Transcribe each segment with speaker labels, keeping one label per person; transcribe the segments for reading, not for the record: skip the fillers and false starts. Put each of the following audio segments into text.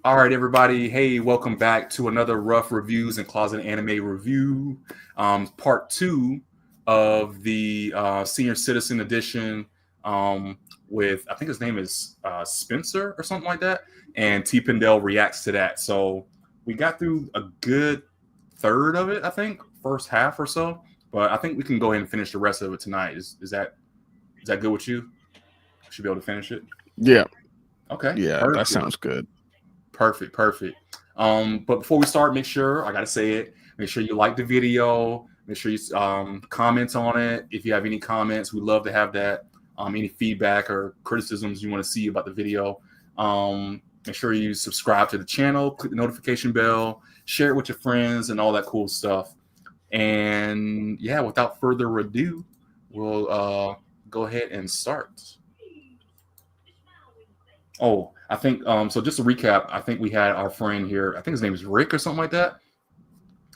Speaker 1: All right, everybody. Hey, welcome back to another Rough Reviews and Closet Anime Review, part two of the Senior Citizen Edition with, I think his name is Spencer or something like that, and TPindell reacts to that. So we got through a good third of it, I think, first half or so, but I think we can go ahead and finish the rest of it tonight. Is that good with you? Should be able to finish it?
Speaker 2: Yeah.
Speaker 1: Okay.
Speaker 2: Yeah,
Speaker 1: perfect.
Speaker 2: that sounds good.
Speaker 1: Perfect. But before we start, make sure, I gotta say it, make sure you like the video, make sure you comment on it. If you have any comments, we'd love to have that. Any feedback or criticisms you want to see about the video. Make sure you subscribe to the channel, click the notification bell, share it with your friends and all that cool stuff. And yeah, without further ado, we'll go ahead and start. Oh, I think so just to recap, I think we had our friend here, I think his name is Rick or something like that.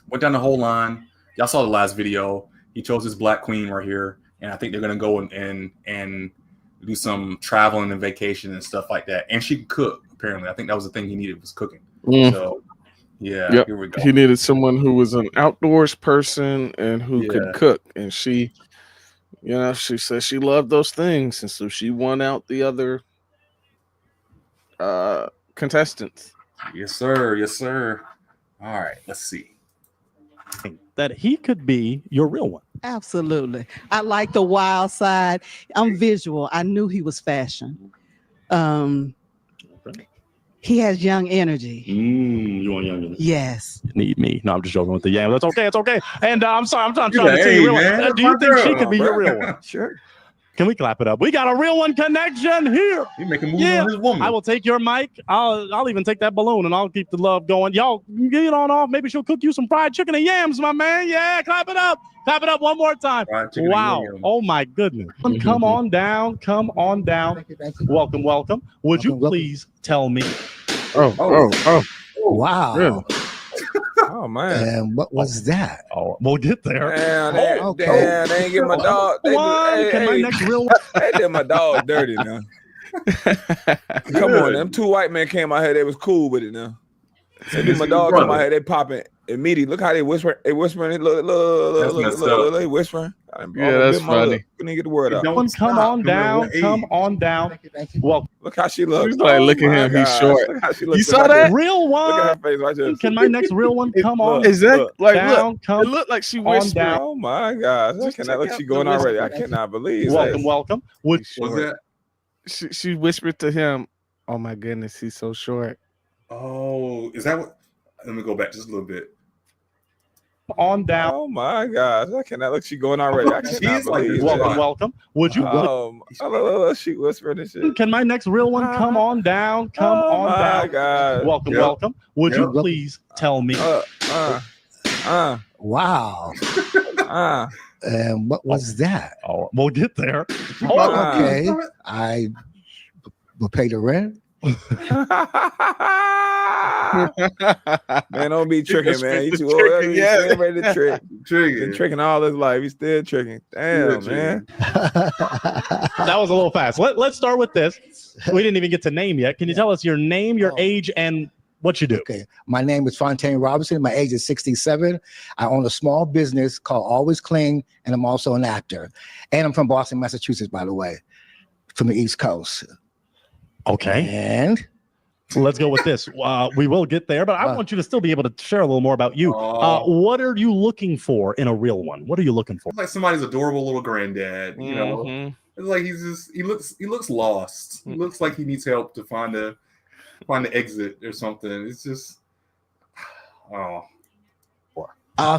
Speaker 1: Went down the whole line. Y'all saw the last video. He chose his black queen right here, and I think they're gonna go and do some traveling and vacation and stuff like that. And she can cook, apparently. I think that was the thing he needed, was cooking. So yeah,
Speaker 2: yep.
Speaker 1: Here we go.
Speaker 2: He needed someone who was an outdoors person and who could cook. And she, she said she loved those things, and so she won out the other contestants.
Speaker 1: Yes, sir. All right, let's see.
Speaker 3: That he could be your real one.
Speaker 4: Absolutely. I like the wild side. I'm visual. I knew he was fashion. He has young energy.
Speaker 3: You want young energy?
Speaker 4: Yes.
Speaker 3: Need me. No, I'm just joking with the That's okay. It's okay. And I'm sorry. I'm trying to tell you real. Do you think she could be your real one?
Speaker 4: Sure.
Speaker 3: Can we clap it up? We got a real one connection here.
Speaker 1: You make a move on his woman.
Speaker 3: I will take your mic. I'll even take that balloon and I'll keep the love going. Y'all get it on off. Maybe she'll cook you some fried chicken and yams, my man. Yeah, clap it up. Clap it up one more time. Wow. Oh my goodness. Come on down. Come on down. Welcome. Would you please tell me?
Speaker 5: Oh. Wow.
Speaker 2: Really?
Speaker 5: Oh man. And what was that?
Speaker 3: Oh, we'll get there.
Speaker 5: Damn, they ain't get my dog.
Speaker 3: My next real one.
Speaker 5: They did my dog dirty now. Come on, them two white men came out here. They was cool with it now. They did my dog come out here. They popping immediately. Look how they whispering. They whispering. Look, they whispering.
Speaker 2: Yeah, that's funny.
Speaker 5: Couldn't get the word out.
Speaker 3: Come on down. Well,
Speaker 5: look how she looks.
Speaker 2: She's like, look at him. He's short.
Speaker 5: Look how she looks.
Speaker 2: You saw that?
Speaker 3: Real one.
Speaker 5: Look at her face right there.
Speaker 3: Can my next real one come on?
Speaker 2: Is that like
Speaker 3: down,
Speaker 2: look? It looked like she whispered.
Speaker 5: Oh my gosh! I cannot look. She going already. I cannot believe.
Speaker 3: Welcome.
Speaker 1: Was that?
Speaker 2: She whispered to him. Oh my goodness, he's so short.
Speaker 1: Oh, is that what? Let me go back just a little bit.
Speaker 3: On down.
Speaker 5: Oh my gosh! I cannot look. She going already. I cannot believe.
Speaker 3: Welcome. Would you?
Speaker 5: She whispering and shit.
Speaker 3: Can my next real one come on down? Come on down.
Speaker 5: Oh my God.
Speaker 3: Welcome. Would you please tell me?
Speaker 5: Wow. And what was that?
Speaker 3: Oh, we'll get there.
Speaker 5: Okay. I will pay the rent. Man, don't be tricking, man. You too old. He's ready to trick. Been tricking all his life. He's still tricking. Damn, man.
Speaker 3: That was a little fast. Let's start with this. We didn't even get to name yet. Can you tell us your name, your age, and what you do?
Speaker 6: Okay. My name is Fontaine Robinson. My age is 67. I own a small business called Always Clean, and I'm also an actor. And I'm from Boston, Massachusetts, by the way, from the East Coast.
Speaker 3: Okay.
Speaker 6: And
Speaker 3: let's go with this. We will get there, but I want you to still be able to share a little more about you. What are you looking for in a real one? What are you looking for?
Speaker 1: Like somebody's adorable little granddad, you know. It's like he looks lost. He looks like he needs help to find the exit or something. It's just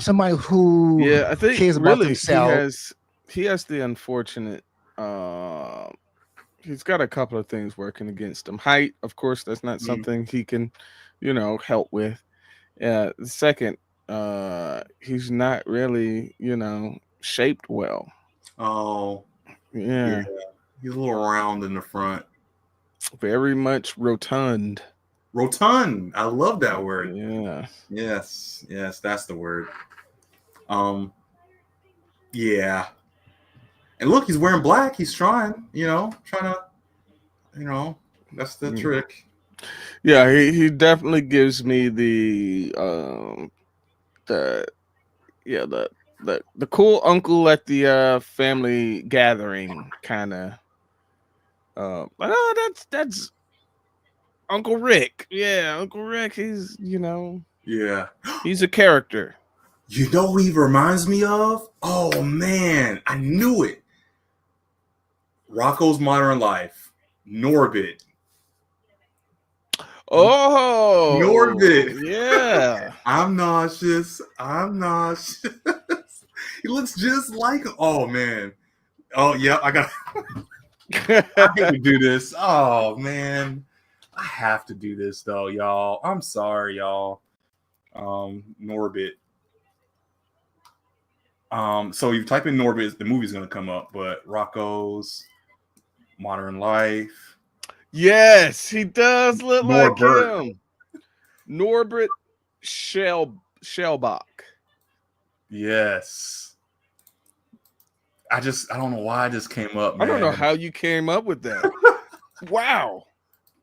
Speaker 6: somebody who
Speaker 2: I think
Speaker 6: cares about themselves.
Speaker 2: He has the unfortunate he's got a couple of things working against him. Height, of course, that's not something he can, help with. The second, he's not really, shaped well.
Speaker 1: Oh,
Speaker 2: yeah.
Speaker 1: He's a little round in the front.
Speaker 2: Very much rotund.
Speaker 1: Rotund. I love that word.
Speaker 2: Yeah.
Speaker 1: Yes, that's the word. Yeah. And look, he's wearing black. He's trying to, that's the trick.
Speaker 2: Yeah, he definitely gives me the cool uncle at the family gathering kind of. That's Uncle Rick. Yeah, Uncle Rick. He's
Speaker 1: Yeah.
Speaker 2: he's a character.
Speaker 1: You know who he reminds me of? Oh man, I knew it. Rocko's Modern Life. Norbit.
Speaker 2: Oh,
Speaker 1: Norbit.
Speaker 2: yeah.
Speaker 1: I'm nauseous. I'm nauseous. He looks just like him. Oh man. Oh yeah, I hate to do this. Oh man. I have to do this though, y'all. I'm sorry, y'all. Norbit. So you type in Norbit, the movie's gonna come up, but Rocko's Modern Life.
Speaker 2: Yes, he does look
Speaker 1: Norbert.
Speaker 2: like him. Norbert Shellbach.
Speaker 1: Yes. I don't know why it just came up, man.
Speaker 2: I don't know how you came up with that. Wow.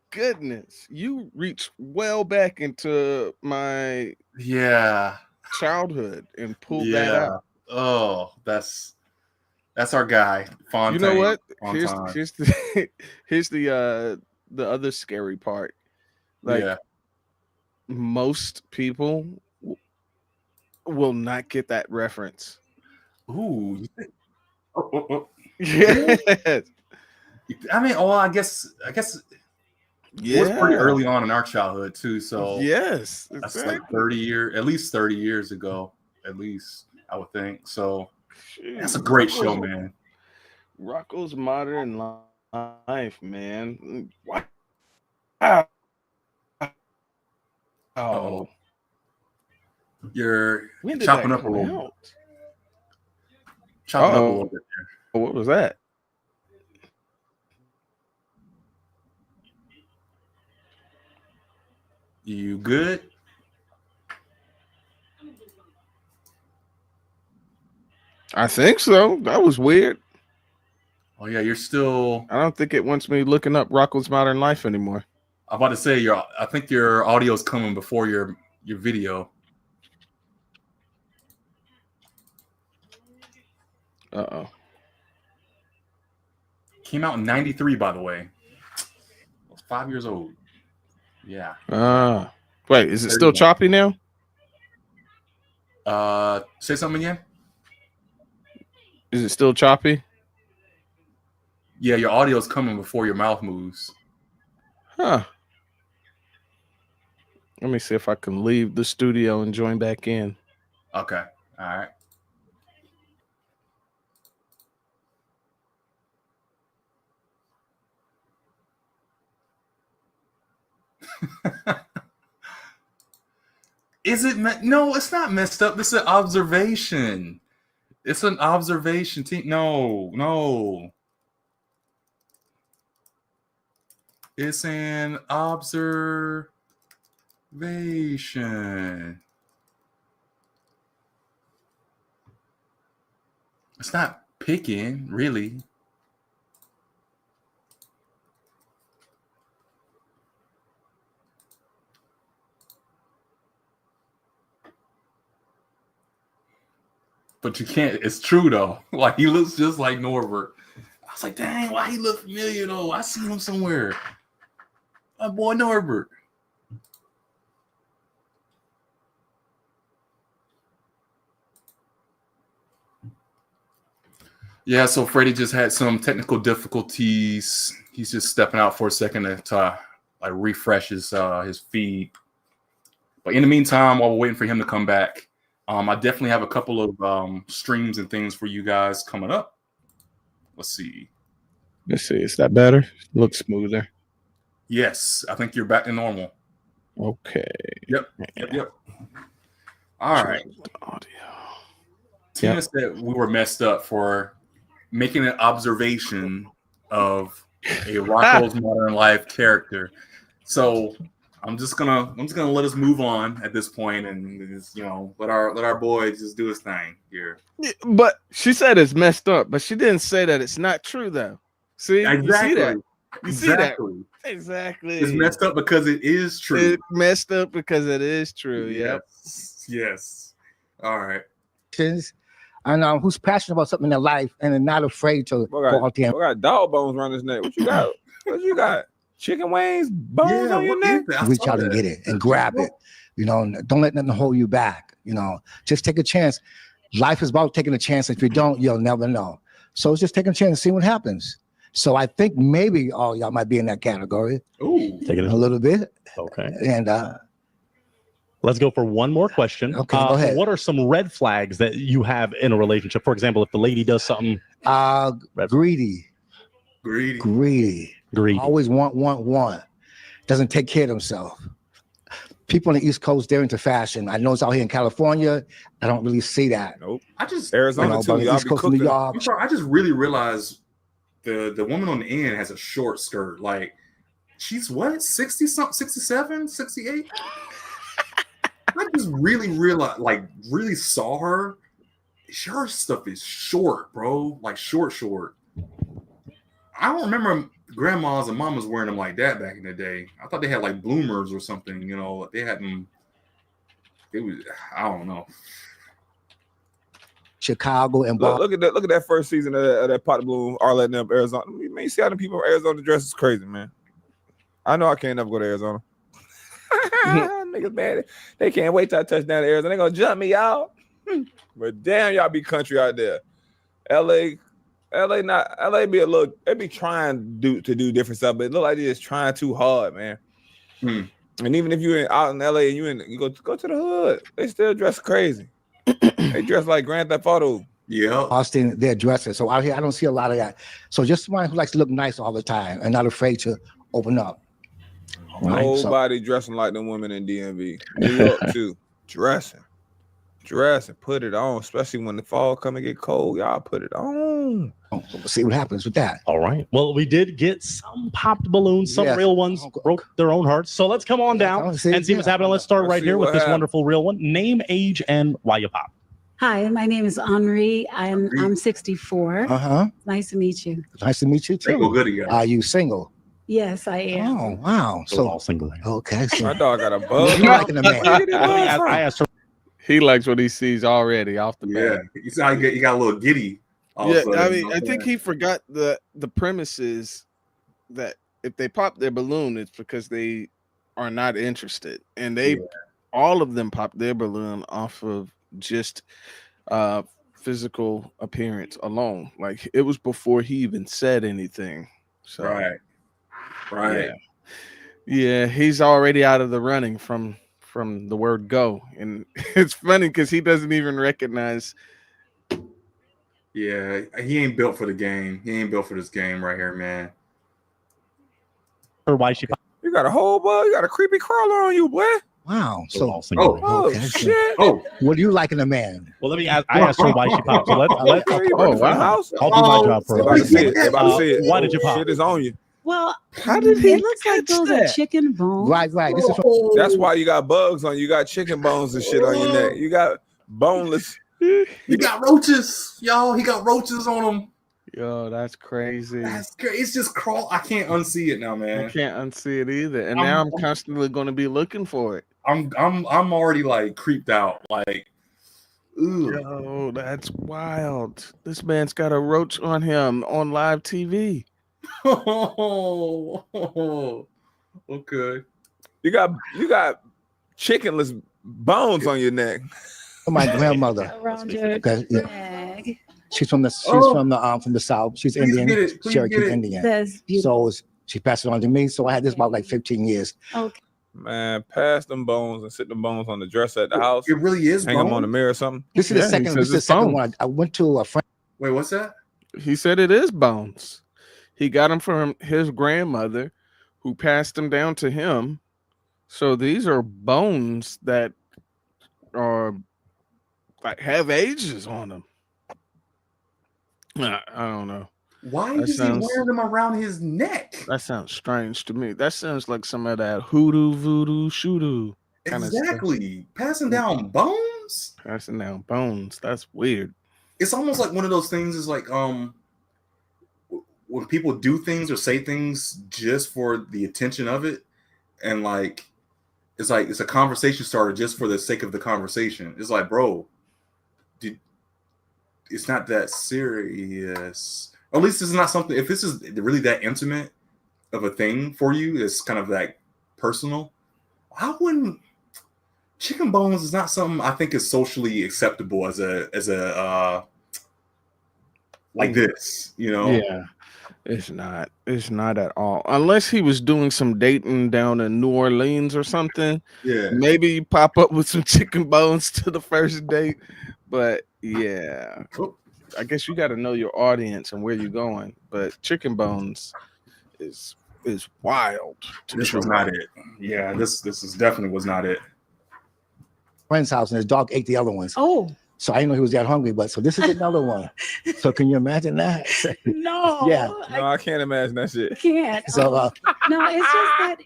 Speaker 2: Goodness. You reached well back into my childhood and pulled that out.
Speaker 1: Oh, that's our guy. Fontaine.
Speaker 2: You know what?
Speaker 1: Fontaine.
Speaker 2: Here's the other scary part. Like most people will not get that reference.
Speaker 1: Ooh.
Speaker 2: Yes.
Speaker 1: I mean, I guess it was pretty early on in our childhood too. So
Speaker 2: yes,
Speaker 1: that's like 30 years, at least 30 years ago, at least I would think. So that's a great show, man.
Speaker 2: Rocko's Modern Life, man. Wow. Oh,
Speaker 1: you're chopping up a little bit. Chopping up a little bit there.
Speaker 2: What was that?
Speaker 1: You good?
Speaker 2: I think so. That was weird.
Speaker 1: Oh yeah, you're still.
Speaker 2: I don't think it wants me looking up Rocko's Modern Life anymore.
Speaker 1: I'm about to say I think your audio is coming before your video.
Speaker 2: Uh-oh.
Speaker 1: Came out in '93, by the way. I was 5 years old. Yeah.
Speaker 2: Wait, is it still choppy now?
Speaker 1: Say something again.
Speaker 2: Is it still choppy?
Speaker 1: Yeah, your audio is coming before your mouth moves.
Speaker 2: Huh. Let me see if I can leave the studio and join back in.
Speaker 1: Okay. All right. Is it? No, it's not messed up. This is an observation. It's an observation team. No. It's an observation. It's not picking, really. But you can't. It's true though. Like he looks just like Norbert. I was like, dang, why he look familiar though? I seen him somewhere. My boy Norbert. Yeah, so Freddie just had some technical difficulties. He's just stepping out for a second to like refresh his feed. But in the meantime, while we're waiting for him to come back, I definitely have a couple of streams and things for you guys coming up. Let's see.
Speaker 2: Is that better? Looks smoother.
Speaker 1: Yes, I think you're back to normal.
Speaker 2: Okay.
Speaker 1: Yep. All right.
Speaker 2: Audio.
Speaker 1: Tina said we were messed up for making an observation of a Rocko's Modern Life character. So I'm just gonna let us move on at this point and just, let our boy just do his thing here.
Speaker 2: But she said it's messed up, but she didn't say that it's not true though. See,
Speaker 1: exactly.
Speaker 2: You see that? Exactly.
Speaker 1: It's messed up because it is true.
Speaker 2: It messed up because it is true. Yep.
Speaker 1: Yes. All right.
Speaker 6: And who's passionate about something in their life and are not afraid to go out there.
Speaker 5: I got dog bones around his neck. What you got? What you got? Chicken wings, bones on your neck?
Speaker 6: Reach out and get it and grab it. You know, don't let nothing hold you back. You know, just take a chance. Life is about taking a chance. If you don't, you'll never know. So it's just taking a chance and see what happens. So I think maybe all y'all might be in that category.
Speaker 3: Ooh, take it
Speaker 6: a little bit.
Speaker 3: Okay.
Speaker 6: And
Speaker 3: let's go for one more question.
Speaker 6: Okay, go ahead.
Speaker 3: What are some red flags that you have in a relationship? For example, if the lady does something
Speaker 6: greedy. Always want. Doesn't take care of himself. People on the East Coast, they're into fashion. I know it's out here in California. I don't really see that.
Speaker 5: Nope.
Speaker 1: I just
Speaker 5: Arizona too. Y'all
Speaker 6: East Coast, New York.
Speaker 1: I just really realized the woman on the end has a short skirt. Like she's what, 60 something, 67, 68? I just really realized, like really saw her. Her stuff is short, bro. Like short. I don't remember grandmas and mamas wearing them like that back in the day. I thought they had like bloomers or something, you know. They hadn't. It was, I don't know.
Speaker 6: Chicago and
Speaker 5: look at that first season of that Pot of Bloom, Arlette and them, Arizona. Man, you see how the people from Arizona dress is crazy, man. I know I can't never go to Arizona. Niggas mad. They can't wait till I touch down to Arizona. They gonna jump me out. But damn, y'all be country out there. LA be a little, they be trying to do different stuff, but it look like they just trying too hard, man. And even if you're out in LA and you go to the hood, they still dress crazy. They dress like Grand Theft Auto.
Speaker 1: Yeah.
Speaker 6: Austin, they're dressing. So out here, I don't see a lot of that. So just someone who likes to look nice all the time and not afraid to open up.
Speaker 5: Nobody dressing like them women in DMV. New York too. Dressing, put it on, especially when the fall come and get cold. Y'all put it on.
Speaker 6: We'll see what happens with that.
Speaker 3: All right. Well, we did get some popped balloons, some real ones broke their own hearts. So let's come on down and see what's happening. Let's start right here with this wonderful real one. Name, age, and why you pop.
Speaker 7: Hi, my name is Henri. I'm 64. Nice to meet you.
Speaker 6: Nice to meet you too.
Speaker 1: Single goodie.
Speaker 6: Are you single?
Speaker 7: Yes, I am.
Speaker 6: Oh wow! So
Speaker 3: all single.
Speaker 6: Okay. So
Speaker 5: my dog got a bug.
Speaker 6: Liking a man.
Speaker 3: I asked her.
Speaker 2: He likes what he sees already off the bat.
Speaker 1: Yeah, you see how you got a little giddy.
Speaker 2: Yeah, I mean, I think he forgot the premise is that if they pop their balloon, it's because they are not interested, and all of them pop their balloon off of just physical appearance alone. Like it was before he even said anything. So
Speaker 1: right.
Speaker 2: Yeah, he's already out of the running from the word go, and it's funny because he doesn't even recognize.
Speaker 1: Yeah, he ain't built for the game. He ain't built for this game right here, man.
Speaker 3: Or why she?
Speaker 5: You got a whole bug. You got a creepy crawler on you, boy.
Speaker 6: Wow. So
Speaker 5: shit.
Speaker 6: What do you like in a man?
Speaker 3: Well, let me ask. I asked her why she popped. So let's.
Speaker 5: Oh wow.
Speaker 3: I'll do my job for her.
Speaker 5: Why
Speaker 3: did you pop?
Speaker 5: Shit is on you.
Speaker 7: Well,
Speaker 2: how did he?
Speaker 7: It looks like those are chicken bones.
Speaker 6: Right. This is
Speaker 5: That's why you got bugs on you. You got chicken bones and shit on your neck. You got boneless.
Speaker 1: You got roaches, y'all. He got roaches on him.
Speaker 2: Yo, that's crazy.
Speaker 1: That's crazy. It's just crawl. I can't unsee it now, man.
Speaker 2: I can't unsee it either. And now I'm constantly going to be looking for it.
Speaker 1: I'm already like creeped out. Like, ooh.
Speaker 2: Yo, that's wild. This man's got a roach on him on live TV.
Speaker 1: Oh, okay.
Speaker 5: You got chickenless bones on your neck.
Speaker 6: My grandmother.
Speaker 7: Around your leg.
Speaker 6: She's from the South. She's Indian, Cherokee Indian.
Speaker 7: That's beautiful.
Speaker 6: So she passed it on to me. So I had this about like 15 years.
Speaker 7: Okay.
Speaker 5: Man, pass them bones and sit them bones on the dresser at the house.
Speaker 1: It really is.
Speaker 5: Hang them on the mirror or something.
Speaker 6: This is the second one. I went to a friend.
Speaker 1: Wait, what's that?
Speaker 2: He said it is bones. He got them from his grandmother, who passed them down to him. So these are bones that are like have ages on them. I don't know.
Speaker 1: Why is he wearing them around his neck?
Speaker 2: That sounds strange to me. That sounds like some of that hoodoo, voodoo, shoodoo.
Speaker 1: Exactly. Passing down bones?
Speaker 2: Passing down bones. That's weird.
Speaker 1: It's almost like one of those things is like, when people do things or say things just for the attention of it, and like it's a conversation starter just for the sake of the conversation. It's like, bro, it's not that serious. Or at least this is not something. If this is really that intimate of a thing for you, it's kind of like personal. I wouldn't. Chicken bones is not something I think is socially acceptable as a like this, you know?
Speaker 2: Yeah, it's not. It's not at all. Unless he was doing some dating down in New Orleans or something.
Speaker 1: Yeah.
Speaker 2: Maybe you pop up with some chicken bones to the first date. But yeah, I guess you got to know your audience and where you're going. But chicken bones is wild.
Speaker 1: This was not it. Yeah, this is definitely was not it.
Speaker 6: Friend's house and his dog ate the other ones.
Speaker 7: Oh.
Speaker 6: So I didn't know he was that hungry, but so this is another one. So can you imagine that?
Speaker 7: No.
Speaker 6: Yeah.
Speaker 5: No, I can't imagine that shit.
Speaker 7: I can't.
Speaker 6: So
Speaker 7: no, it's just that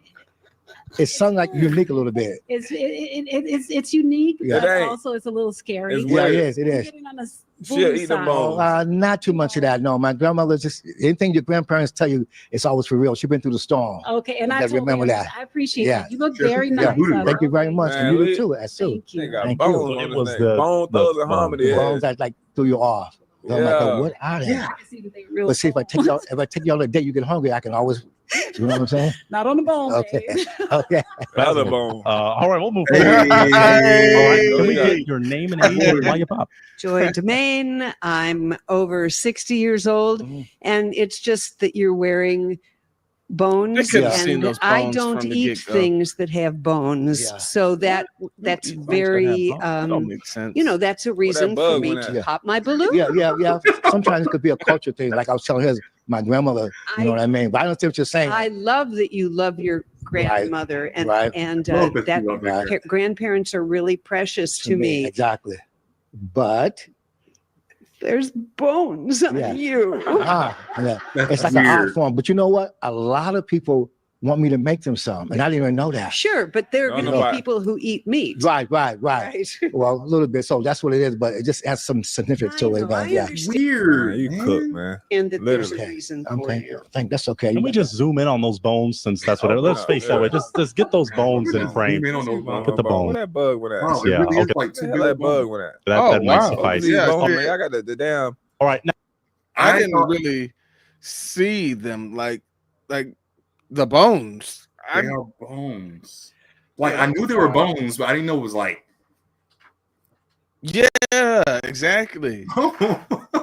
Speaker 6: it sounds like unique a little bit.
Speaker 7: it's unique,
Speaker 6: Yeah.
Speaker 7: but also it's a little scary.
Speaker 5: It's
Speaker 6: Yeah,
Speaker 5: weird.
Speaker 6: it is. It is.
Speaker 7: Getting on a
Speaker 5: She'll eat the
Speaker 7: side.
Speaker 5: bones.
Speaker 6: Not too much of that. No, my grandmother just anything your grandparents tell you, it's always for real. She's been through the storm.
Speaker 7: Okay, and
Speaker 6: You
Speaker 7: I
Speaker 6: gotta
Speaker 7: totally
Speaker 6: remember that.
Speaker 7: understand. I appreciate
Speaker 6: Yeah.
Speaker 7: that. You look
Speaker 1: Sure.
Speaker 7: very
Speaker 1: Yeah,
Speaker 7: nice.
Speaker 1: voodoo.
Speaker 6: Thank you very much.
Speaker 5: Man,
Speaker 6: And you
Speaker 5: we-
Speaker 6: do too. That's too.
Speaker 7: Thank
Speaker 5: They
Speaker 7: you.
Speaker 5: got
Speaker 6: Thank
Speaker 5: bones
Speaker 6: you.
Speaker 5: on
Speaker 3: It
Speaker 5: his
Speaker 3: was
Speaker 5: name.
Speaker 3: the-
Speaker 5: Bone Thugs and Harmony.
Speaker 6: The bones that like threw you off. So I'm like,
Speaker 5: Yeah.
Speaker 6: what are they?
Speaker 1: Yeah.
Speaker 7: I can see that they real
Speaker 6: But see, if I take y'all on a date, you get hungry. I can always, you know what I'm saying?
Speaker 7: not on the bone.
Speaker 6: Okay.
Speaker 7: babe.
Speaker 6: Okay.
Speaker 5: The other bone.
Speaker 3: All right, we'll move
Speaker 1: Hey.
Speaker 3: forward. All right, can we
Speaker 5: Yeah.
Speaker 3: get your name and age and why you pop?
Speaker 8: Joy Domain. I'm over 60 years old, and it's just that you're wearing bones,
Speaker 2: They could have seen
Speaker 8: and
Speaker 2: those
Speaker 8: I
Speaker 2: bones
Speaker 8: don't
Speaker 2: from the
Speaker 8: eat
Speaker 2: get-go.
Speaker 8: things that have bones.
Speaker 6: Yeah.
Speaker 8: So that's
Speaker 2: Bones
Speaker 8: very,
Speaker 2: that don't make sense.
Speaker 8: that's a reason for
Speaker 5: bug
Speaker 8: me
Speaker 5: went
Speaker 8: to
Speaker 5: at?
Speaker 8: pop my balloon.
Speaker 6: Yeah. Sometimes it could be a culture thing. Like I was telling his, my grandmother, you know what I mean? But I don't see what you're saying.
Speaker 8: I love that you love your grandmother, and
Speaker 6: Right.
Speaker 1: Love that
Speaker 8: that
Speaker 1: you love your
Speaker 6: Right.
Speaker 8: grandparents are really precious to me.
Speaker 6: Exactly. But
Speaker 8: There's bones on
Speaker 6: Yeah.
Speaker 8: you.
Speaker 6: yeah.
Speaker 1: That's
Speaker 6: It's like an art
Speaker 1: weird.
Speaker 6: form. But you know what? A lot of people want me to make them some, and I didn't even know that.
Speaker 8: Sure, but there are
Speaker 5: No,
Speaker 8: going to
Speaker 5: no,
Speaker 8: be
Speaker 5: but-
Speaker 8: people who eat meat.
Speaker 6: Right.
Speaker 8: Right.
Speaker 6: Well, a little bit. So that's what it is, but it just adds some significance to it.
Speaker 8: I
Speaker 6: Man. Yeah.
Speaker 8: understand
Speaker 1: Weird.
Speaker 5: Man, you
Speaker 1: man.
Speaker 5: cook, man.
Speaker 8: and that there's a
Speaker 5: Literally.
Speaker 8: reason for
Speaker 6: Okay.
Speaker 8: you.
Speaker 6: I think that's okay.
Speaker 3: Can we just zoom in on those bones since that's what it is? Let's face that way. Just get those bones in frame.
Speaker 1: Zoom in on those bones.
Speaker 3: Put the bone.
Speaker 5: Where that bug went at?
Speaker 1: Wow, it
Speaker 3: Yeah,
Speaker 1: really is
Speaker 3: okay.
Speaker 1: like two
Speaker 5: Where
Speaker 1: big
Speaker 5: that bug
Speaker 1: bones.
Speaker 5: went at?
Speaker 3: That might
Speaker 2: wow.
Speaker 3: suffice.
Speaker 5: These
Speaker 2: Yeah,
Speaker 5: bones,
Speaker 2: okay.
Speaker 5: man. I got the damn.
Speaker 3: All right, now
Speaker 2: I
Speaker 1: I
Speaker 2: didn't
Speaker 1: thought-
Speaker 2: really see them like the bones.
Speaker 1: They are bones. Like I knew they were bones, but I didn't know it was like.
Speaker 2: Yeah, exactly.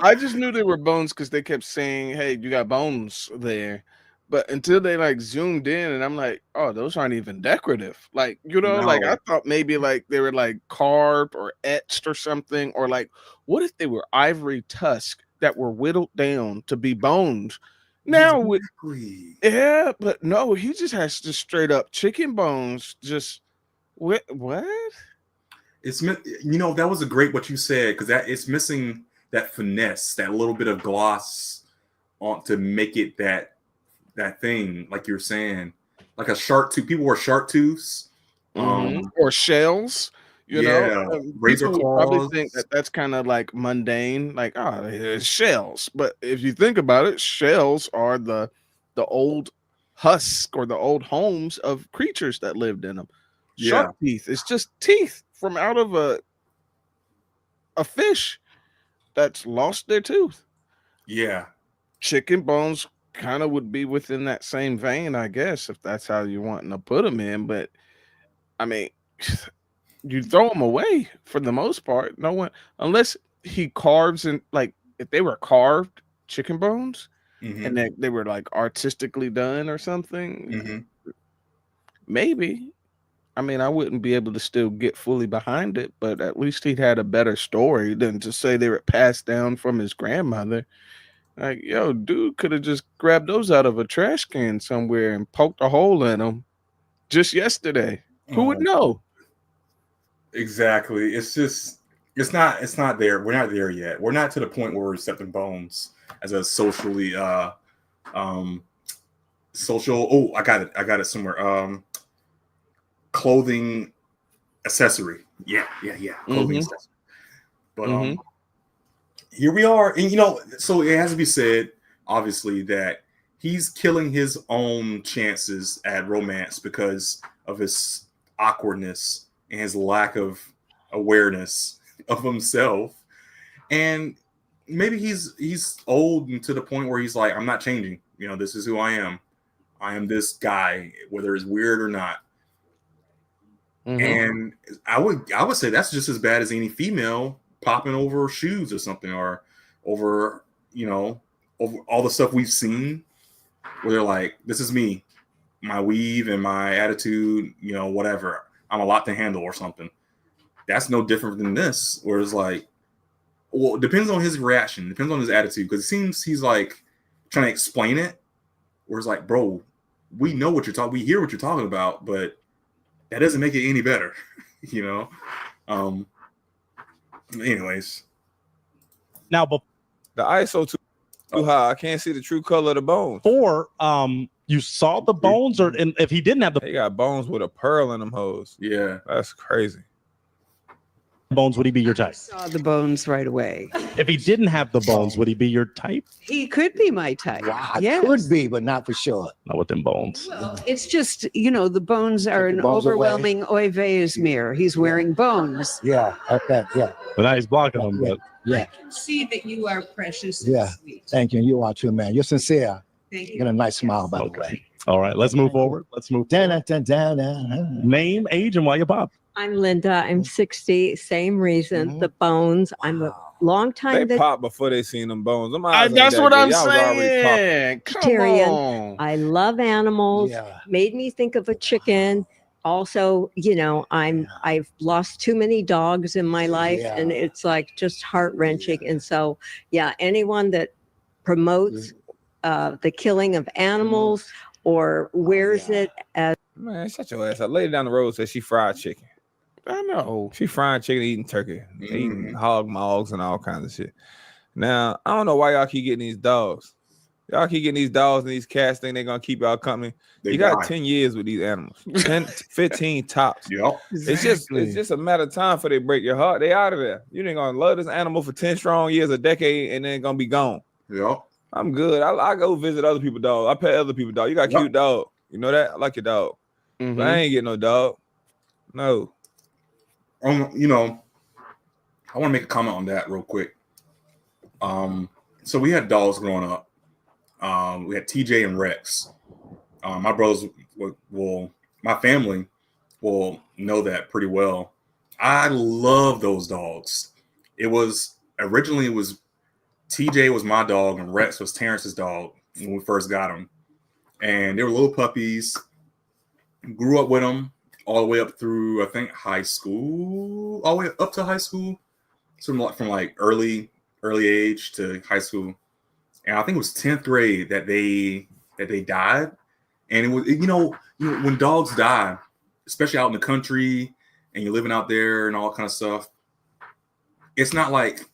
Speaker 2: I just knew they were bones because they kept saying, "Hey, you got bones there," but until they like zoomed in, and I'm like, "Oh, those aren't even decorative." Like, like
Speaker 1: No.
Speaker 2: I thought maybe like they were like carved or etched or something, or like what if they were ivory tusks that were whittled down to be bones? Now with
Speaker 1: Exactly.
Speaker 2: yeah, but no, he just has just straight up chicken bones. Just what?
Speaker 1: It's that was a great what you said because that it's missing that finesse, that little bit of gloss on to make it that thing like you're saying, like a shark tooth. People wear shark tooths,
Speaker 2: Or shells.
Speaker 1: razor
Speaker 2: People would probably
Speaker 1: claws.
Speaker 2: think that that's kind of like mundane, like it's shells. But if you think about it, shells are the old husk or the old homes of creatures that lived in them. Shark teeth, it's just teeth from out of a fish that's lost their tooth.
Speaker 1: Yeah,
Speaker 2: Chicken bones kind of would be within that same vein, I guess, if that's how you want to put them in. But I mean, you throw them away for the most part. No one, unless he carves in, like if they were carved chicken bones and they were like artistically done or something, maybe. I mean, I wouldn't be able to still get fully behind it, but at least he'd had a better story than to say they were passed down from his grandmother. Like, yo, dude could have just grabbed those out of a trash can somewhere and poked a hole in them just yesterday. Who would know?
Speaker 1: Exactly. It's just it's not there. We're not there yet. We're not to the point where we're accepting bones as a socially social. Oh, I got it somewhere. Clothing accessory. Yeah. Clothing accessory. But here we are, and so it has to be said. obviously, that he's killing his own chances at romance because of his awkwardness and his lack of awareness of himself. And maybe he's old and to the point where he's like, I'm not changing. This is who I am. I am this guy, whether it's weird or not. Mm-hmm. And I would say that's just as bad as any female popping over shoes or something, or over over all the stuff we've seen where they're like, this is me, my weave and my attitude, whatever. I'm a lot to handle or something. That's no different than this, where it's like, well, it depends on his reaction, depends on his attitude, because it seems he's like trying to explain it, where it's like, bro, we know what we hear what you're talking about, but that doesn't make it any better, Anyways,
Speaker 3: now, but
Speaker 5: the ISO too high. I can't see the true color of the bones.
Speaker 3: Or you saw the bones, or if he didn't have
Speaker 5: they got bones with a pearl in them hoes.
Speaker 1: Yeah,
Speaker 5: that's crazy.
Speaker 3: Bones, would he be your type?
Speaker 8: I saw the bones right away.
Speaker 3: If he didn't have the bones, would he be your type?
Speaker 8: He could be my type.
Speaker 6: Wow,
Speaker 8: yes.
Speaker 6: Could be, but not for sure.
Speaker 3: Not with them bones.
Speaker 8: Well, it's just, the bones are an overwhelming oy vey's mirror. He's wearing bones.
Speaker 6: Yeah, okay, yeah.
Speaker 3: But now he's blocking them. But
Speaker 6: yeah.
Speaker 8: I can see that you are precious
Speaker 6: and
Speaker 8: sweet.
Speaker 6: Thank you. You are too, man. You're sincere.
Speaker 8: Thank you.
Speaker 6: You got a nice smile, by the way.
Speaker 3: All right, let's move forward. Name, age, and why you pop.
Speaker 9: I'm Linda. I'm 60. Same reason.
Speaker 6: Mm-hmm.
Speaker 9: The bones. I'm a long time.
Speaker 5: They pop before they seen them bones.
Speaker 2: That's what I'm saying.
Speaker 9: Vegetarian. I love animals.
Speaker 6: Yeah.
Speaker 9: Made me think of a chicken. Also, I've lost too many dogs in my life, and it's like just heart-wrenching. And so, anyone that promotes the killing of animals or wears it as
Speaker 5: man, shut your ass. A lady down the road said she fried chicken.
Speaker 2: I know.
Speaker 5: She frying chicken, eating turkey, eating hog maws and all kinds of shit. Now, I don't know why y'all keep getting these dogs. Y'all keep getting these dogs and these cats think they're going to keep y'all company. You got 10 years with these animals. 10, 15 tops.
Speaker 1: Yep.
Speaker 2: Exactly.
Speaker 5: It's just a matter of time for they break your heart. They out of there. You ain't going to love this animal for 10 strong years, a decade, and then going to be gone.
Speaker 1: Yep.
Speaker 5: I'm good. I go visit other people's dogs. I pet other people's dogs. You got a cute dog. You know that? I like your dog.
Speaker 2: Mm-hmm.
Speaker 5: But I ain't getting no dog. No.
Speaker 1: I want to make a comment on that real quick. So we had dogs growing up. We had TJ and Rex. My brothers my family will know that pretty well. I love those dogs. Originally TJ was my dog and Rex was Terrence's dog when we first got them. And they were little puppies. Grew up with them all the way up through, I think, high school, all the way up to high school. So from like early age to high school. And I think it was 10th grade that they died. And it was, when dogs die, especially out in the country and you're living out there and all kind of stuff, it's not like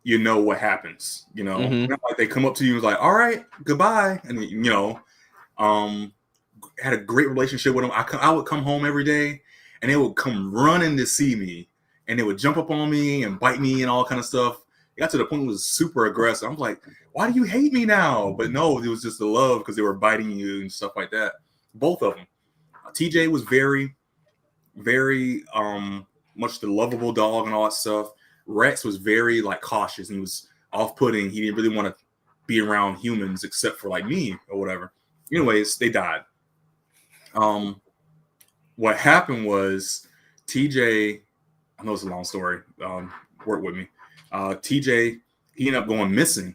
Speaker 1: what happens,
Speaker 2: Mm-hmm.
Speaker 1: Not like they come up to you and like, all right, goodbye. And had a great relationship with them. I would come home every day and they would come running to see me and they would jump up on me and bite me and all kind of stuff. It got to the point where it was super aggressive. I'm like, why do you hate me now? But no, it was just the love because they were biting you and stuff like that. Both of them. TJ was very, very much the lovable dog and all that stuff. Rex was very like cautious and he was off-putting. He didn't really want to be around humans except for like me or whatever. Anyways, they died. What happened was TJ, I know it's a long story, work with me. TJ, he ended up going missing.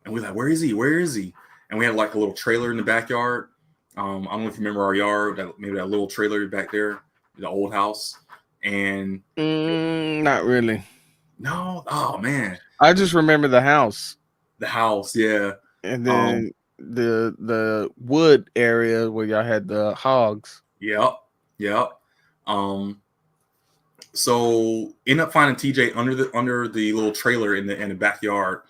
Speaker 1: And we're like, where is he? Where is he? And we had like a little trailer in the backyard. I don't know if you remember our yard, maybe that little trailer back there, the old house. And
Speaker 2: not really.
Speaker 1: No, oh man.
Speaker 2: I just remember the house.
Speaker 1: The house, yeah.
Speaker 2: And then the wood area where y'all had the hogs.
Speaker 1: Yep. So end up finding TJ under the little trailer in the backyard,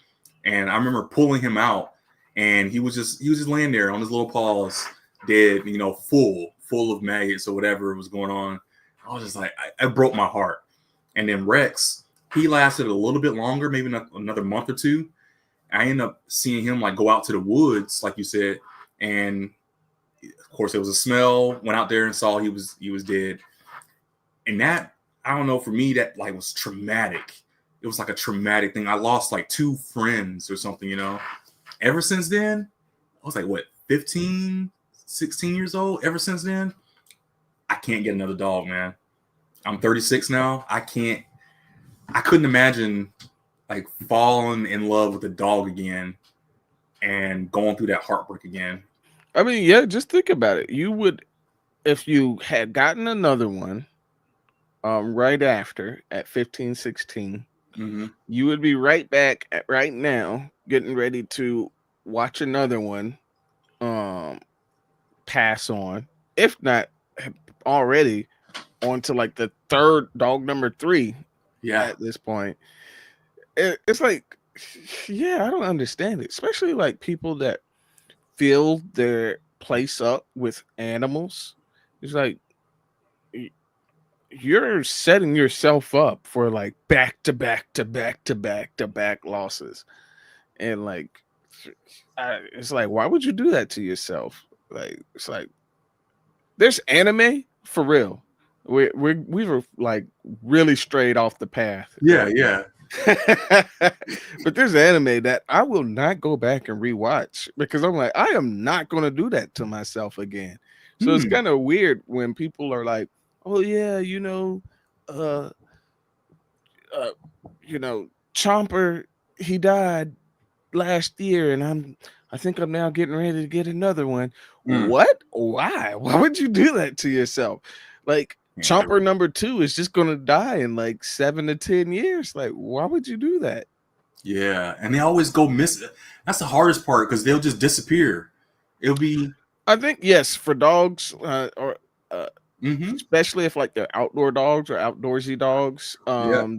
Speaker 1: and I remember pulling him out, and he was just laying there on his little paws, dead, full of maggots or whatever was going on. I was just like, it broke my heart. And then Rex, he lasted a little bit longer, maybe another month or two. I ended up seeing him like go out to the woods, like you said, and of course there was a smell. Went out there and saw he was dead, and that, I don't know, for me that like was traumatic. It was like a traumatic thing. I lost like 2 friends or something, you know. Ever since then, I was like, what, 15, 16 years old? Ever since then, I can't get another dog, man. I'm 36 now. I couldn't imagine like falling in love with a dog again and going through that heartbreak again.
Speaker 2: I mean, yeah, just think about it. You would, if you had gotten another one right after at 15, 16, you would be right back at right now getting ready to watch another one pass on, if not already on to like the third dog, number 3.
Speaker 1: Yeah,
Speaker 2: at this point. It's like, yeah, I don't understand it, especially like people that fill their place up with animals. It's like you're setting yourself up for like back to back losses, and like it's like, why would you do that to yourself? Like, it's like there's anime for real. We were like really strayed off the path.
Speaker 1: Yeah.
Speaker 2: But there's anime that I will not go back and rewatch because I'm like, I am not going to do that to myself again. So it's kind of weird when people are like, oh yeah, Chomper, he died last year, and I think I'm now getting ready to get another one. What? Why would you do that to yourself? Like, Chomper number 2 is just gonna die in like 7 to 10 years. Like, why would you do that?
Speaker 1: Yeah, and they always go missing. That's the hardest part because they'll just disappear. It'll be,
Speaker 2: I think, yes, for dogs, especially if like they're outdoor dogs or outdoorsy dogs,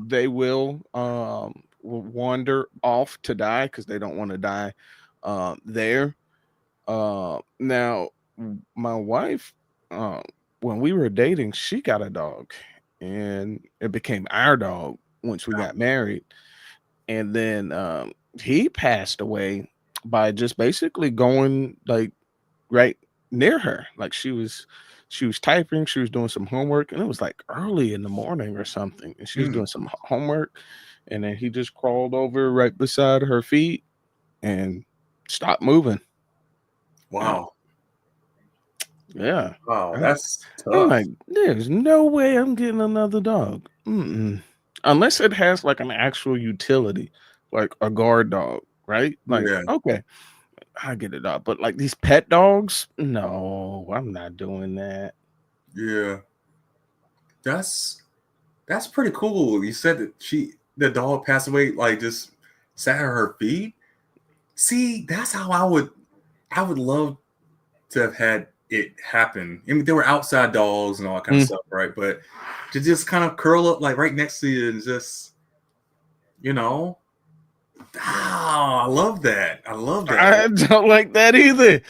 Speaker 2: they will wander off to die because they don't want to die there. Now, my wife, when we were dating, she got a dog, and it became our dog once we got married. And then he passed away by just basically going like right near her. Like she was typing, she was doing some homework, and it was like early in the morning or something, and she was doing some homework, and then he just crawled over right beside her feet and stopped moving.
Speaker 1: Wow.
Speaker 2: Yeah.
Speaker 1: Wow, that's tough.
Speaker 2: I'm like, there's no way I'm getting another dog. Unless it has like an actual utility, like a guard dog, right? Like, okay, I get it up. But like these pet dogs, no, I'm not doing that.
Speaker 1: Yeah. That's pretty cool. You said that the dog passed away, like just sat at her feet. See, that's how I would love to have had it happen. I mean, there were outside dogs and all that kind of stuff, right? But to just kind of curl up like right next to you and just, I love that.
Speaker 2: I don't like that either.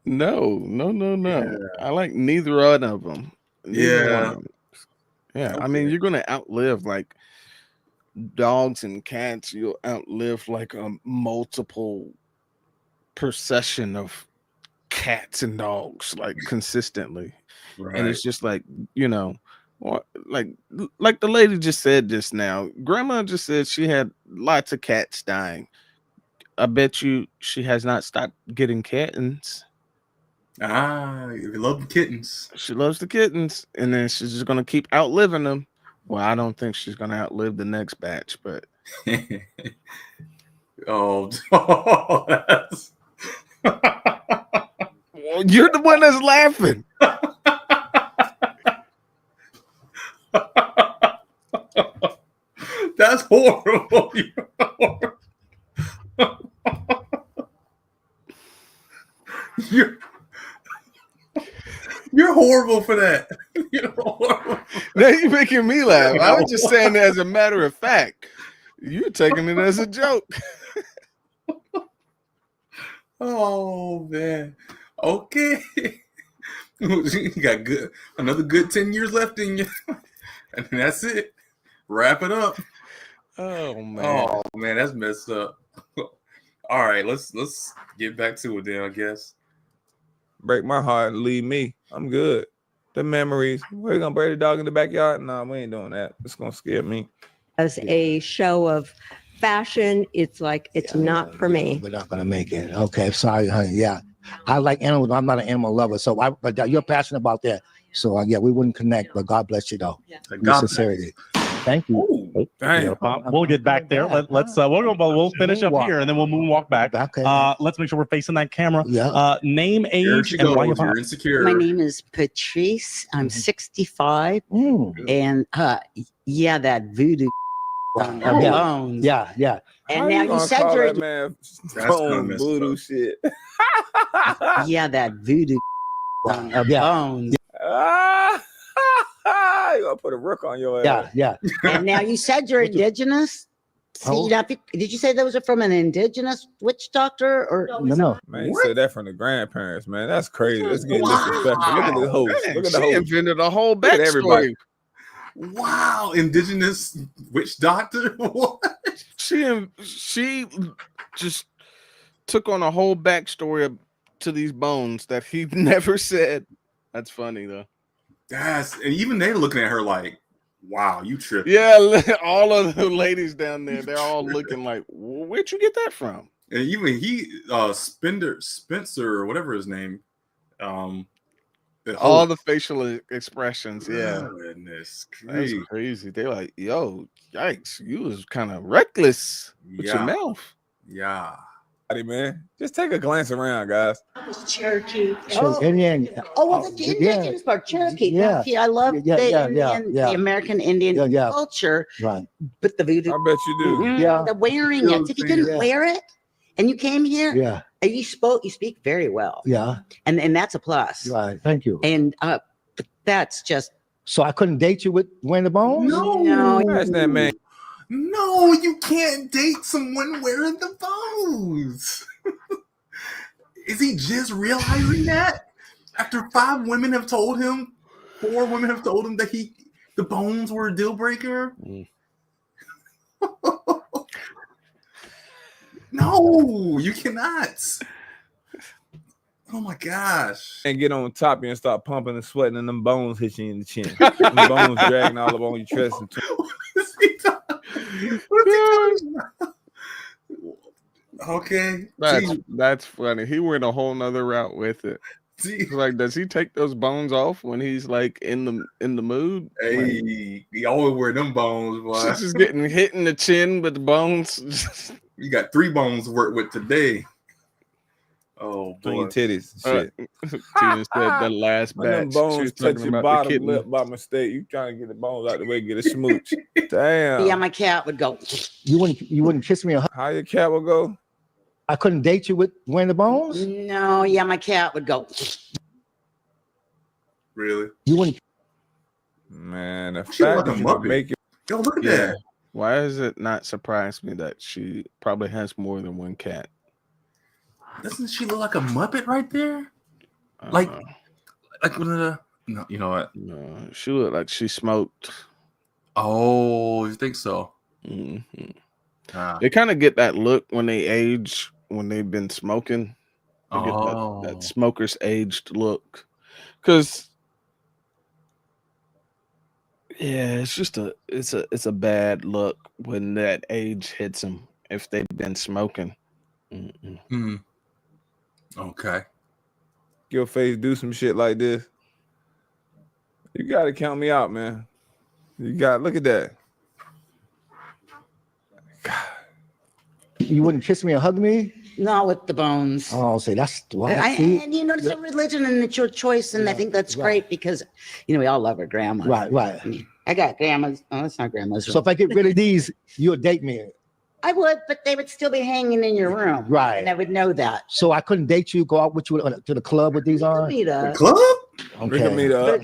Speaker 2: No. Yeah. I like neither one of them. Yeah. Okay. I mean, you're gonna outlive like dogs and cats. You'll outlive like a multiple procession of cats and dogs, like consistently. Right. And it's just like, like the lady just said just now, grandma just said she had lots of cats dying. I bet you she has not stopped getting kittens.
Speaker 1: You love the kittens.
Speaker 2: She loves the kittens, and then she's just gonna keep outliving them. Well, I don't think she's gonna outlive the next batch, but
Speaker 1: that's
Speaker 2: well, you're the one that's laughing.
Speaker 1: That's horrible. You're horrible for that. You're horrible.
Speaker 2: Now you're making me laugh. I was just saying that as a matter of fact. You're taking it as a joke.
Speaker 1: Oh man. Okay. You got another good 10 years left in you. And that's it. Wrap it up.
Speaker 2: Oh man.
Speaker 1: Oh man, that's messed up. All right, let's get back to it then, I guess.
Speaker 5: Break my heart and leave me. I'm good. The memories. We're gonna bury the dog in the backyard. No, we ain't doing that. It's gonna scare me.
Speaker 9: As a show of fashion, it's like it's not for me.
Speaker 6: We're not gonna make it. Okay, sorry, honey. Yeah, I like animals. I'm not an animal lover, so but you're passionate about that. So yeah, we wouldn't connect. But God bless you though. Your sincerity. Thank you.
Speaker 1: Ooh,
Speaker 3: Yeah, we'll get back there. We'll finish up here and then we'll moonwalk back.
Speaker 6: Okay.
Speaker 3: Let's make sure we're facing that camera.
Speaker 6: Yeah.
Speaker 3: Name, age, and why you pop.
Speaker 1: You're insecure.
Speaker 10: My name is Patrice. I'm 65. And yeah, that voodoo. Bones.
Speaker 6: Yeah.
Speaker 10: And now you said you're
Speaker 5: man
Speaker 1: That's
Speaker 5: voodoo shit.
Speaker 10: yeah, that voodoo. Bones.
Speaker 5: You gonna put a rook on your ass.
Speaker 6: Yeah.
Speaker 10: And now you said you're indigenous. See, did you say that was from an indigenous witch doctor or
Speaker 6: no?
Speaker 5: Man, you said that from the grandparents, man. That's crazy. Let's get disrespectful. Look at the host. Look at the
Speaker 2: She
Speaker 5: host.
Speaker 2: invented a whole backstory.
Speaker 5: Everybody.
Speaker 1: Wow, indigenous witch doctor. What?
Speaker 2: She just took on a whole backstory to these bones that he never said. That's funny though.
Speaker 1: And even they looking at her like, wow, you tripping.
Speaker 2: Yeah, all of the ladies down there, they're all looking like, where'd you get that from?
Speaker 1: And even Spencer, or whatever his name,
Speaker 2: all the facial expressions, yeah.
Speaker 1: Goodness,
Speaker 2: that's crazy. They're like, yo, yikes, you was kind of reckless with your mouth.
Speaker 1: Yeah.
Speaker 5: Hey, man, just take a glance around, guys.
Speaker 10: Cherokee?
Speaker 6: The
Speaker 10: indigenous part, Cherokee.
Speaker 6: Yeah.
Speaker 10: I love the American Indian culture.
Speaker 6: Right.
Speaker 10: But the voodoo.
Speaker 5: I bet you do.
Speaker 6: Yeah.
Speaker 10: The wearing it. If you couldn't wear it and you came here, and you speak very well.
Speaker 6: Yeah.
Speaker 10: And that's a plus.
Speaker 6: Right. Thank you.
Speaker 10: And that's just.
Speaker 6: So I couldn't date you with wearing the bones?
Speaker 10: No.
Speaker 5: That's that man.
Speaker 1: No, you can't date someone wearing the bones. Is he just realizing that? After 4 women have told him that the bones were a deal breaker? No, you cannot. Oh my gosh.
Speaker 5: And get on top and start pumping and sweating and them bones hit you in the chin. Them bones dragging all up on your chest.
Speaker 1: Okay.
Speaker 2: That's funny. He went a whole nother route with it. Like, does he take those bones off when he's like in the mood?
Speaker 1: Hey, he always wear them bones, boy.
Speaker 2: She's just getting hit in the chin with the bones.
Speaker 1: You got 3 bones to work with today. Oh boy.
Speaker 5: On your titties. Shit.
Speaker 2: Tina said the last
Speaker 5: when
Speaker 2: batch.
Speaker 5: them bones touch your bottom lip by mistake. You trying to get the bones out the way, get a smooch. Damn.
Speaker 10: Yeah, my cat would go.
Speaker 6: You wouldn't kiss me or hug?
Speaker 5: How your cat would go?
Speaker 6: I couldn't date you with wearing the bones?
Speaker 10: No, yeah, my cat would go.
Speaker 1: Really?
Speaker 6: You wouldn't.
Speaker 5: Man, the fact that you make it.
Speaker 1: Yo, look at that.
Speaker 2: Why does it not surprise me that she probably has more than one cat?
Speaker 1: Doesn't she look like a Muppet right there? Like one of the. No, you know what?
Speaker 2: No, she looked like she smoked.
Speaker 1: Oh, you think so?
Speaker 2: Mm-hmm. They kind of get that look when they age, when they've been smoking. They get that smoker's aged look. Because it's just it's a bad look when that age hits them if they've been smoking.
Speaker 1: Okay.
Speaker 5: Your face do some shit like this. You gotta count me out, man. You got look at that.
Speaker 6: God. You wouldn't kiss me or hug me?
Speaker 10: Not with the bones.
Speaker 6: Oh, say that's why.
Speaker 10: And you know, it's a religion and it's your choice, and I think that's great because we all love our grandma.
Speaker 6: Right.
Speaker 10: I got grandmas. Oh, that's not grandmas.
Speaker 6: So if I get rid of these, you'll date me.
Speaker 10: I would, but they would still be hanging in your room.
Speaker 6: Right.
Speaker 10: And I would know that.
Speaker 6: So I couldn't date you, go out with you to the club with these on?
Speaker 1: The club?
Speaker 6: Okay.
Speaker 5: Meet up.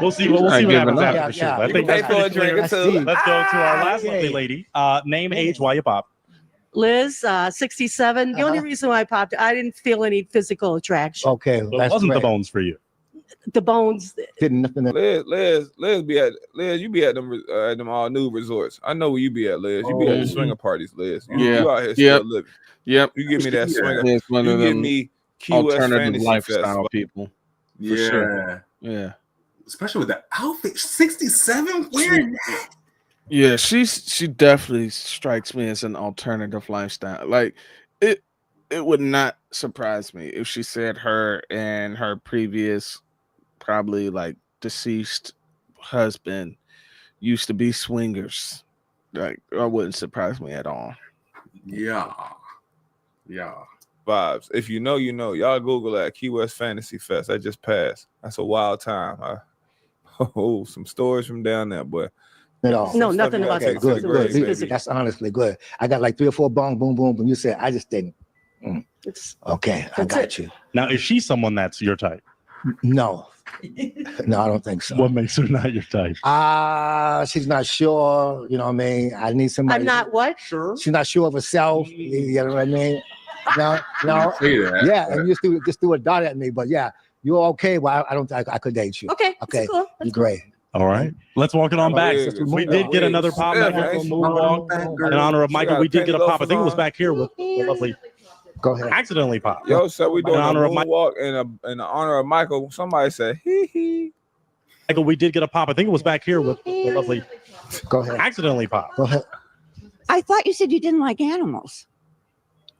Speaker 3: We'll see what happens after the show. I think
Speaker 5: pay for a drink or two.
Speaker 3: Let's go to our last lovely lady. Name, age, why you pop.
Speaker 11: Liz, 67. The only reason why I popped, I didn't feel any physical attraction.
Speaker 6: Okay.
Speaker 3: So it wasn't the bones for you.
Speaker 9: the bones.
Speaker 6: Didn't nothing.
Speaker 5: Liz, you be at them all new resorts. I know where you be at, Liz. You be at the swinger parties, Liz. You out here still living.
Speaker 2: Yep.
Speaker 5: You give me that swinger.
Speaker 2: It's one
Speaker 5: You
Speaker 2: of
Speaker 5: give
Speaker 2: them
Speaker 5: me Key West
Speaker 2: alternative
Speaker 5: Fantasy
Speaker 2: lifestyle
Speaker 5: Fest.
Speaker 2: people. For
Speaker 1: Yeah.
Speaker 2: sure. Yeah.
Speaker 1: Especially with the outfit. 67 wearing that.
Speaker 2: Yeah, she definitely strikes me as an alternative lifestyle. Like it would not surprise me if she said her and her previous, probably like deceased husband used to be swingers. Like that wouldn't surprise me at all.
Speaker 1: Yeah.
Speaker 5: Vibes. If you know, you know. Y'all Google that Key West Fantasy Fest. That just passed. That's a wild time. Some stories from down there, boy.
Speaker 9: No, nothing about
Speaker 6: okay,
Speaker 9: that.
Speaker 6: good. That's honestly good. I got like 3 or 4 bong, boom, boom, but you said I just didn't. Okay, I got you.
Speaker 3: Now, is she someone that's your type?
Speaker 6: No, I don't think so.
Speaker 3: What makes her not your type?
Speaker 6: She's not sure. You know what I mean? I need somebody.
Speaker 9: I'm not what? Sure.
Speaker 6: She's not sure of herself. You know what I mean? No. Yeah, and you just do a dot at me, but yeah, you're okay. Well, I don't think I could date you.
Speaker 9: Okay.
Speaker 6: Cool. You're great.
Speaker 3: All right, let's walk it on back. We did get another pop in honor of Michael. We did get a pop. I think it was back here with the lovely.
Speaker 6: Go ahead.
Speaker 3: Accidentally pop.
Speaker 5: Yo, so we doing
Speaker 3: in honor
Speaker 5: a
Speaker 3: of
Speaker 5: moonwalk in the honor of Michael. Somebody said hee hee.
Speaker 3: Michael, we did get a pop. I think it was back here with the lovely.
Speaker 6: Go ahead.
Speaker 3: Accidentally pop.
Speaker 6: Go ahead.
Speaker 9: I thought you said you didn't like animals.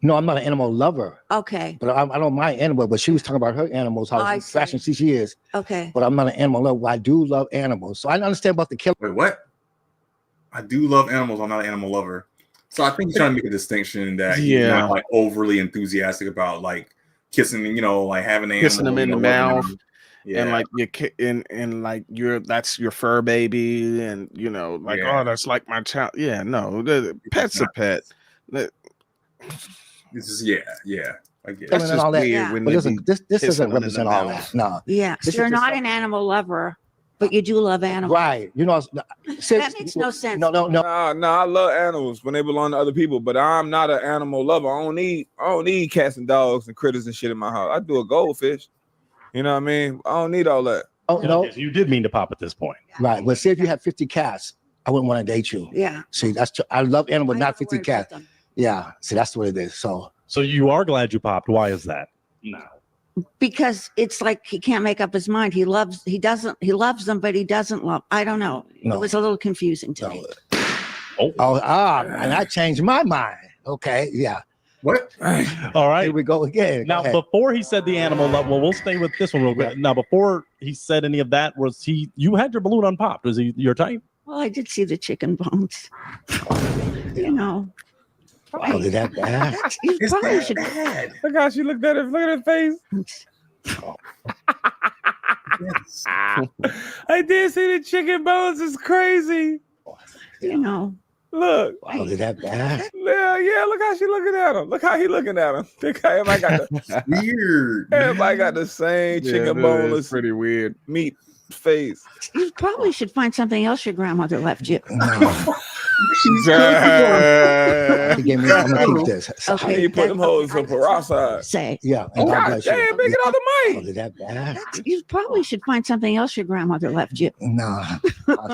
Speaker 6: No, I'm not an animal lover.
Speaker 9: Okay.
Speaker 6: But I don't mind animals. But she was talking about her animals, how fashion she is.
Speaker 9: Okay.
Speaker 6: But I'm not an animal lover. I do love animals. So I understand about the killer.
Speaker 1: Wait, what? I do love animals. I'm not an animal lover. So I think you're trying to make a distinction that you're not like overly enthusiastic about like kissing, like having an
Speaker 2: kissing them in the mouth.
Speaker 1: Yeah.
Speaker 2: And like and like that's your fur baby, and oh, that's like my child. Yeah, no, the pet's a pet.
Speaker 1: This is yeah. I get it.
Speaker 6: That's just weird.
Speaker 9: Yeah.
Speaker 6: But this doesn't represent all that. No.
Speaker 9: Yeah. So you're not an animal lover, but you do love animals.
Speaker 6: Right.
Speaker 9: That makes no sense.
Speaker 6: No.
Speaker 5: I love animals when they belong to other people, but I'm not an animal lover. I don't need cats and dogs and critters and shit in my house. I do a goldfish. You know what I mean? I don't need all that.
Speaker 6: Oh no.
Speaker 3: You did mean to pop at this point.
Speaker 6: Right. But see, if you had 50 cats, I wouldn't want to date you.
Speaker 9: Yeah.
Speaker 6: See, I love animals, not 50 cats. Yeah. See, that's what it is.
Speaker 3: So you are glad you popped. Why is that? No.
Speaker 9: Because it's like he can't make up his mind. He loves them, but he doesn't love. I don't know.
Speaker 6: No.
Speaker 9: It was a little confusing to me.
Speaker 6: And that changed my mind. Okay. Yeah.
Speaker 1: What?
Speaker 3: All right.
Speaker 6: Here we go again.
Speaker 3: Now, before he said the animal love, we'll stay with this one real quick. Now, before he said any of that, you had your balloon unpopped. Was he your type?
Speaker 9: Well, I did see the chicken bones.
Speaker 6: Wow, is that bad?
Speaker 1: It's that bad.
Speaker 5: Look how she looked at it. Look at her face.
Speaker 1: Yes.
Speaker 5: I did see the chicken bones. It's crazy. Look.
Speaker 6: Wow, is that bad?
Speaker 5: Yeah, look how she looking at him. Look how he looking at him. Everybody got
Speaker 1: Weird.
Speaker 5: Everybody got the same chicken boneless,
Speaker 2: pretty weird
Speaker 5: meat face.
Speaker 9: You probably should find something else your grandmother left you.
Speaker 6: No.
Speaker 5: He
Speaker 6: gave me. I'm gonna keep this.
Speaker 5: He put them hoes in peroxide.
Speaker 9: Say.
Speaker 6: Yeah.
Speaker 5: Oh, God damn, big it on the mic.
Speaker 6: Oh, is that bad?
Speaker 9: You probably should find something else your grandmother left you.
Speaker 6: No.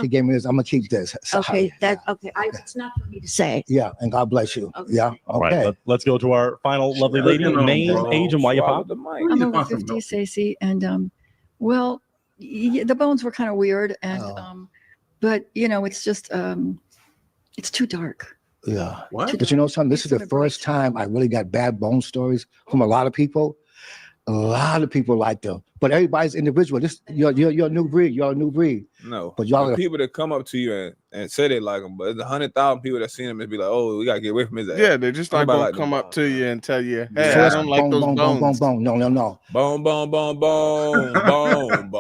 Speaker 6: He gave me this. I'm gonna keep this.
Speaker 9: Okay. It's not for me to say.
Speaker 6: Yeah, and God bless you.
Speaker 9: Okay.
Speaker 6: Yeah.
Speaker 3: All
Speaker 6: Okay.
Speaker 3: right. Let's go to our final lovely lady. Name, age, and why you pop.
Speaker 11: I'm over 50, Stacey, and the bones were kind of weird, and but it's just it's too dark.
Speaker 6: Yeah.
Speaker 1: What?
Speaker 6: But you know something? This is the first time I really got bad bone stories from a lot of people. A lot of people like them, but everybody's individual. You're a new breed. You're a new breed.
Speaker 5: No,
Speaker 6: but y'all
Speaker 5: the
Speaker 6: are
Speaker 5: people that come up to you and say they like them, but the 100,000 people that seen them and be like, "Oh, we gotta get away from his ass."
Speaker 2: Yeah, they're just not gonna
Speaker 5: Nobody
Speaker 2: come up to you and tell you, "Hey,
Speaker 6: First,
Speaker 2: I don't like those bones."
Speaker 6: Bone. No.
Speaker 5: Bone.
Speaker 6: A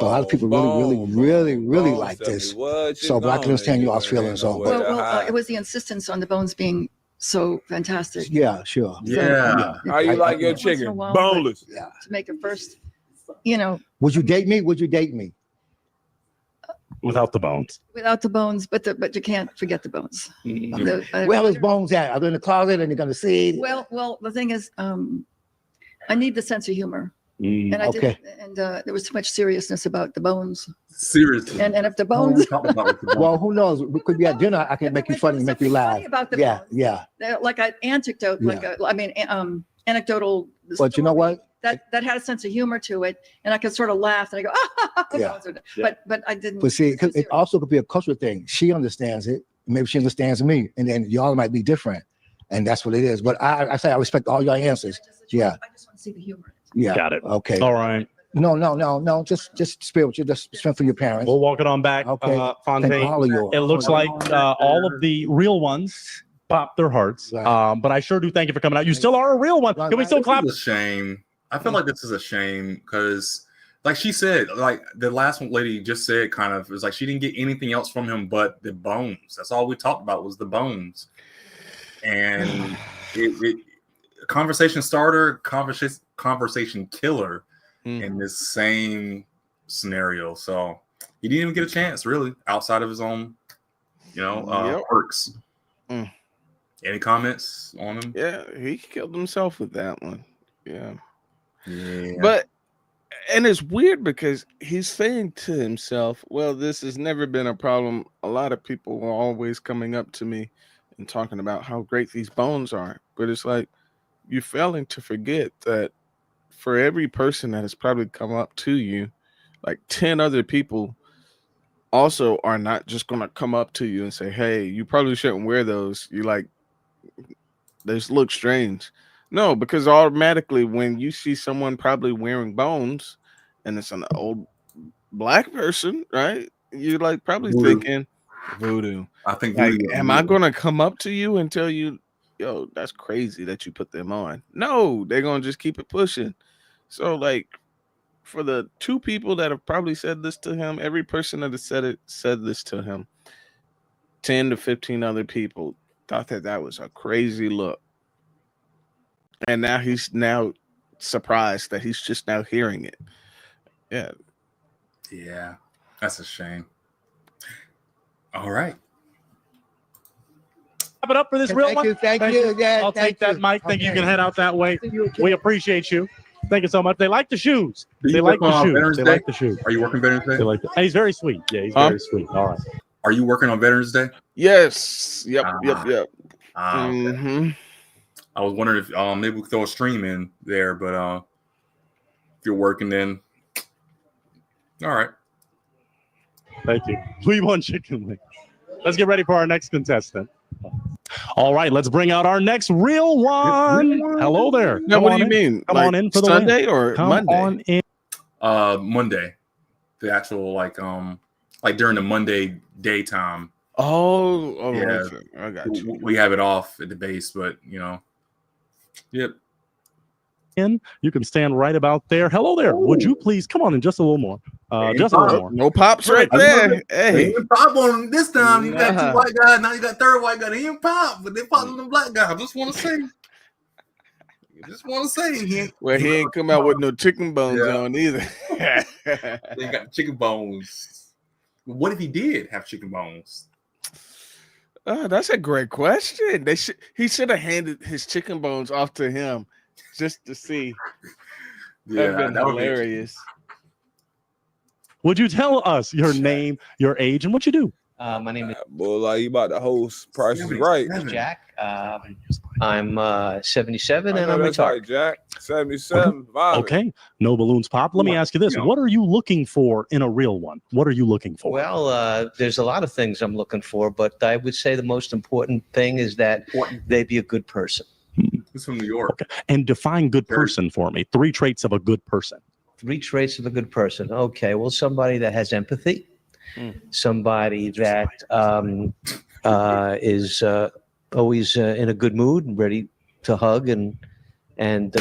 Speaker 6: lot of people really like this. So, but I can understand y'all's feelings on.
Speaker 11: Well, it was the insistence on the bones being so fantastic.
Speaker 6: Yeah, sure.
Speaker 1: Yeah.
Speaker 5: How you like your chicken? Boneless.
Speaker 6: Yeah.
Speaker 11: To make it first,
Speaker 6: Would you date me?
Speaker 3: Without the bones.
Speaker 11: Without the bones, but you can't forget the bones.
Speaker 6: Where are those bones at? Are they in the closet and you're gonna see?
Speaker 11: Well, the thing is, I need the sense of humor. And I
Speaker 6: Okay.
Speaker 11: didn't, and there was too much seriousness about the bones.
Speaker 1: Seriously.
Speaker 11: And if the bones,
Speaker 6: Well, who knows? We could be at dinner. I can make you funny, make you laugh.
Speaker 11: about the
Speaker 6: Yeah,
Speaker 11: bones.
Speaker 6: yeah.
Speaker 11: They're like an anecdote, like a, I mean, anecdotal.
Speaker 6: But you know what?
Speaker 11: That had a sense of humor to it, and I could sort of laugh and I go,
Speaker 6: Yeah.
Speaker 11: but I didn't.
Speaker 6: But see, it also could be a cultural thing. She understands it. Maybe she understands me, and then y'all might be different, and that's what it is. But I say I respect all your answers. Yeah.
Speaker 11: I just want to see the humor.
Speaker 6: Yeah.
Speaker 3: Got it.
Speaker 6: Okay.
Speaker 3: All right.
Speaker 6: No. Just spiritual. Just strength for your parents.
Speaker 3: We'll walk it on back.
Speaker 6: Okay.
Speaker 3: Fontaine.
Speaker 6: Thank all of you.
Speaker 3: It looks like all of the real ones popped their hearts.
Speaker 6: Right.
Speaker 3: But I sure do thank you for coming out. You still are a real one. Can we still clap?
Speaker 1: This is a shame. I feel like this is a shame because, like she said, like the last one lady just said, kind of, it's like she didn't get anything else from him but the bones. That's all we talked about was the bones. And it conversation starter, conversation killer in this same scenario. So he didn't even get a chance, really, outside of his own, perks. Any comments on him?
Speaker 2: Yeah, he killed himself with that one. Yeah.
Speaker 1: Yeah.
Speaker 2: But and it's weird because he's saying to himself, well, this has never been a problem. A lot of people were always coming up to me and talking about how great these bones are. But it's like you're failing to forget that for every person that has probably come up to you, like 10 other people also are not just going to come up to you and say, hey, you probably shouldn't wear those. You like, they look strange. No, because automatically when you see someone probably wearing bones and it's an old black person, right? You're like probably thinking voodoo.
Speaker 1: I think
Speaker 2: like,
Speaker 1: voodoo.
Speaker 2: am I gonna come up to you and tell you, yo, that's crazy that you put them on? No, they're gonna just keep it pushing. So like for the 2 people that have probably said this to him, every person that has said this to him, 10 to 15 other people thought that was a crazy look. And now he's surprised that he's just now hearing it. Yeah.
Speaker 1: Yeah. That's a shame. All right.
Speaker 3: Wrap it up for this real one.
Speaker 6: Thank you. Yeah,
Speaker 3: I'll take that, Mike. Thank you. You can head out that way. We appreciate you. Thank you so much. They like the shoes. They like the shoes. They like the shoes.
Speaker 1: Are you working Veterans Day?
Speaker 3: They like and he's very sweet. Yeah, he's very sweet. All right.
Speaker 1: Are you working on Veterans Day?
Speaker 2: Yes. Yep.
Speaker 1: Okay.
Speaker 2: Mm-hmm.
Speaker 1: I was wondering if maybe we could throw a stream in there, but if you're working, then all right.
Speaker 3: Thank you. We want chicken wings. Let's get ready for our next contestant. All right, let's bring out our next real one. Hello there.
Speaker 2: Now, what do you mean?
Speaker 3: Come
Speaker 2: like
Speaker 3: on in for the
Speaker 2: Sunday
Speaker 3: win.
Speaker 2: or
Speaker 3: Come
Speaker 2: Monday?
Speaker 3: on in.
Speaker 1: Monday. The actual like during the Monday daytime.
Speaker 2: Oh,
Speaker 1: yeah.
Speaker 2: Okay. I got you.
Speaker 1: We have it off at the base, but Yep.
Speaker 3: You can stand right about there. Hello there. Would you please come on in just a little more? Just a little more.
Speaker 2: No pops right there. Hey.
Speaker 1: They pop on them this time. You got 2 white guys. Now you got 3rd white guy. They didn't pop, but they popped on the black guy. I just want to say.
Speaker 2: Well, he ain't come out with no chicken bones on either.
Speaker 1: They got chicken bones. What if he did have chicken bones?
Speaker 2: Oh, that's a great question. He should have handed his chicken bones off to him just to see.
Speaker 1: Yeah,
Speaker 2: that'd been hilarious.
Speaker 3: Would you tell us your name, your age, and what you do?
Speaker 12: My name is
Speaker 5: Boy, you about to host Price is Right.
Speaker 12: Jack. I'm 77 and I'm
Speaker 5: that's
Speaker 12: retired.
Speaker 5: right, Jack. 77.
Speaker 3: Okay. No balloons pop. Let me ask you this. What are you looking for in a real one? What are you looking for?
Speaker 12: Well, there's a lot of things I'm looking for, but I would say the most important thing is that they be a good person.
Speaker 1: He's from New York.
Speaker 3: Okay. And define good person for me. 3 traits of a good person.
Speaker 12: 3 traits of a good person. Okay. Well, somebody that has empathy, somebody that is always in a good mood and ready to hug and
Speaker 11: Not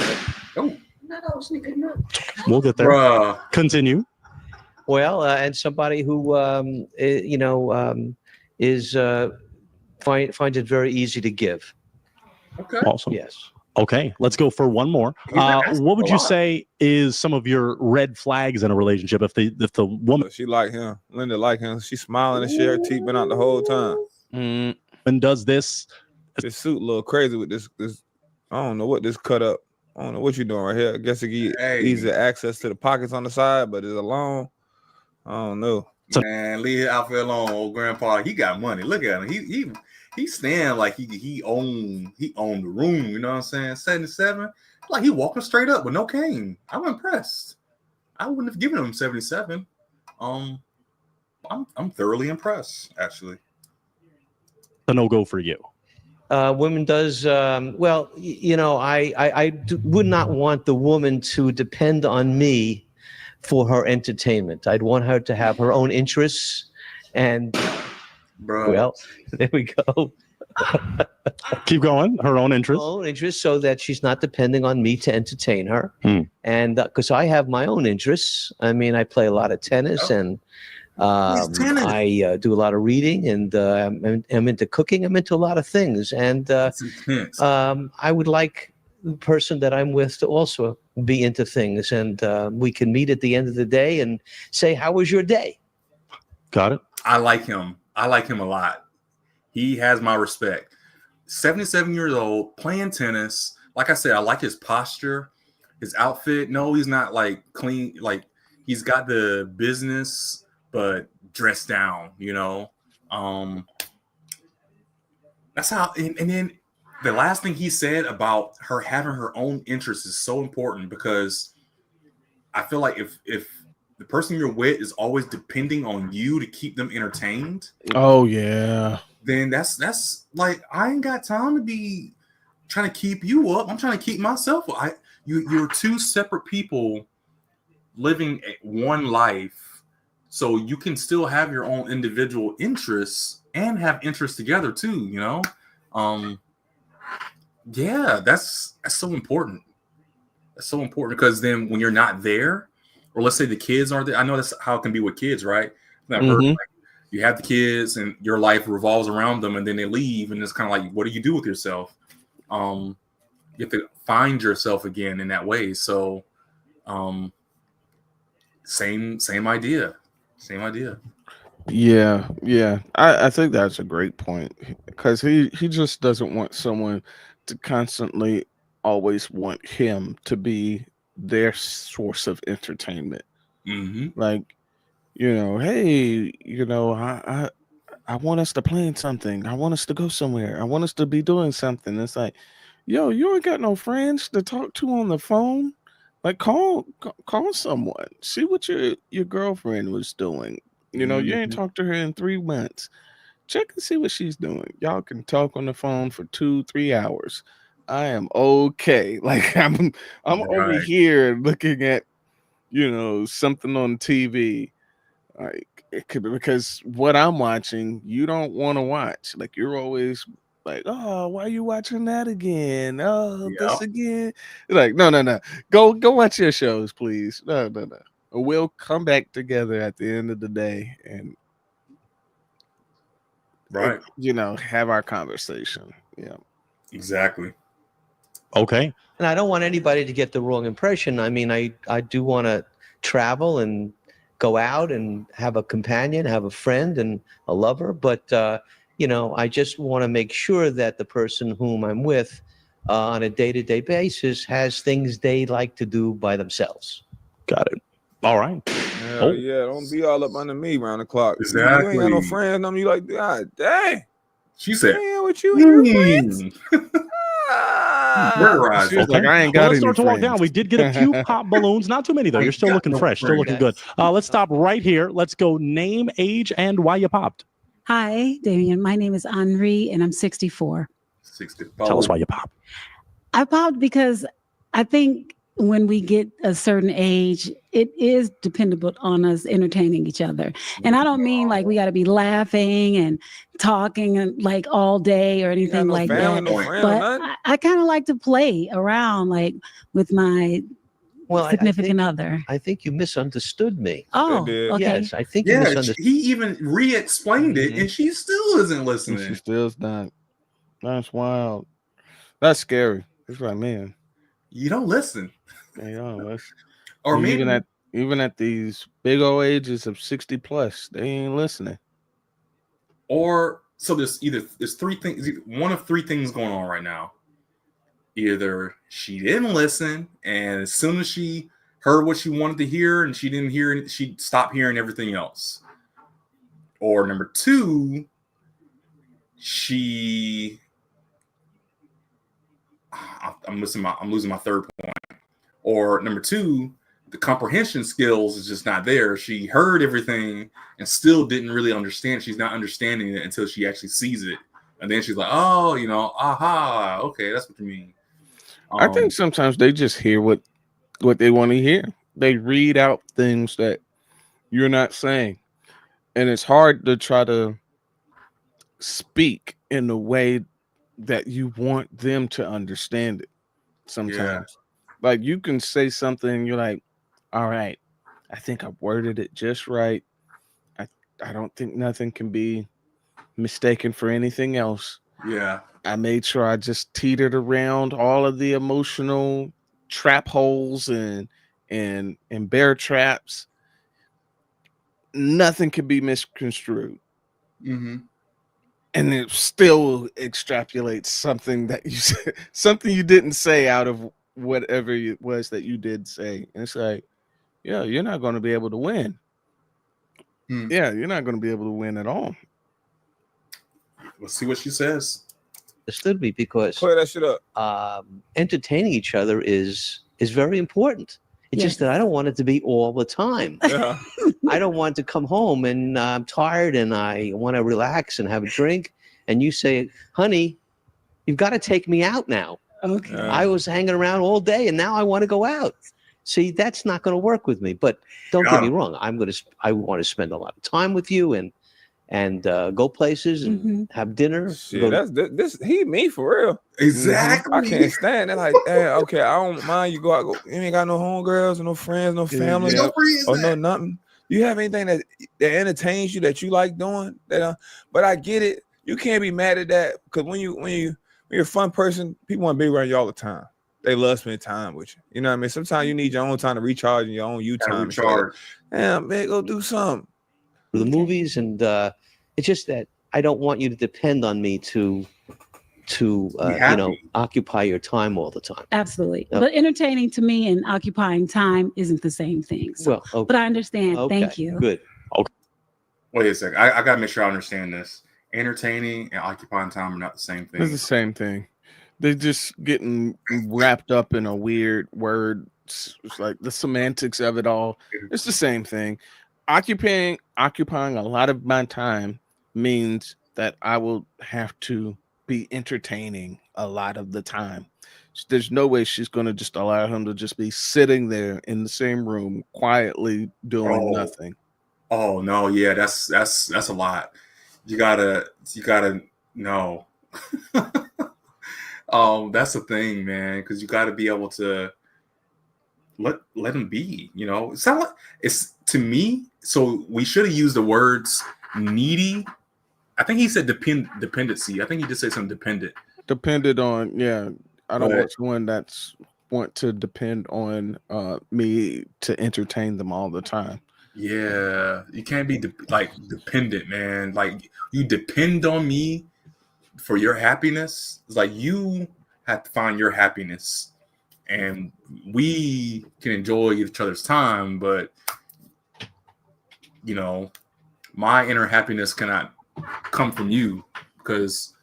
Speaker 11: always in a good mood.
Speaker 3: We'll get there. Continue.
Speaker 12: Well, and somebody who finds it very easy to give.
Speaker 1: Okay.
Speaker 3: Awesome.
Speaker 12: Yes.
Speaker 3: Okay, let's go for one more. What would you say is some of your red flags in a relationship if the woman
Speaker 5: She like him, Linda like him, she's smiling and shit, her teeth been out the whole time.
Speaker 3: And does this
Speaker 5: suit a little crazy with this I don't know what this cut up I don't know what you're doing right here. I guess it give easy access to the pockets on the side, but it's alone. I don't know.
Speaker 1: Man, leave Alfred alone, old grandpa. He got money. Look at him. He stand like he owned the room. You know what I'm saying? 77, like he walking straight up with no cane. I'm impressed. I wouldn't have given him 77. I'm thoroughly impressed, actually.
Speaker 3: The no-go for you.
Speaker 12: Women does well. I would not want the woman to depend on me for her entertainment. I'd want her to have her own interests, and well, there we go.
Speaker 3: Keep going. Her own interests.
Speaker 12: Her own interests, so that she's not depending on me to entertain her. And because I have my own interests. I mean, I play a lot of tennis and. I do a lot of reading, and I'm into cooking. I'm into a lot of things, and I would like the person that I'm with to also be into things, and we can meet at the end of the day and say, "How was your day?"
Speaker 3: Got it.
Speaker 1: I like him. I like him a lot. He has my respect. 77 years old, playing tennis. Like I said, I like his posture, his outfit. No, he's not like clean. Like he's got the business, but dressed down, you know. That's how. And then the last thing he said about her having her own interests is so important, because I feel like if the person you're with is always depending on you to keep them entertained,
Speaker 2: oh yeah,
Speaker 1: then that's like, I ain't got time to be trying to keep you up. I'm trying to keep myself up. You're two separate people living one life. So you can still have your own individual interests and have interests together too, you know? Yeah, that's so important. That's so important, because then when you're not there, or let's say the kids aren't there, I know that's how it can be with kids, right? Like, you have the kids and your life revolves around them, and then they leave, and it's kind of like, what do you do with yourself? You have to find yourself again in that way. So same idea. Same idea.
Speaker 2: Yeah. I think that's a great point, because he just doesn't want someone to constantly always want him to be their source of entertainment. Like, hey, I want us to plan something. I want us to go somewhere. I want us to be doing something. It's like, yo, you ain't got no friends to talk to on the phone. Like, call someone. See what your girlfriend was doing. You ain't talked to her in 3 months. Check and see what she's doing. Y'all can talk on the phone for 2-3 hours. I am okay. Like, I'm over here looking at something on TV. Like, because what I'm watching, you don't want to watch. Like, you're always like, oh, why are you watching that again? Oh, this again. Like, no. Go watch your shows, please. No. We'll come back together at the end of the day and have our conversation. Yeah.
Speaker 1: Exactly.
Speaker 3: Okay.
Speaker 12: And I don't want anybody to get the wrong impression. I mean, I do want to travel and go out and have a companion, have a friend and a lover, but I just want to make sure that the person whom I'm with on a day-to-day basis has things they like to do by themselves.
Speaker 3: Got it. All right.
Speaker 5: Yeah, don't be all up under me around the clock.
Speaker 1: Exactly.
Speaker 5: You ain't got no friends. You like, God dang.
Speaker 1: She said,
Speaker 5: with you and your friends.
Speaker 3: She was like, I ain't got let's start to walk down. We did get a few pop balloons. Not too many, though. You're still looking fresh. Still looking good. Let's stop right here. Let's go name, age, and why you popped.
Speaker 7: Hi, Damien. My name is Henri, and I'm 64.
Speaker 1: 64.
Speaker 3: Tell us why you popped.
Speaker 7: I popped because I think when we get a certain age, it is dependent on us entertaining each other. And I don't mean like we got to be laughing and talking and like all day or anything like that. But I kind of like to play around like with my significant other.
Speaker 12: I think you misunderstood me.
Speaker 7: Oh, okay.
Speaker 12: Yes, I think you misunderstood.
Speaker 1: He even re-explained it, and she still isn't listening.
Speaker 2: She still's not. That's wild. That's scary. It's like, man,
Speaker 1: you don't listen.
Speaker 2: You don't listen.
Speaker 1: Or maybe
Speaker 2: even at these big old ages of 60 plus, they ain't listening.
Speaker 1: Or so there's three things. One of three things going on right now. either she didn't listen, and as soon as she heard what she wanted to hear and she didn't hear it, she stopped hearing everything else. Or number two, I'm losing my third point. Or number two, the comprehension skills is just not there. She heard everything and still didn't really understand. She's not understanding it until she actually sees it. And then she's like, oh, aha, okay, that's what you mean.
Speaker 2: I think sometimes they just hear what they want to hear. They read out things that you're not saying. And it's hard to try to speak in the way that you want them to understand it sometimes. Like you can say something, you're like, all right, I think I worded it just right. I don't think nothing can be mistaken for anything else.
Speaker 1: Yeah.
Speaker 2: I made sure I just teetered around all of the emotional trap holes and bear traps. Nothing can be misconstrued.
Speaker 1: Mm-hmm.
Speaker 2: And it still extrapolates something that you said, something you didn't say out of whatever it was that you did say. And it's like, yeah, you're not going to be able to win. Yeah, you're not going to be able to win at all.
Speaker 1: Let's see what she says.
Speaker 12: Understood me, because
Speaker 5: play that shit up.
Speaker 12: Entertaining each other is very important. It's just that I don't want it to be all the time.
Speaker 5: Yeah.
Speaker 12: I don't want to come home and I'm tired and I want to relax and have a drink. And you say, honey, you've got to take me out now.
Speaker 7: Okay.
Speaker 12: I was hanging around all day and now I want to go out. See, that's not going to work with me. But don't get me wrong. I want to spend a lot of time with you and go places and have dinner.
Speaker 5: Shit, this he me for real.
Speaker 1: Exactly.
Speaker 5: I can't stand it. Like, hey, okay, I don't mind you go. You ain't got no homegirls, no friends, no family, no nothing. You have anything that entertains you that you like doing? But I get it. You can't be mad at that, because when you're a fun person, people want to be around you all the time. They love spending time with you. You know what I mean? Sometimes you need your own time to recharge and your own you time. Damn, man, go do something.
Speaker 12: The movies, and it's just that I don't want you to depend on me to occupy your time all the time.
Speaker 7: Absolutely. But entertaining to me and occupying time isn't the same thing. So,
Speaker 12: well, okay.
Speaker 7: But I understand.
Speaker 12: Okay.
Speaker 7: Thank you.
Speaker 12: Good. Okay.
Speaker 1: Wait a second. I gotta make sure I understand this. Entertaining and occupying time are not the same thing.
Speaker 2: It's the same thing. They're just getting wrapped up in a weird word. It's like the semantics of it all. It's the same thing. Occupying a lot of my time means that I will have to be entertaining a lot of the time. There's no way she's going to just allow him to just be sitting there in the same room quietly doing nothing.
Speaker 1: Oh no, yeah, that's a lot. You gotta know. That's the thing, man, because you gotta be able to let him be. It's to me. So we should have used the words needy. I think he said dependency. I think he just said something dependent.
Speaker 2: Depended on, yeah. I don't want someone that's want to depend on me to entertain them all the time.
Speaker 1: Yeah, you can't be dependent, man. Like, you depend on me for your happiness. It's like you have to find your happiness, and we can enjoy each other's time, but my inner happiness cannot come from you, because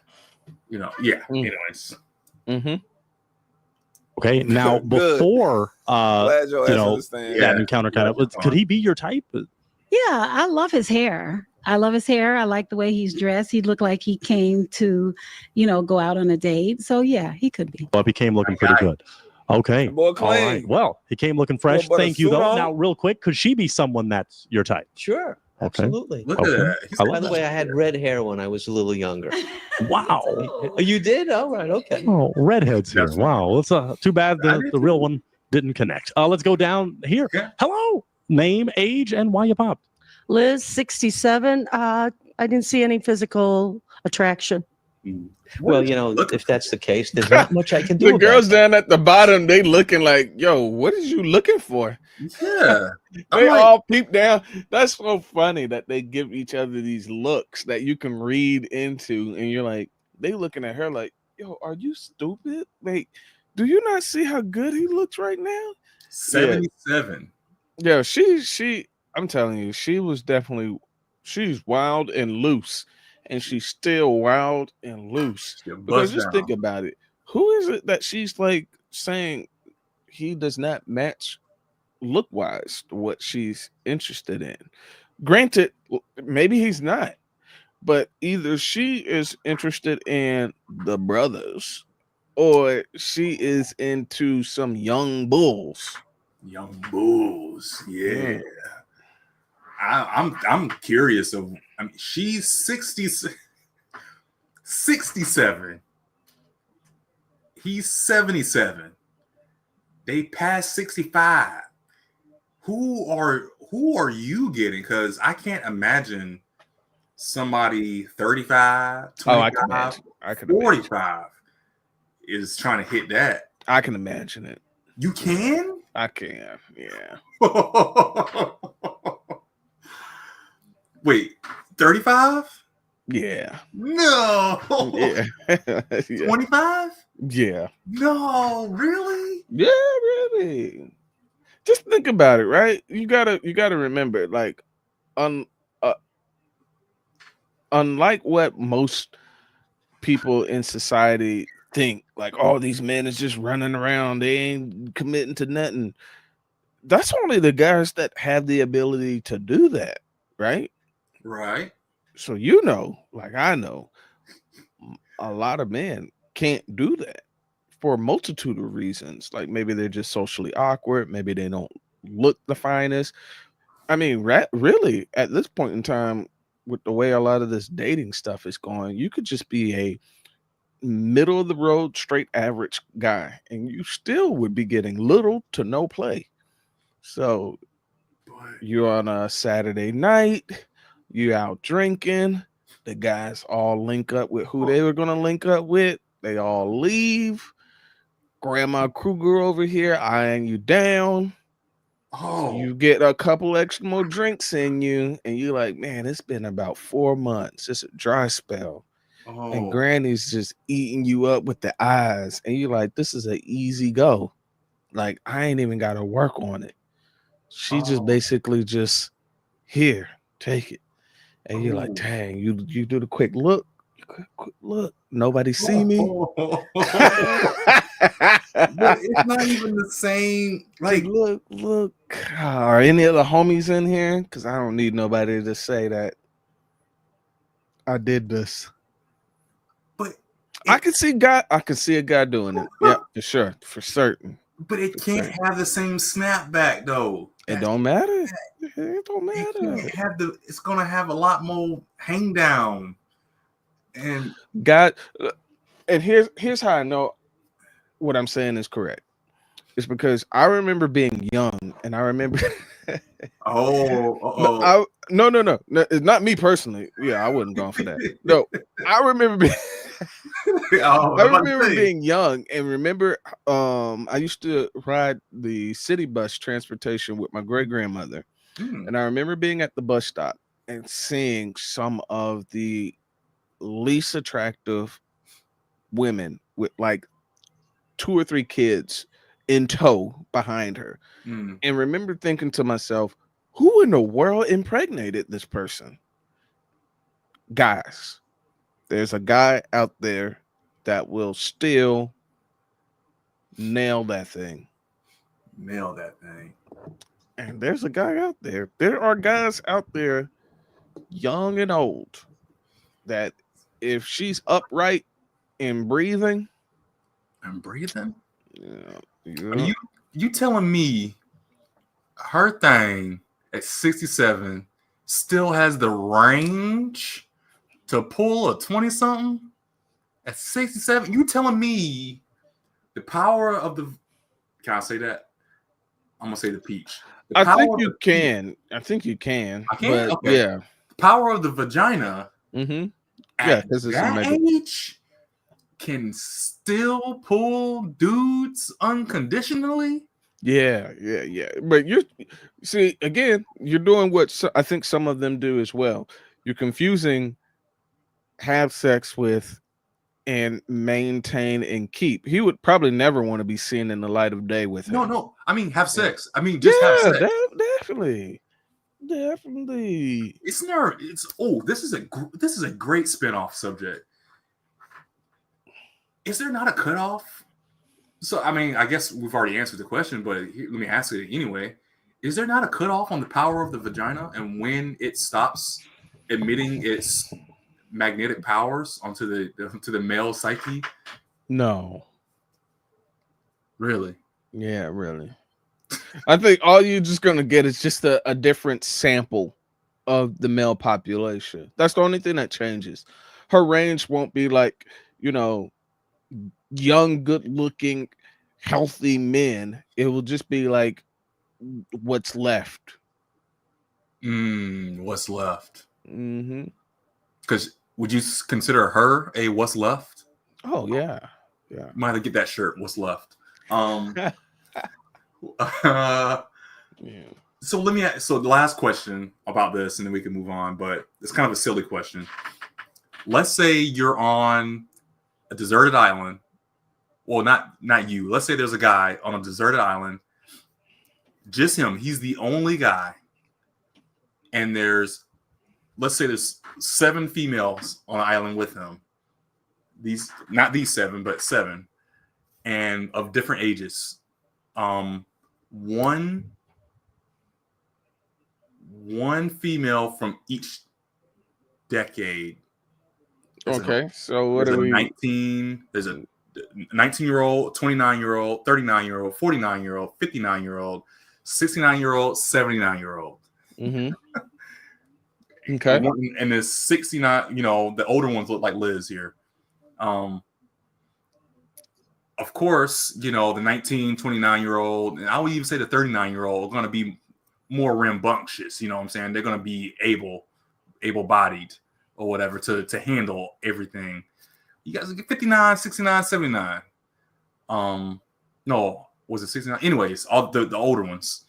Speaker 1: anyways.
Speaker 3: Okay, now before that encounter, could he be your type?
Speaker 7: Yeah, I love his hair. I like the way he's dressed. He looked like he came to, go out on a date. So yeah, he could be.
Speaker 3: Well, he came looking pretty good. Okay. All right. Well, he came looking fresh. Thank you, though. Now, real quick, could she be someone that's your type?
Speaker 12: Sure.
Speaker 3: Okay.
Speaker 12: Absolutely.
Speaker 1: Look at that.
Speaker 12: By the way, I had red hair when I was a little younger.
Speaker 3: Wow.
Speaker 12: Oh, you did? All right. Okay.
Speaker 3: Oh, redheads here. Wow. It's too bad the real one didn't connect. Let's go down here. Yeah. Hello. Name, age, and why you popped.
Speaker 13: Liz, 67. I didn't see any physical attraction.
Speaker 12: Well, if that's the case, there's not much I can do.
Speaker 2: The girls down at the bottom, they looking like, yo, what is you looking for?
Speaker 1: Yeah.
Speaker 2: They all peep down. That's so funny that they give each other these looks that you can read into, and you're like, they looking at her like, yo, are you stupid? Like, Do you not see how good he looks right now?
Speaker 1: 77.
Speaker 2: Yeah, she. I'm telling you, she's wild and loose, and she's still wild and loose. Because just think about it. Who is it that she's like saying he does not match look wise to what she's interested in? Granted, maybe he's not, but either she is interested in the brothers or she is into some young bulls.
Speaker 1: Young bulls, yeah. I'm curious of. I mean, she's 67. He's 77. They passed 65. Who are you getting? Because I can't imagine somebody 35, 25,
Speaker 2: I can
Speaker 1: 45 is trying to hit that.
Speaker 2: I can imagine it.
Speaker 1: You can?
Speaker 2: I can, yeah.
Speaker 1: Wait, 35?
Speaker 2: Yeah.
Speaker 1: No.
Speaker 2: Yeah.
Speaker 1: 25?
Speaker 2: Yeah.
Speaker 1: No, really?
Speaker 2: Yeah, really. Just think about it, right? You gotta remember, like, unlike what most people in society think, like, oh, these men is just running around, they ain't committing to nothing. That's only the guys that have the ability to do that, right?
Speaker 1: Right.
Speaker 2: So like I know, a lot of men can't do that for a multitude of reasons. Like maybe they're just socially awkward, maybe they don't look the finest. I mean, really, at this point in time, with the way a lot of this dating stuff is going, you could just be a middle of the road, straight average guy, and you still would be getting little to no play. So you're on a Saturday night, you out drinking, the guys all link up with who they were going to link up with. They all leave. Grandma Kruger over here eyeing you down.
Speaker 1: Oh,
Speaker 2: you get a couple extra more drinks in you, and you're like, man, it's been about 4 months. It's a dry spell. And Granny's just eating you up with the eyes. And you're like, this is an easy go. Like, I ain't even got to work on it. She just basically just, here, take it. And you're like, dang, you do the quick look. Quick look. Nobody see me.
Speaker 1: But it's not even the same. Like,
Speaker 2: look. Are any of the homies in here? Because I don't need nobody to say that I did this.
Speaker 1: But
Speaker 2: I can see a guy doing it. Yeah, for sure, for certain.
Speaker 1: But it can't have the same snapback though.
Speaker 2: It don't matter. It don't matter.
Speaker 1: It's gonna have a lot more hang down. And
Speaker 2: here's how I know what I'm saying is correct. It's because I remember being young, and I remember. No, it's not me personally. Yeah, I wouldn't go for that. No, I remember being. Being young, and remember, I used to ride the city bus transportation with my great grandmother, and I remember being at the bus stop and seeing some of the least attractive women with like 2 or 3 kids in tow behind her, and remember thinking to myself, who in the world impregnated this person? Guys, there's a guy out there that will still nail that thing. And there's a guy out there. There are guys out there, young and old, that if she's upright and breathing.
Speaker 1: Yeah. Are you telling me her thing at 67 still has the range to pull a 20-something at 67? You telling me the power of the? Can I say that? I'm gonna say the peach.
Speaker 2: I think you can. I think you can.
Speaker 1: I can.
Speaker 2: But
Speaker 1: Okay.
Speaker 2: Yeah.
Speaker 1: The power of the vagina.
Speaker 2: Mm-hmm.
Speaker 1: Yeah, because that age can still pull dudes unconditionally.
Speaker 2: Yeah. But you see, again, you're doing what I think some of them do as well. You're confusing have sex with and maintain and keep. He would probably never want to be seen in the light of day with her.
Speaker 1: No. I mean, have sex. I mean, just have sex.
Speaker 2: Definitely.
Speaker 1: This is a great spin-off subject. Is there not a cutoff? So, I mean, I guess we've already answered the question, but let me ask it anyway. Is there not a cutoff on the power of the vagina and when it stops emitting its magnetic powers onto the male psyche?
Speaker 2: No.
Speaker 1: Really?
Speaker 2: Yeah, really. I think all you're just going to get is just a different sample of the male population. That's the only thing that changes. Her range won't be like, young, good-looking, healthy men. It will just be like what's left.
Speaker 1: What's left?
Speaker 2: Mm-hmm.
Speaker 1: Because would you consider her a what's left?
Speaker 2: Oh, yeah.
Speaker 1: Might have to get that shirt, what's left. So the last question about this, and then we can move on, but it's kind of a silly question. Let's say you're on a deserted island. Well, not you. Let's say there's a guy on a deserted island. Just him. He's the only guy. And let's say there's 7 females on the island with him. Not these 7, but 7. And of different ages. One female from each decade.
Speaker 2: Okay, so what are we?
Speaker 1: There's a 19-year-old, 29-year-old, 39-year-old, 49-year-old, 59-year-old, 69-year-old, 79-year-old.
Speaker 2: Mm-hmm. Okay.
Speaker 1: And there's 69, the older ones look like Liz here. Of course, the 19, 29-year-old, and I would even say the 39-year-old are going to be more rambunctious. You know what I'm saying? They're going to be able-bodied or whatever to handle everything. You guys get 59, 69, 79. No, was it 69? Anyways, all the older ones.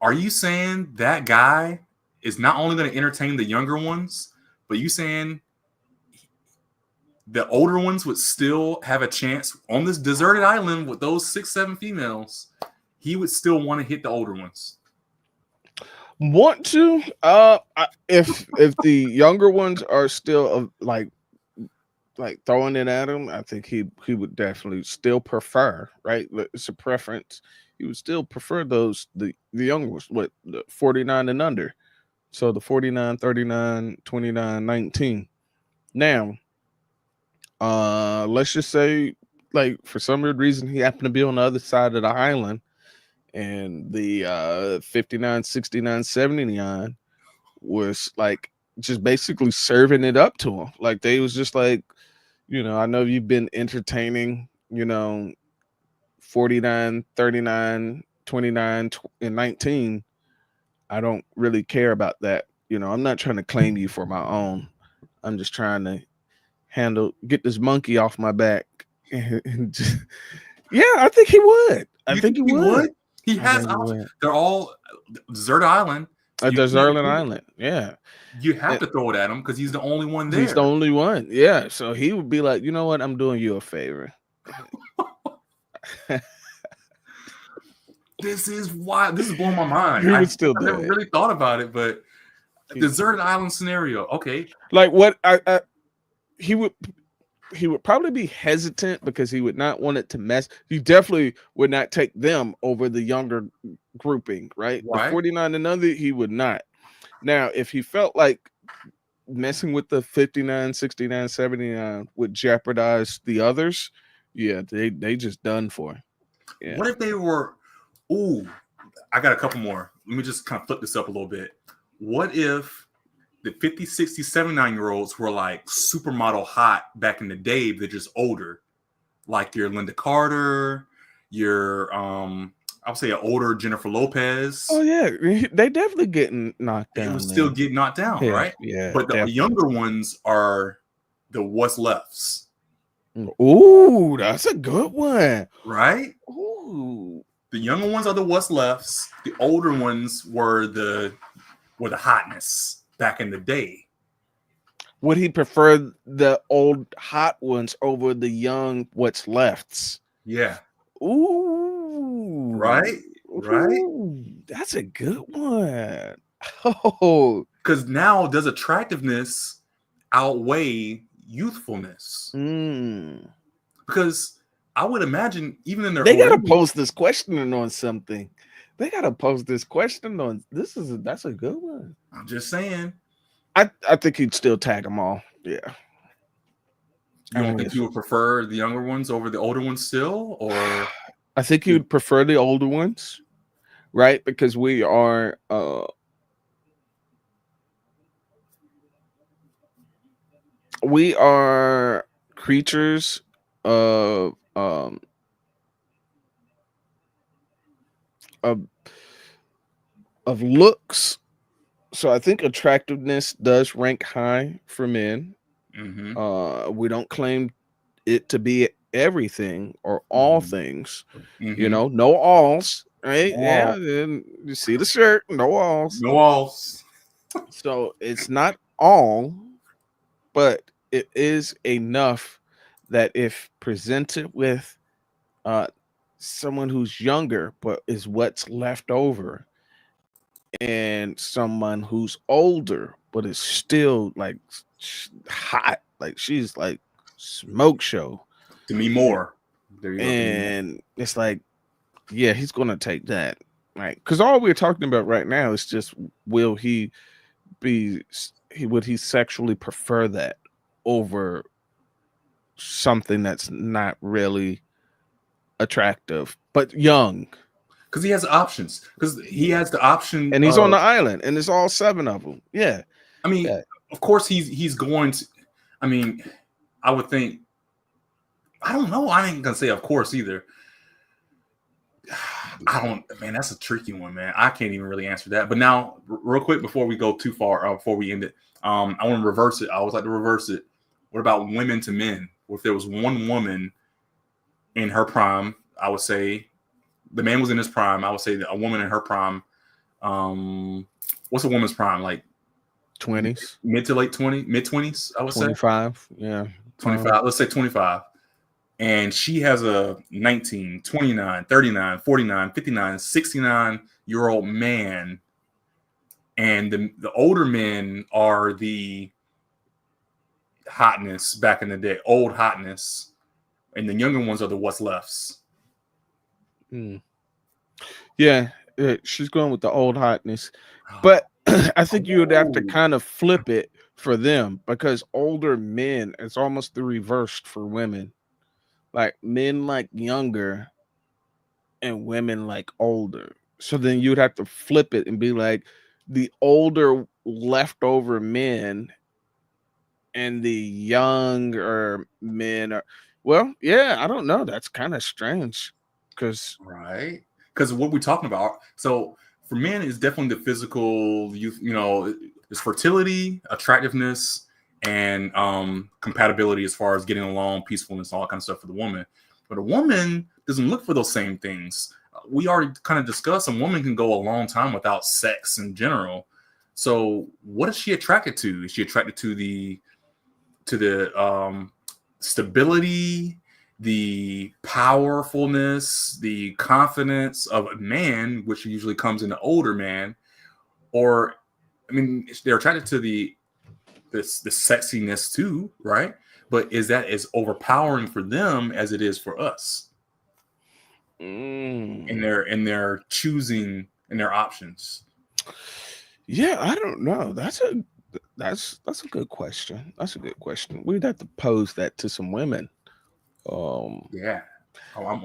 Speaker 1: Are you saying that guy is not only going to entertain the younger ones, but you saying the older ones would still have a chance on this deserted island with those 6, 7 females? He would still want to hit the older ones.
Speaker 2: Want to? If the younger ones are still like throwing it at him, I think he would definitely still prefer, right? It's a preference. He would still prefer the younger ones, the 49 and under. So the 49, 39, 29, 19. Now, let's just say, like, for some weird reason, he happened to be on the other side of the island, and the 59, 69, 79 was like just basically serving it up to him. Like, they was just like, I know you've been entertaining, 49, 39, 29, and 19. I don't really care about that. I'm not trying to claim you for my own. I'm just trying to get this monkey off my back. And just, yeah, I think he would. I think he would.
Speaker 1: He has options. They're all deserted island.
Speaker 2: A deserted island. Yeah.
Speaker 1: You have to throw it at him because he's the only one there.
Speaker 2: He's the only one. Yeah. So he would be like, you know what? I'm doing you a favor.
Speaker 1: This is blowing my mind.
Speaker 2: He would still do
Speaker 1: I never really thought about it, but deserted island scenario. Okay.
Speaker 2: Like what he would probably be hesitant because he would not want it to mess. He definitely would not take them over the younger grouping, right? The 49 and under, he would not. Now, if he felt like messing with the 59, 69, 79 would jeopardize the others, yeah, they just done for. Yeah.
Speaker 1: What if they were? Ooh, I got a couple more. Let me just kind of flip this up a little bit. What if the 50, 60, 79-year-olds were like supermodel hot back in the day, they're just older? Like your Linda Carter, your I would say an older Jennifer Lopez.
Speaker 2: Oh yeah, they definitely getting knocked down.
Speaker 1: They would still get knocked down,
Speaker 2: yeah,
Speaker 1: right?
Speaker 2: Yeah.
Speaker 1: But the younger ones are the what's lefts.
Speaker 2: Ooh, that's a good one.
Speaker 1: Right?
Speaker 2: Ooh.
Speaker 1: The younger ones are the what's lefts. The older ones were the hotness back in the day.
Speaker 2: would he prefer the old hot ones over the young what's lefts?
Speaker 1: Yeah.
Speaker 2: Ooh.
Speaker 1: Right.
Speaker 2: Ooh, that's a good one. Oh,
Speaker 1: because now does attractiveness outweigh youthfulness? Because I would imagine even in their
Speaker 2: they gotta post this question on something. They gotta post this question on that's a good one.
Speaker 1: I'm just saying.
Speaker 2: I think he'd still tag them all. Yeah.
Speaker 1: You don't think you would prefer the younger ones over the older ones still, or
Speaker 2: I think you'd prefer the older ones, right? Because we are creatures of looks. So I think attractiveness does rank high for men. We don't claim it to be everything or all things. You know, no alls, right? Yeah, and you see the shirt, no alls.
Speaker 1: No alls.
Speaker 2: So it's not all, but it is enough that if presented with someone who's younger but is what's left over, and someone who's older but is still like hot, like she's like smoke show
Speaker 1: to me more.
Speaker 2: There you go. And it's like, yeah, he's gonna take that, right? Because all we're talking about right now is just would he sexually prefer that over something that's not really attractive but young?
Speaker 1: Because he has options. Because he has the option,
Speaker 2: and he's on the island, and it's all 7 of them. Yeah,
Speaker 1: I mean, of course he's going to. I mean, I would think. I don't know. I ain't gonna say of course either. Man, that's a tricky one, man. I can't even really answer that. But now, real quick, before we go too far, before we end it, I want to reverse it. I always like to reverse it. What about women to men? If there was one woman in her prime, I would say the man was in his prime. I would say that a woman in her prime. What's a woman's prime? Like
Speaker 2: 20s,
Speaker 1: mid to late 20s, mid 20s. I would
Speaker 2: 25,
Speaker 1: say
Speaker 2: 25. Yeah,
Speaker 1: 25. Let's say 25. And she has a 19, 29, 39, 49, 59, 69-year-old man. And the older men are the hotness back in the day, old hotness. And the younger ones are the what's lefts.
Speaker 2: Yeah, she's going with the old hotness. But I think you would have to kind of flip it for them, because older men, it's almost the reversed for women. Like men like younger and women like older. So then you'd have to flip it and be like the older leftover men and the younger men are, well, yeah, I don't know. That's kind of strange. Because
Speaker 1: what we're talking about. So for men, it's definitely the physical youth, it's fertility, attractiveness, and compatibility as far as getting along, peacefulness, all that kind of stuff for the woman. But a woman doesn't look for those same things. We already kind of discussed a woman can go a long time without sex in general. So what is she attracted to? Is she attracted to the stability, the powerfulness, the confidence of a man, which usually comes in an older man? Or, I mean, they're attracted to the sexiness too, right? But is that as overpowering for them as it is for us? In their choosing and their options.
Speaker 2: Yeah, I don't know. That's a good question. That's a good question. We'd have to pose that to some women.
Speaker 1: Yeah.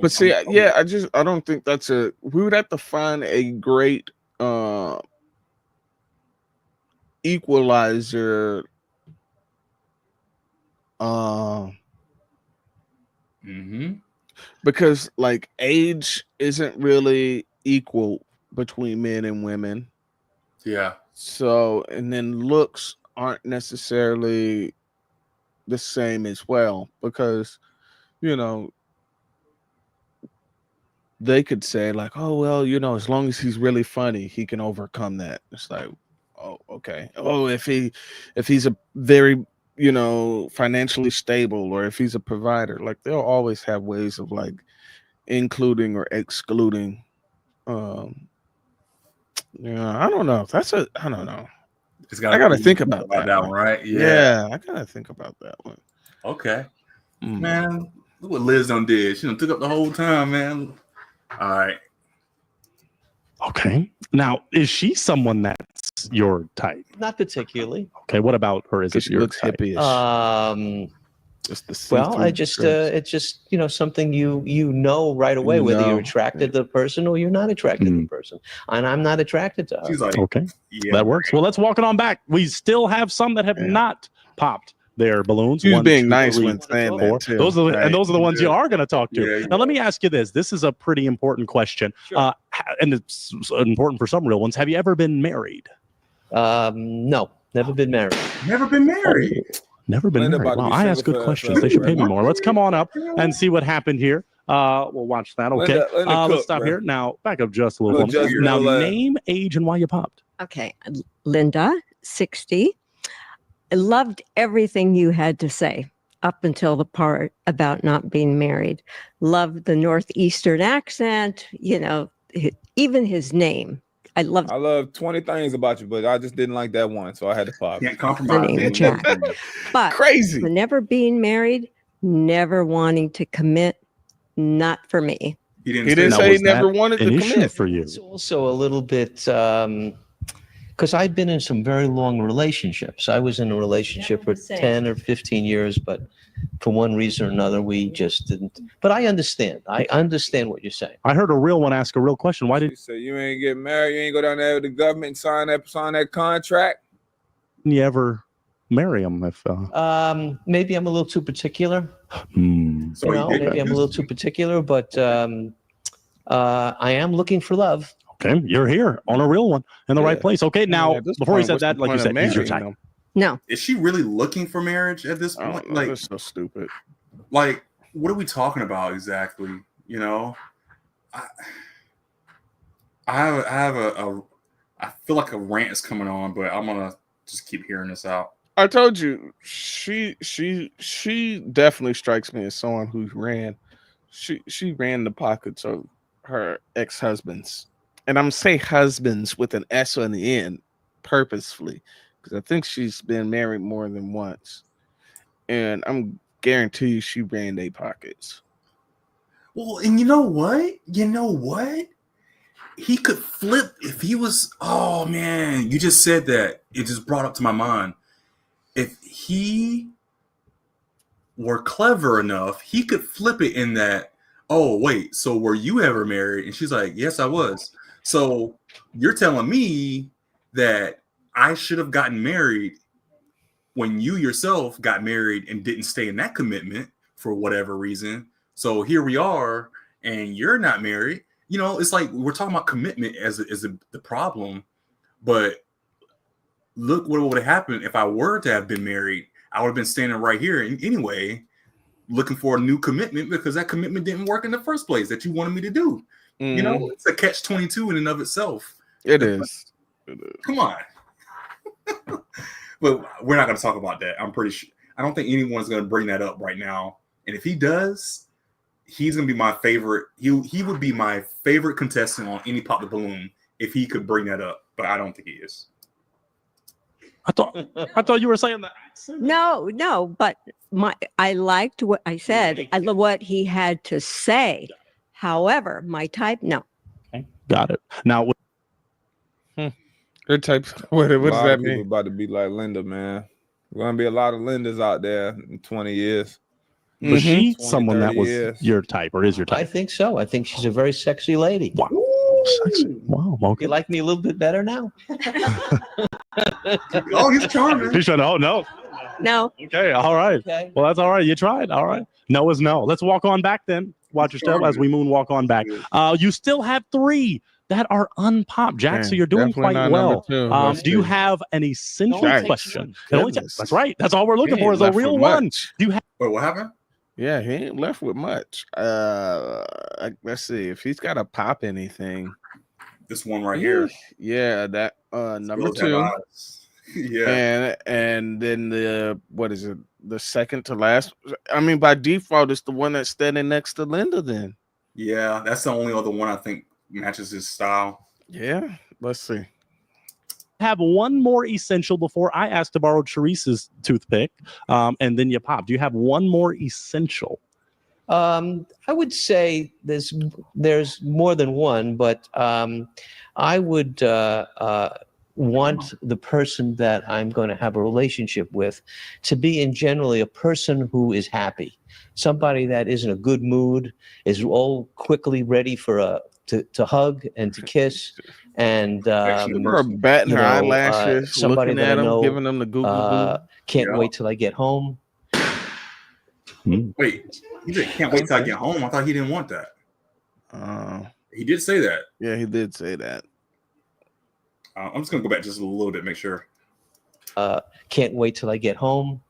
Speaker 2: But see, I don't think that's we would have to find a great equalizer. Because like age isn't really equal between men and women.
Speaker 1: Yeah.
Speaker 2: So, and then looks aren't necessarily the same as well, because they could say like, oh well, as long as he's really funny, he can overcome that. It's like, oh, okay. Oh, if he's a very you know, financially stable, or if he's a provider, like they'll always have ways of like including or excluding. Yeah, I don't know. I don't know. I gotta think about that one,
Speaker 1: right?
Speaker 2: Yeah, I gotta think about that one.
Speaker 1: Okay, man. Look what Liz done did. She done took up the whole time, man. All right.
Speaker 3: Okay. Now, is she someone that's your type?
Speaker 12: Not particularly.
Speaker 3: Okay. What about her? Is it
Speaker 2: She
Speaker 3: your
Speaker 2: looks
Speaker 3: type?
Speaker 2: hippie-ish.
Speaker 12: Well, it's just you know, something you know right away whether you're attracted to the person or you're not attracted to the person, and I'm not attracted to her.
Speaker 1: She's like,
Speaker 3: okay, that works. Well, let's walk it on back. We still have some that have not popped their balloons.
Speaker 2: She's
Speaker 3: 1,
Speaker 2: being
Speaker 3: 2,
Speaker 2: nice
Speaker 3: 3,
Speaker 2: when saying
Speaker 3: 4.
Speaker 2: that too.
Speaker 3: Those are
Speaker 2: right?
Speaker 3: those are the ones you are going to talk to.
Speaker 1: Yeah,
Speaker 3: now, let me ask you this. This is a pretty important question, and it's important for some real ones. Have you ever been married?
Speaker 12: No, never been married.
Speaker 1: Never been married.
Speaker 3: Never been married. Wow, I ask good questions. They should pay me more. Let's come on up and see what happened here. We'll watch that. Okay.
Speaker 5: Linda
Speaker 3: Let's stop here. Now, back up just a little bit. Now, name, age, and why you popped.
Speaker 9: Okay. Linda, 60. I loved everything you had to say up until the part about not being married. Loved the Northeastern accent, you know, even his name. I
Speaker 5: love 20 things about you, but I just didn't like that one, so I had to pop.
Speaker 1: Can't compromise.
Speaker 9: The name Jack. But
Speaker 2: crazy.
Speaker 9: The never being married, never wanting to commit, not for me.
Speaker 2: He didn't say he never wanted to commit
Speaker 3: for you.
Speaker 12: It's also a little bit because I've been in some very long relationships. I was in a relationship for 10 or 15 years, but for one reason or another, we just didn't. But I understand. I understand what you're saying.
Speaker 3: I heard a real one ask a real question. Why did
Speaker 5: you say you ain't get married? You ain't go down there with the government and sign that contract?
Speaker 3: you ever marry him? If
Speaker 12: maybe I'm a little too particular. Maybe I'm a little too particular, but I am looking for love.
Speaker 3: Okay, you're here on a real one in the right place. Okay, now before you said that, like you said, he's your type.
Speaker 9: No.
Speaker 1: Is she really looking for marriage at this point? Like,
Speaker 2: that's so stupid.
Speaker 1: Like, what are we talking about exactly? You know, I feel like a rant is coming on, but I'm gonna just keep hearing this out.
Speaker 2: I told you, she definitely strikes me as someone who ran. She ran the pockets of her ex-husbands, and I'm say husbands with an S on the end purposefully, because I think she's been married more than once, and I'm guarantee you she ran their pockets.
Speaker 1: Well, and you know what? He could flip if he was. Oh man, you just said that. It just brought up to my mind. If he were clever enough, he could flip it in that. Oh wait, so were you ever married? And she's like, yes, I was. So you're telling me that I should have gotten married when you yourself got married and didn't stay in that commitment for whatever reason. So here we are, and you're not married. You know, it's like we're talking about commitment as the problem, but look what would have happened if I were to have been married. I would have been standing right here anyway, looking for a new commitment because that commitment didn't work in the first place that you wanted me to do. You know, it's a catch-22 in and of itself.
Speaker 2: It is.
Speaker 1: Come on. But we're not going to talk about that. I'm pretty sure. I don't think anyone's going to bring that up right now. And if he does, he's going to be my favorite. He would be my favorite contestant on any Pop the Balloon if he could bring that up. But I don't think he is.
Speaker 3: I thought you were saying that.
Speaker 9: No, but I liked what I said. I love what he had to say. However, my type, no.
Speaker 3: Okay, got it. Now,
Speaker 2: her type. What does that mean?
Speaker 5: About to be like Linda, man. There's gonna be a lot of Lindas out there in 20 years.
Speaker 3: Was she someone that was your type, or is your type?
Speaker 12: I think so. I think she's a very sexy lady.
Speaker 3: Wow, sexy. Wow. Okay.
Speaker 12: You like me a little bit better now?
Speaker 1: Oh, he's charming.
Speaker 3: He's trying to. Oh no.
Speaker 9: No.
Speaker 3: Okay. All right.
Speaker 12: Okay.
Speaker 3: Well, that's all right. You tried. All right. No is no. Let's walk on back then. Watch your step as we moonwalk on back. You still have 3 that are unpopped, Jack. So you're doing quite well. Do you have an essential question? That's right. That's all we're looking for is a real one. Do you have?
Speaker 1: Wait, what happened?
Speaker 2: Yeah, he ain't left with much. Let's see if he's got to pop anything.
Speaker 1: This one right here.
Speaker 2: Yeah, that number 2.
Speaker 1: Yeah.
Speaker 2: And then the what is it? The second to last. I mean, by default, it's the one that's standing next to Linda. Then.
Speaker 1: Yeah, that's the only other one I think matches his style.
Speaker 2: Yeah. Let's see.
Speaker 3: Have one more essential before I ask to borrow Teresa's toothpick, and then you pop. Do you have one more essential?
Speaker 12: I would say there's more than one, but I would want the person that I'm going to have a relationship with to be in generally a person who is happy, somebody that is in a good mood, is all quickly ready for to hug and to kiss, and
Speaker 2: her batting her eyelashes,
Speaker 12: somebody
Speaker 2: looking
Speaker 12: that
Speaker 2: at
Speaker 12: I
Speaker 2: him,
Speaker 12: know,
Speaker 2: giving them the Google.
Speaker 12: can't wait till I get home.
Speaker 1: Wait, he said can't wait till I get home. I thought he didn't want that. He did say that.
Speaker 2: Yeah, he did say that.
Speaker 1: I'm just gonna go back just a little bit, make sure.
Speaker 12: Can't wait till I get home.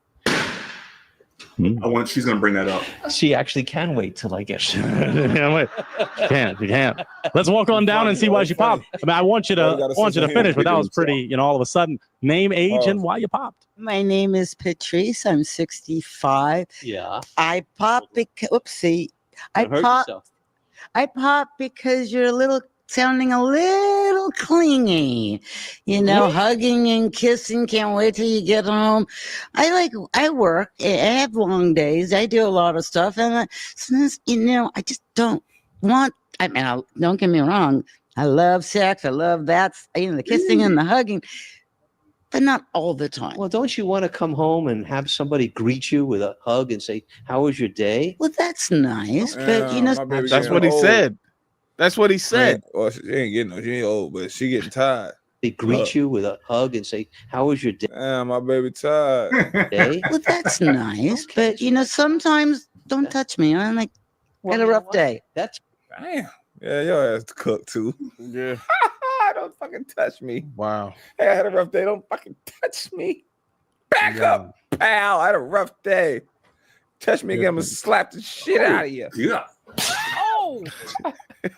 Speaker 1: She's gonna bring that up.
Speaker 12: She actually can wait till I get home.
Speaker 3: You can't. Let's walk on down and see why she popped. I mean, I want you to finish, but that was pretty. All of a sudden, name, age, and why you popped.
Speaker 10: My name is Patrice. I'm 65.
Speaker 12: Yeah.
Speaker 10: I popped because oopsie. I popped because you're sounding a little clingy, hugging and kissing. Can't wait till you get home. I work. I have long days. I do a lot of stuff, and sometimes, I just don't want. I mean, don't get me wrong. I love sex. I love that. The kissing and the hugging, but not all the time.
Speaker 12: Well, don't you want to come home and have somebody greet you with a hug and say, "How was your day?"
Speaker 10: Well, that's nice, but
Speaker 2: that's what he said. That's what he said.
Speaker 5: Well, she ain't old, but she getting tired.
Speaker 12: They greet you with a hug and say, "How was your day?"
Speaker 5: My baby tired.
Speaker 12: Day?
Speaker 10: Well, that's nice, but sometimes don't touch me. I'm like, had a rough day.
Speaker 12: That's
Speaker 5: damn. Yeah, your ass cooked too.
Speaker 2: Yeah.
Speaker 5: Don't fucking touch me.
Speaker 2: Wow.
Speaker 5: Hey, I had a rough day. Don't fucking touch me. Back up, pal. I had a rough day. Touch me again, I'm gonna slap the shit out of you.
Speaker 1: Yeah.
Speaker 12: Oh.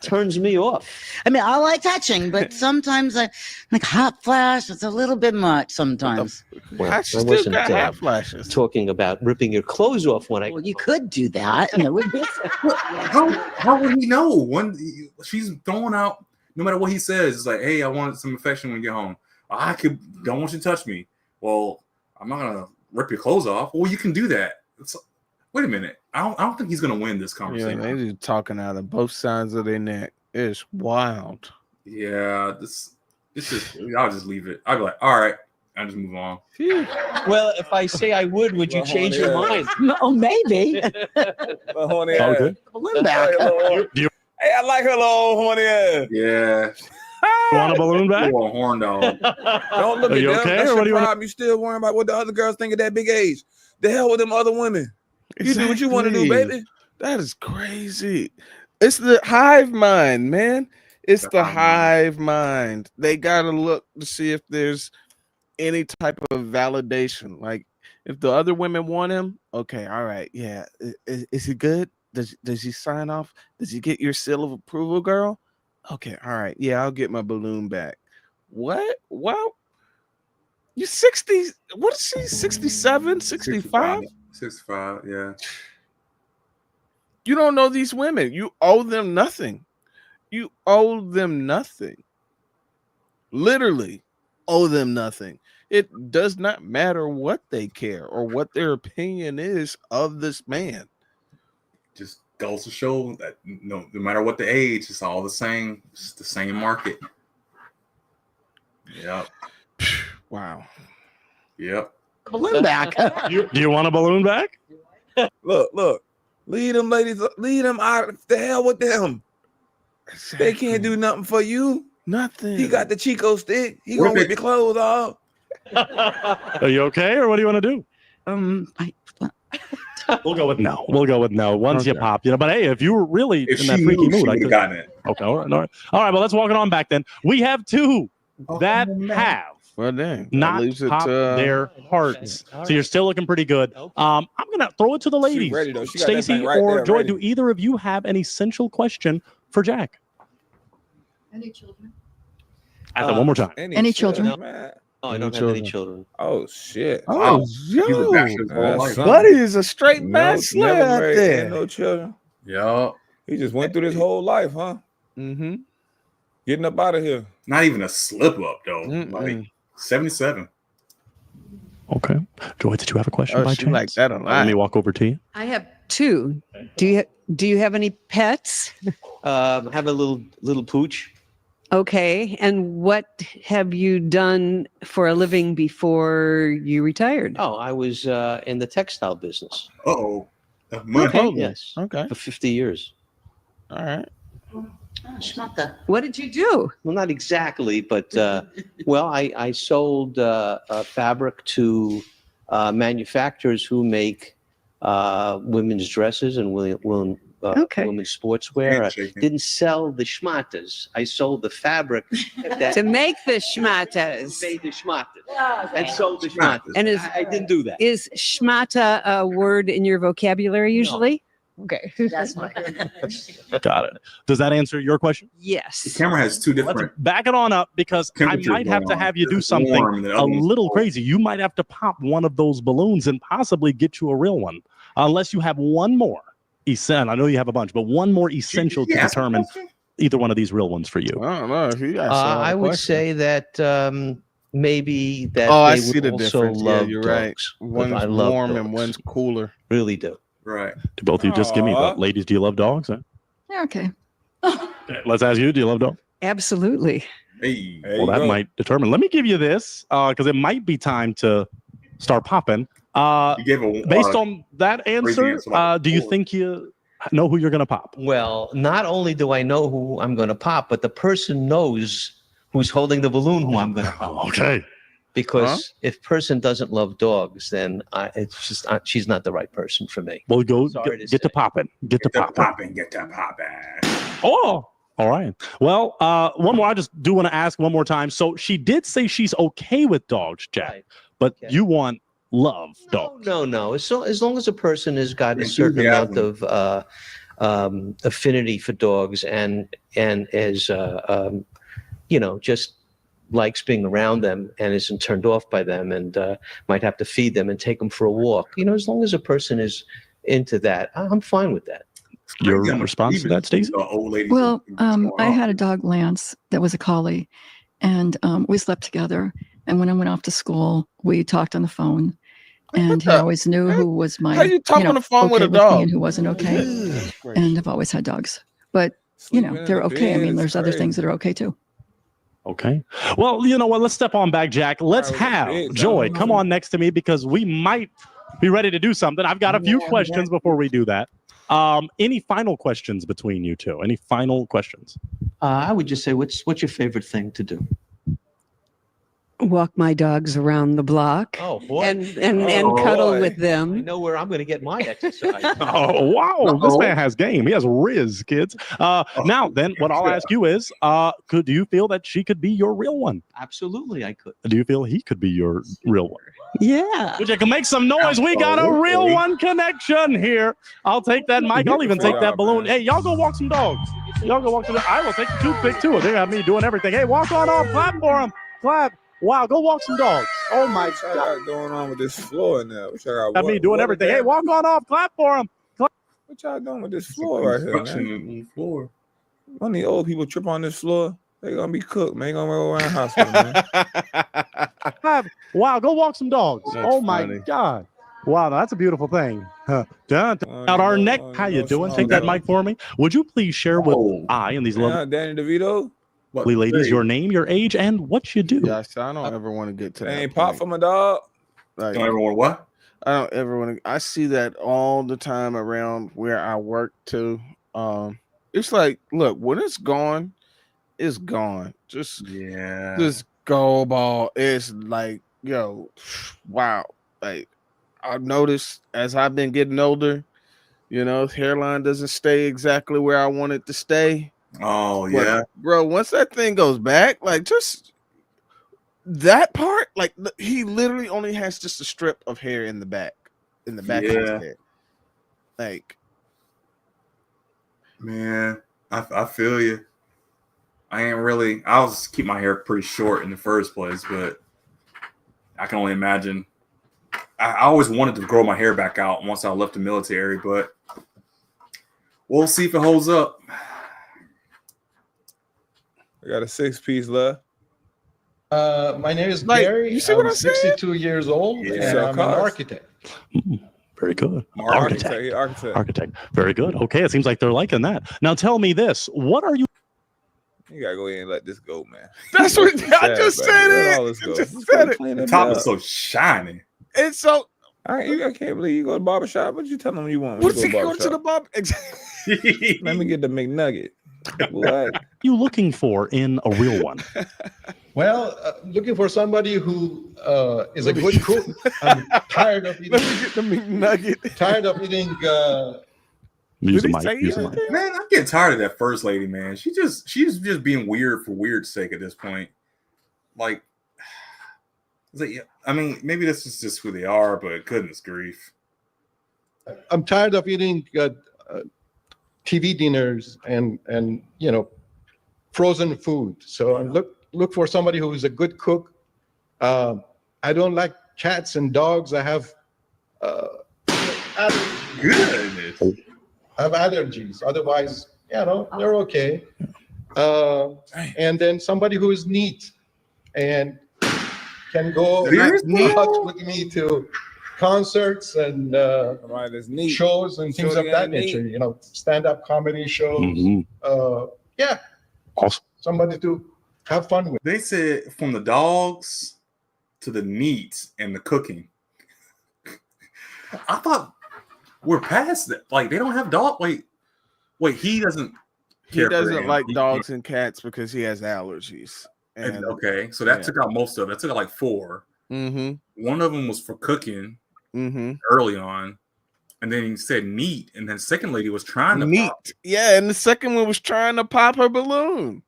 Speaker 12: Turns me off.
Speaker 10: I mean, I like touching, but sometimes I like hot flash. It's a little bit much sometimes.
Speaker 12: Well, I wasn't hot flashes. Talking about ripping your clothes off when I.
Speaker 10: Well, you could do that, and it would be.
Speaker 1: How would he know when she's throwing out? No matter what he says, it's like, "Hey, I want some affection when you get home. Don't want you to touch me." Well, I'm not gonna rip your clothes off. Well, you can do that. Wait a minute. I don't think he's gonna win this conversation.
Speaker 2: Yeah, they just talking out of both sides of their neck. It's wild.
Speaker 1: Yeah, this is. I'll just leave it. I'll be like, all right, I'll just move on.
Speaker 12: Well, if I say I would you change your mind?
Speaker 10: Oh, maybe.
Speaker 5: Horny
Speaker 3: All good.
Speaker 10: Balloon back.
Speaker 5: Hey, I like her little horny ass.
Speaker 1: Yeah.
Speaker 3: You want a balloon back?
Speaker 1: You a horn dog.
Speaker 5: Don't look
Speaker 3: Are
Speaker 5: at
Speaker 3: you
Speaker 5: them.
Speaker 3: okay,
Speaker 5: That's
Speaker 3: or what
Speaker 5: your
Speaker 3: do you want?
Speaker 5: problem. You still worrying about what the other girls think at that big age. The hell with them other women. You do what you want to do, baby.
Speaker 2: That is crazy. It's the hive mind, man. It's the hive mind. They gotta look to see if there's any type of validation. Like if the other women want him, okay, all right, yeah. Is he good? Does he sign off? Does he get your seal of approval, girl? Okay, all right, yeah, I'll get my balloon back. What? Wow. You 60? What is she? 67? 65?
Speaker 1: 65, yeah.
Speaker 2: You don't know these women. You owe them nothing. You owe them nothing. Literally owe them nothing. It does not matter what they care or what their opinion is of this man.
Speaker 1: Just goes to show that no matter what the age, it's all the same. It's the same market. Yep.
Speaker 2: Wow.
Speaker 1: Yep.
Speaker 10: Balloon back.
Speaker 3: Do you want a balloon back?
Speaker 5: Look. Lead them ladies, lead them out. The hell with them. Exactly. They can't do nothing for you.
Speaker 2: Nothing.
Speaker 5: He got the Chico stick. He gonna rip your clothes off.
Speaker 3: Are you okay, or what do you want to do? We'll go with no. We'll go with no. Once you pop, but hey, if you were really in that freaky mood, I could have gotten it. Okay, all right. Well, let's walk it on back then. We have two that have not popped their hearts. So you're still looking pretty good. I'm gonna throw it to the ladies. Stacy or Joy, do either of you have an essential question for Jack?
Speaker 11: Any children?
Speaker 3: Ask that one more time.
Speaker 11: Any children?
Speaker 12: Oh, I don't have any children.
Speaker 5: Oh shit!
Speaker 2: Oh,
Speaker 5: yo,
Speaker 2: Buddy is a straight bachelor
Speaker 5: never
Speaker 2: out
Speaker 5: married,
Speaker 2: there.
Speaker 5: ain't no children.
Speaker 1: Yeah,
Speaker 5: he just went through this whole life, huh?
Speaker 2: Mm-hmm.
Speaker 5: Getting up out of here.
Speaker 1: Not even a slip up though. Like 77.
Speaker 3: Okay, Joy, did you have a question
Speaker 2: Oh,
Speaker 3: by
Speaker 2: she
Speaker 3: chance?
Speaker 2: like that a lot.
Speaker 3: Let me walk over to you.
Speaker 8: I have two. Do you have any pets?
Speaker 12: Have a little pooch.
Speaker 8: Okay. And what have you done for a living before you retired?
Speaker 12: Oh, I was in the textile business.
Speaker 1: Uh-oh.
Speaker 8: Okay.
Speaker 12: Yes.
Speaker 2: Okay.
Speaker 12: For 50 years.
Speaker 2: All right.
Speaker 8: What did you do?
Speaker 12: Well, not exactly, but well, I sold fabric to manufacturers who make women's dresses and women's sportswear. I didn't sell the schmatas. I sold the fabric
Speaker 8: To make the schmatas.
Speaker 12: Made the schmatas. And sold the schmatas.
Speaker 8: And
Speaker 12: I didn't do that.
Speaker 8: Is schmata a word in your vocabulary usually? Okay.
Speaker 9: That's my.
Speaker 3: Got it. Does that answer your question?
Speaker 8: Yes.
Speaker 1: The camera has two different.
Speaker 3: Let's back it on up because I
Speaker 1: temperatures
Speaker 3: might have
Speaker 1: going
Speaker 3: to
Speaker 1: on.
Speaker 3: have you do
Speaker 1: This is
Speaker 3: something
Speaker 1: warm and the other
Speaker 3: a
Speaker 1: one's
Speaker 3: little
Speaker 1: cold.
Speaker 3: crazy. You might have to pop one of those balloons and possibly get you a real one, unless you have one more. I know you have a bunch, but one more essential to determine either one of these real ones for you.
Speaker 2: I don't know if you guys.
Speaker 12: I would say that maybe that
Speaker 2: Oh, I
Speaker 12: they
Speaker 2: see
Speaker 12: would
Speaker 2: the
Speaker 12: also
Speaker 2: difference. Yeah,
Speaker 12: love
Speaker 2: you're
Speaker 12: dogs.
Speaker 2: right.
Speaker 12: But
Speaker 2: One's
Speaker 12: I love
Speaker 2: warm
Speaker 12: dogs.
Speaker 2: and one's cooler.
Speaker 12: Really do.
Speaker 1: Right.
Speaker 3: Do both of you just give me the ladies? Do you love dogs? Huh?
Speaker 11: Yeah, okay.
Speaker 3: Okay, let's ask you. Do you love dogs?
Speaker 8: Absolutely.
Speaker 1: Hey.
Speaker 3: Well, that might determine. Let me give you this because it might be time to start popping.
Speaker 1: You gave a
Speaker 3: Based on that answer,
Speaker 1: answer like
Speaker 3: do you think you know who you're going to pop?
Speaker 12: Well, not only do I know who I'm going to pop, but the person knows who's holding the balloon who I'm going to pop.
Speaker 3: Okay.
Speaker 12: Because if person doesn't love dogs, then it's just she's not the right person for me.
Speaker 3: Well, go
Speaker 12: Sorry
Speaker 3: get to popping. Get to popping.
Speaker 1: Get to popping.
Speaker 3: Oh, all right. Well, one more. I just do want to ask one more time. So she did say she's okay with dogs, Jack, but you want love dogs.
Speaker 12: No. As long as a person has got a certain amount of affinity for dogs and is just likes being around them and isn't turned off by them and might have to feed them and take them for a walk. As long as a person is into that, I'm fine with that.
Speaker 3: Your response to that, Stacey?
Speaker 11: Well, I had a dog, Lance, that was a collie, and we slept together. And when I went off to school, we talked on the phone, and he always knew who was my.
Speaker 2: How you talk on the phone with a
Speaker 11: with me
Speaker 2: dog?
Speaker 11: and who wasn't okay. And I've always had dogs, but they're okay. I mean, there's other things that are okay too.
Speaker 3: Okay. Well, you know what? Let's step on back, Jack. Let's have Joy come on next to me because we might be ready to do something. I've got a few questions before we do that. Any final questions between you two? Any final questions?
Speaker 12: I would just say, what's your favorite thing to do?
Speaker 8: Walk my dogs around the block.
Speaker 12: Oh, boy.
Speaker 8: And cuddle with them.
Speaker 12: I know where I'm going to get my exercise.
Speaker 3: Oh, wow. This man has game. He has riz, kids. Now, then, what I'll ask you is, do you feel that she could be your real one?
Speaker 12: Absolutely, I could.
Speaker 3: Do you feel he could be your real one?
Speaker 8: Yeah.
Speaker 3: Would you can make some noise? We got a real one connection here. I'll take that mic. I'll even take that balloon. Hey, y'all go walk some dogs. Y'all go walk some dogs. I will take the toothpick too. They got me doing everything. Hey, walk on off. Clap for him. Clap. Wow, go walk some dogs. Oh my
Speaker 5: God. What y'all got going on with this floor now? What y'all
Speaker 3: got me doing everything. Hey, walk on off. Clap for him.
Speaker 5: What y'all doing with this floor right here, man? Floor. When the old people trip on this floor, they gonna be cooked, man. They gonna go around the hospital, man.
Speaker 3: Wow, go walk some dogs.
Speaker 2: That's
Speaker 3: oh my
Speaker 2: funny.
Speaker 3: God. Wow, that's a beautiful thing. Out our neck. How you doing? Take that mic for me. Would you please share with I and these lovely
Speaker 5: Danny DeVito.
Speaker 3: ladies your name, your age, and what you do?
Speaker 2: Yeah, I don't ever want to get to that.
Speaker 5: Ain't pop for my dog.
Speaker 2: Like,
Speaker 1: Don't ever want what?
Speaker 2: I don't ever want to. I see that all the time around where I work too. It's like, look, when it's gone, it's gone. Just go ball. It's like, wow. Like I've noticed as I've been getting older, hairline doesn't stay exactly where I want it to stay.
Speaker 1: Oh yeah,
Speaker 2: bro. Once that thing goes back, like just that part, like he literally only has just a strip of hair in the back of his head. Like,
Speaker 1: man, I feel you. I was keep my hair pretty short in the first place, but I can only imagine. I always wanted to grow my hair back out once I left the military, but we'll see if it holds up.
Speaker 5: I got a 6-piece left.
Speaker 14: My name is Gary.
Speaker 5: You see what I'm
Speaker 14: 62 years old,
Speaker 5: Yeah.
Speaker 14: and I'm an architect.
Speaker 3: Very good.
Speaker 5: Architect.
Speaker 3: Architect. Very good. Okay, it seems like they're liking that. Now tell me this. What are you?
Speaker 5: You gotta go ahead and let this go, man.
Speaker 2: That's what I just said.
Speaker 5: Let all this go.
Speaker 1: The top is so shiny.
Speaker 2: It's so.
Speaker 5: I can't believe you go to the barbershop. What you tell them you want?
Speaker 2: What's he going to the barber?
Speaker 5: Let me get the McNugget. What?
Speaker 3: You looking for in a real one?
Speaker 14: Well, looking for somebody who is a good cook. I'm tired of eating.
Speaker 2: Let me get the McNugget.
Speaker 14: Tired of eating.
Speaker 3: Use the mic.
Speaker 1: Man, I'm getting tired of that first lady, man. She's just being weird for weird's sake at this point. Like, I mean, maybe this is just who they are, but goodness grief.
Speaker 14: I'm tired of eating TV dinners and frozen food. So I look for somebody who is a good cook. I don't like cats and dogs. I have allergies.
Speaker 1: Goodness.
Speaker 14: I have allergies. Otherwise, they're okay. And then somebody who is neat and can go out with me to concerts and shows and things of that nature. Stand-up comedy shows.
Speaker 3: Awesome.
Speaker 14: Somebody to have fun with.
Speaker 1: They said from the dogs to the meat and the cooking. I thought we're past that. Like, they don't have dog. Wait, he doesn't.
Speaker 2: He doesn't like dogs and cats because he has allergies.
Speaker 1: And, okay, so that took out most of it. That took out like 4.
Speaker 2: Mm-hmm.
Speaker 1: One of them was for cooking early on, and then he said meat, and then the second lady was trying to pop.
Speaker 2: Yeah, and the second one was trying to pop her balloon.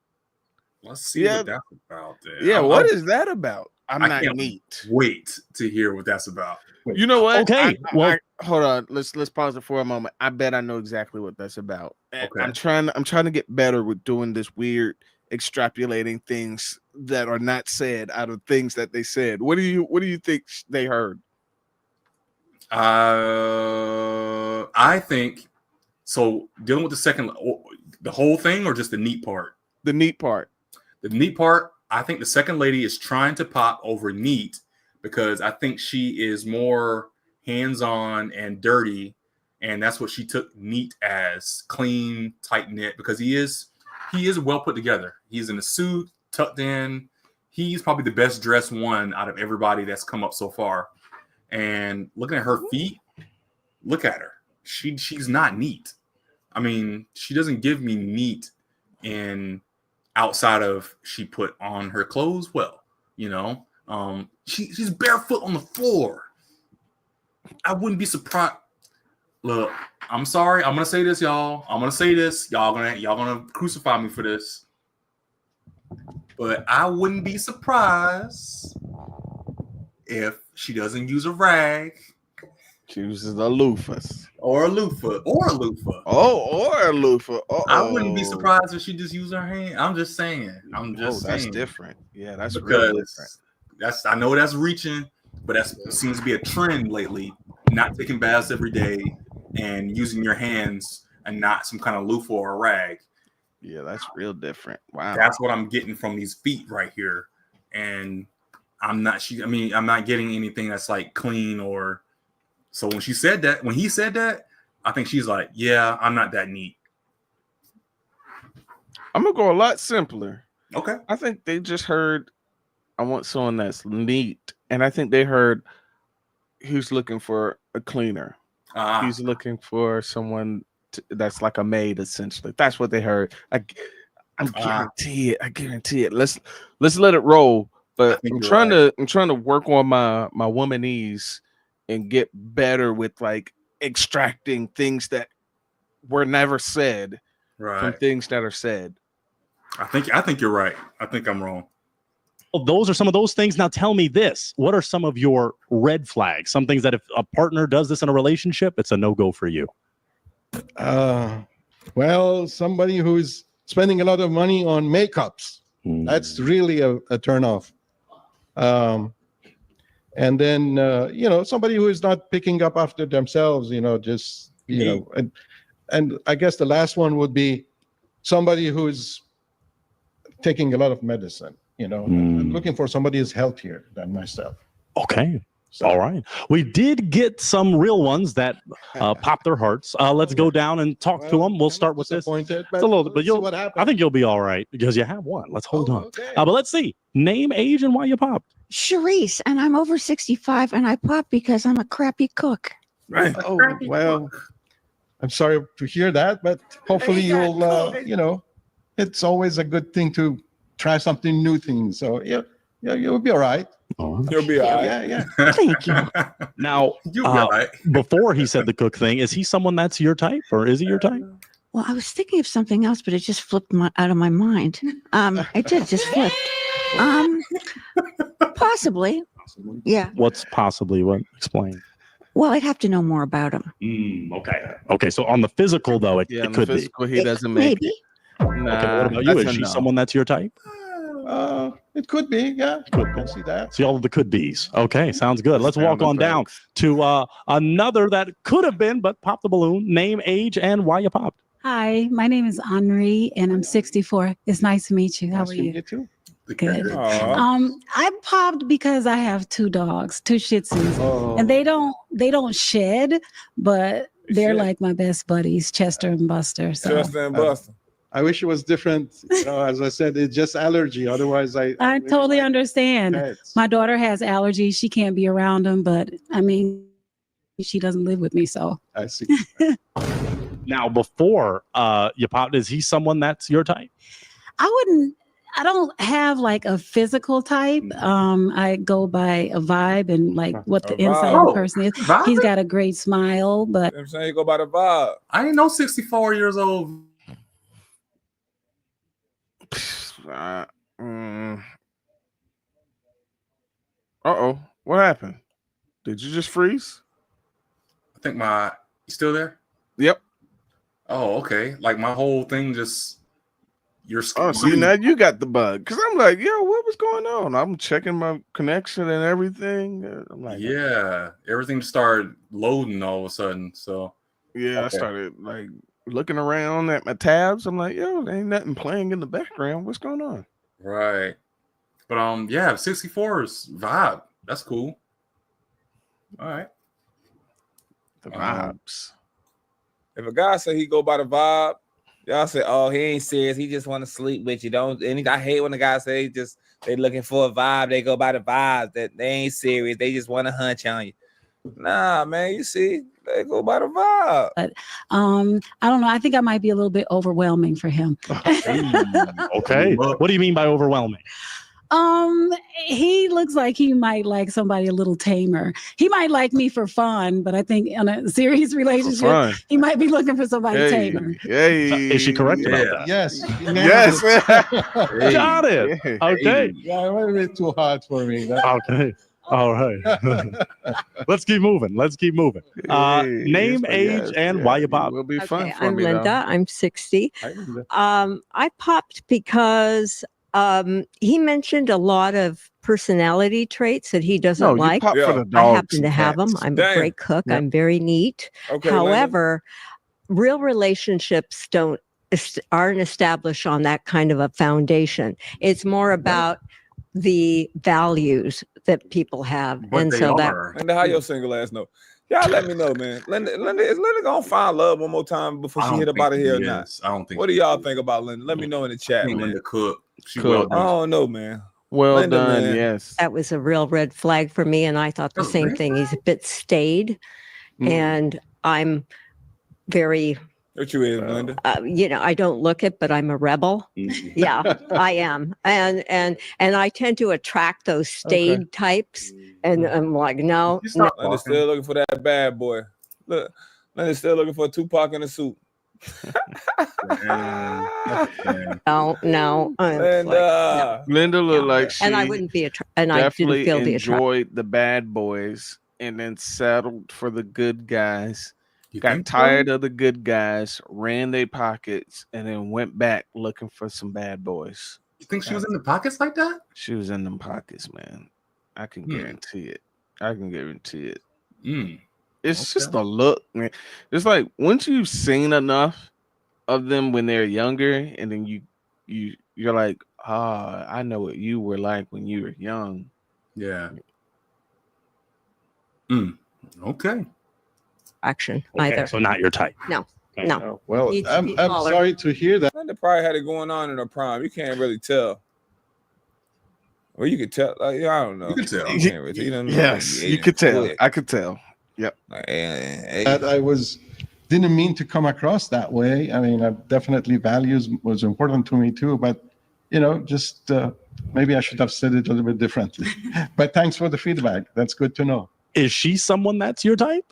Speaker 1: Let's see what that's about. Then.
Speaker 2: Yeah, what is that about? I
Speaker 1: can't
Speaker 2: neat.
Speaker 1: Wait to hear what that's about.
Speaker 2: You know what?
Speaker 3: Okay,
Speaker 2: hold on. Let's pause it for a moment. I bet I know exactly what that's about.
Speaker 1: Okay.
Speaker 2: I'm trying to get better with doing this weird extrapolating things that are not said out of things that they said. What do you think they heard?
Speaker 1: I think so. Dealing with the whole thing, or just the neat part?
Speaker 2: The neat part.
Speaker 1: The neat part. I think the second lady is trying to pop over neat because I think she is more hands-on and dirty, and that's what she took neat as, clean, tight knit. Because he is well put together. He's in a suit, tucked in. He's probably the best dressed one out of everybody that's come up so far. And looking at her feet, look at her. She's not neat. I mean, she doesn't give me neat in outside of she put on her clothes well, she's barefoot on the floor. I wouldn't be surprised. Look, I'm sorry. I'm gonna say this, y'all. Y'all gonna crucify me for this. But I wouldn't be surprised if she doesn't use a rag.
Speaker 2: She uses a loofah.
Speaker 1: Or a loofah.
Speaker 2: Or a loofah.
Speaker 1: I wouldn't be surprised if she just used her hand. I'm just saying.
Speaker 2: That's different. Yeah, that's
Speaker 1: because
Speaker 2: real different.
Speaker 1: I know that's reaching, but that seems to be a trend lately. Not taking baths every day and using your hands and not some kind of loofah or a rag.
Speaker 2: Yeah, that's real different. Wow.
Speaker 1: That's what I'm getting from these feet right here. And I'm not getting anything that's like clean or. So when he said that, I think she's like, yeah, I'm not that neat.
Speaker 2: I'm going to go a lot simpler.
Speaker 1: Okay.
Speaker 2: I think they just heard, I want someone that's neat. And I think they heard he's looking for a cleaner. He's looking for someone that's like a maid, essentially. That's what they heard. I guarantee it. Let's let it roll. But I'm trying to work on my womanese and get better with like extracting things that were never said from things that are said.
Speaker 1: I think you're right. I think I'm wrong.
Speaker 3: Well, those are some of those things. Now tell me this. What are some of your red flags? Some things that if a partner does this in a relationship, it's a no-go for you.
Speaker 14: Well, somebody who's spending a lot of money on makeups. That's really a turnoff. And then somebody who is not picking up after themselves, just and I guess the last one would be somebody who's taking a lot of medicine. I'm looking for somebody who's healthier than myself.
Speaker 3: Okay. All right. We did get some real ones that popped their hearts. Let's go down and talk to them. We'll start with this. It's a little bit, but I think you'll be all right because you have one. Let's hold on.
Speaker 14: Okay.
Speaker 3: But let's see. Name, age, and why you popped.
Speaker 15: Charisse, and I'm over 65, and I pop because I'm a crappy cook.
Speaker 14: Right. Oh, well, I'm sorry to hear that, but hopefully you'll, it's always a good thing to try something new things. So you'll be all right.
Speaker 5: You'll be all right.
Speaker 14: Yeah.
Speaker 15: Thank you.
Speaker 3: Now, before he said the cook thing, is he someone that's your type, or is he your type?
Speaker 15: Well, I was thinking of something else, but it just flipped out of my mind. It did just flipped. Possibly. Yeah.
Speaker 3: What's possibly what? Explain.
Speaker 15: Well, I'd have to know more about him.
Speaker 3: Okay. So on the physical, though, it could
Speaker 2: physical,
Speaker 3: be.
Speaker 2: He doesn't make
Speaker 15: maybe.
Speaker 2: it.
Speaker 3: Okay, what about you? Is she someone that's your type?
Speaker 14: It could be. Yeah. I can see that.
Speaker 3: See all of the could be's. Okay, sounds good. Let's walk on down to another that could have been, but pop the balloon. Name, age, and why you popped.
Speaker 7: Hi, my name is Henri, and I'm 64. It's nice to meet you. How are you?
Speaker 14: Too.
Speaker 7: Good. I popped because I have 2 dogs, 2 Shih Tzus, and they don't shed, but they're like my best buddies, Chester and Buster. So.
Speaker 5: Chester and Buster.
Speaker 14: I wish it was different. As I said, it's just allergy. Otherwise, I
Speaker 7: totally understand.
Speaker 14: Pets.
Speaker 7: My daughter has allergies. She can't be around them, but I mean, she doesn't live with me, so.
Speaker 14: I see.
Speaker 3: Now, before you popped, is he someone that's your type?
Speaker 7: I don't have like a physical type. I go by a vibe and like what the inside of the person is.
Speaker 1: Vibe?
Speaker 7: He's got a great smile, but
Speaker 5: I'm saying you go by the vibe.
Speaker 1: I ain't no 64 years old.
Speaker 2: What happened? Did you just freeze?
Speaker 1: I think you still there?
Speaker 2: Yep.
Speaker 1: Oh, okay. Like my whole thing just
Speaker 2: see, now you got the bug. Because I'm like, yo, what was going on? I'm checking my connection and everything. I'm like,
Speaker 1: yeah, everything just started loading all of a sudden. So
Speaker 2: I started like looking around at my tabs. I'm like, yo, there ain't nothing playing in the background. What's going on?
Speaker 1: Right. But 64's vibe. That's cool. All right.
Speaker 2: The vibes.
Speaker 5: If a guy say he go by the vibe, y'all say, oh, he ain't serious. He just want to sleep with you. I hate when the guy say they looking for a vibe. They go by the vibes. That they ain't serious. They just want to hunch on you. Nah, man, you see, they go by the vibe.
Speaker 7: But I don't know. I think I might be a little bit overwhelming for him.
Speaker 3: Okay. What do you mean by overwhelming?
Speaker 7: He looks like he might like somebody a little tamer. He might like me for fun, but I think in a serious relationship, he might be looking for somebody tamer.
Speaker 3: Is she correct about that?
Speaker 14: Yes.
Speaker 2: Yes.
Speaker 3: Got it. Okay.
Speaker 14: Yeah, it might be too hard for me.
Speaker 3: Okay. All right. Let's keep moving. Name, age, and why you popped.
Speaker 2: Will be fun for
Speaker 9: I'm
Speaker 2: me,
Speaker 9: Linda.
Speaker 2: though.
Speaker 9: I'm 60. I popped because he mentioned a lot of personality traits that he doesn't like.
Speaker 2: For the
Speaker 9: I
Speaker 2: dogs
Speaker 9: happen to
Speaker 2: and
Speaker 9: have them.
Speaker 2: cats.
Speaker 9: I'm a great cook. I'm very neat.
Speaker 5: Okay,
Speaker 9: However, real relationships aren't established on that kind of a foundation. It's more about the values that people have.
Speaker 5: Linda, how your single ass know? Y'all let me know, man. Linda, is Linda gonna find love one more time before she hit up out of here or not?
Speaker 1: I don't think.
Speaker 5: What do y'all think about Linda? Let me know in the chat, man.
Speaker 1: Linda cook. She
Speaker 2: Cook.
Speaker 1: well
Speaker 5: I
Speaker 1: done.
Speaker 5: don't know, man.
Speaker 2: Well
Speaker 5: Linda,
Speaker 2: done,
Speaker 5: man.
Speaker 2: yes.
Speaker 9: That was a real red flag for me, and I thought the same thing. He's a bit staid, and I'm very.
Speaker 5: What you is, Linda?
Speaker 9: I don't look it, but I'm a rebel. Yeah, I am, and I tend to attract those staid types, and I'm like, no.
Speaker 5: Linda's still looking for that bad boy. Look, Linda's still looking for a Tupac in a suit.
Speaker 9: No.
Speaker 2: Linda looked like she
Speaker 9: and I wouldn't be and I didn't feel the attraction.
Speaker 2: enjoyed the bad boys and then settled for the good guys. Got tired of the good guys, ran their pockets, and then went back looking for some bad boys.
Speaker 1: You think she was in the pockets like that?
Speaker 2: She was in them pockets, man. I can guarantee it. I can guarantee it. It's just a look, man. It's like once you've seen enough of them when they're younger, and then you're like, I know what you were like when you were young.
Speaker 1: Yeah. Okay.
Speaker 9: Action.
Speaker 3: Okay,
Speaker 9: Either.
Speaker 3: so not your type.
Speaker 9: No.
Speaker 3: Okay.
Speaker 9: No.
Speaker 14: Well,
Speaker 9: Needs to
Speaker 14: I'm
Speaker 9: be taller.
Speaker 14: sorry to hear that.
Speaker 5: They probably had it going on in a prime. You can't really tell. Well, you could tell. Like, I don't know.
Speaker 1: You can tell.
Speaker 5: You can't really tell. You don't know.
Speaker 2: Yes, you could tell. I could tell. Yep.
Speaker 14: That I didn't mean to come across that way. I mean, definitely values was important to me too, but just maybe I should have said it a little bit differently. But thanks for the feedback. That's good to know.
Speaker 3: Is she someone that's your type?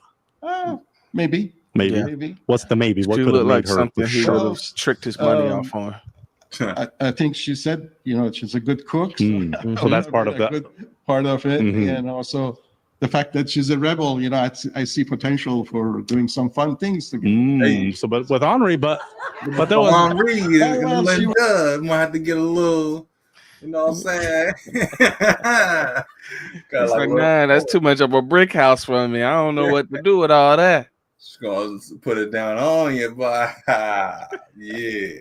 Speaker 14: Maybe.
Speaker 3: Maybe. What's the maybe? What
Speaker 2: She
Speaker 3: could have
Speaker 2: looked
Speaker 3: made
Speaker 2: like
Speaker 3: her?
Speaker 2: something he would have tricked his money off on.
Speaker 14: I think she said, she's a good cook.
Speaker 3: So that's part of that.
Speaker 14: Good part of it, and also the fact that she's a rebel. I see potential for doing some fun things together.
Speaker 3: So, but with Henri, but there was
Speaker 1: Henri. Might have to get a little. You know what I'm saying?
Speaker 2: It's like, man, that's too much of a brick house for me. I don't know what to do with all that.
Speaker 1: Just gonna put it down on you, but yeah.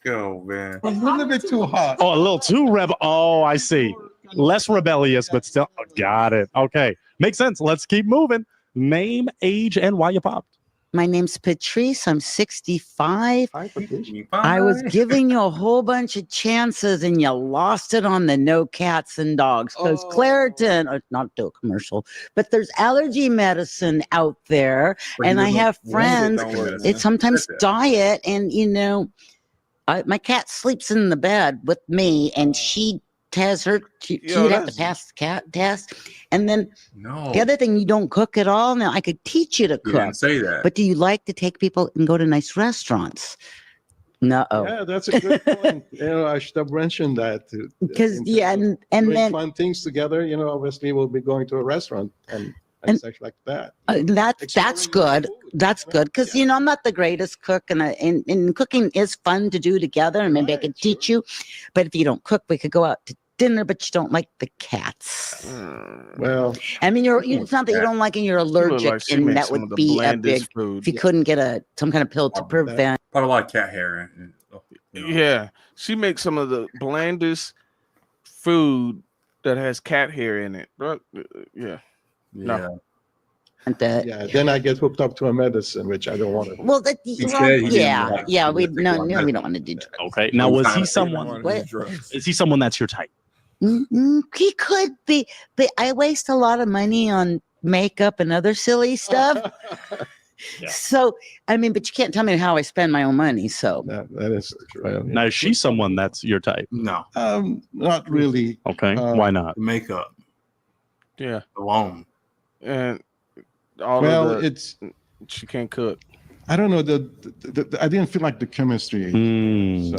Speaker 1: Go, man.
Speaker 14: A little bit too hot.
Speaker 3: a little too rebel. Oh, I see. Less rebellious, but still got it. Okay, makes sense. Let's keep moving. Name, age, and why you popped.
Speaker 10: My name's Patrice. I'm 65. I was giving you a whole bunch of chances and you lost it on the no cats and dogs because Claritin, not do a commercial, but there's allergy medicine out there. And I have friends, it's sometimes diet. And, my cat sleeps in the bed with me and she'd have to pass the cat test. And then the other thing, you don't cook at all. Now I could teach you to cook.
Speaker 1: Didn't say that.
Speaker 10: But do you like to take people and go to nice restaurants? No.
Speaker 14: Yeah, that's a good point. I should have mentioned that.
Speaker 10: Because and
Speaker 14: doing
Speaker 10: then
Speaker 14: fun things together. Obviously we'll be going to a restaurant and such like that.
Speaker 10: That's good. That's good because I'm not the greatest cook, and cooking is fun to do together. And maybe I could teach you. But if you don't cook, we could go out to dinner. But you don't like the cats.
Speaker 14: Well,
Speaker 10: I mean, it's not that you don't like and you're allergic, and that would be a big. If you couldn't get some kind of pill to prevent.
Speaker 1: Probably a lot of cat hair.
Speaker 2: Yeah, she makes some of the blandest food that has cat hair in it. Yeah. No.
Speaker 14: Then I get hooked up to a medicine, which I don't want to.
Speaker 10: Well, we don't want to do drugs.
Speaker 3: Okay. Now, was he someone? Is he someone that's your type?
Speaker 10: He could be, but I waste a lot of money on makeup and other silly stuff. So, I mean, but you can't tell me how I spend my own money. So
Speaker 14: that is true.
Speaker 3: Now, is she someone that's your type?
Speaker 1: No.
Speaker 14: Not really.
Speaker 3: Okay. Why not?
Speaker 1: Makeup.
Speaker 2: Yeah.
Speaker 1: Alone.
Speaker 2: And she can't cook.
Speaker 14: I don't know. I didn't feel like the chemistry.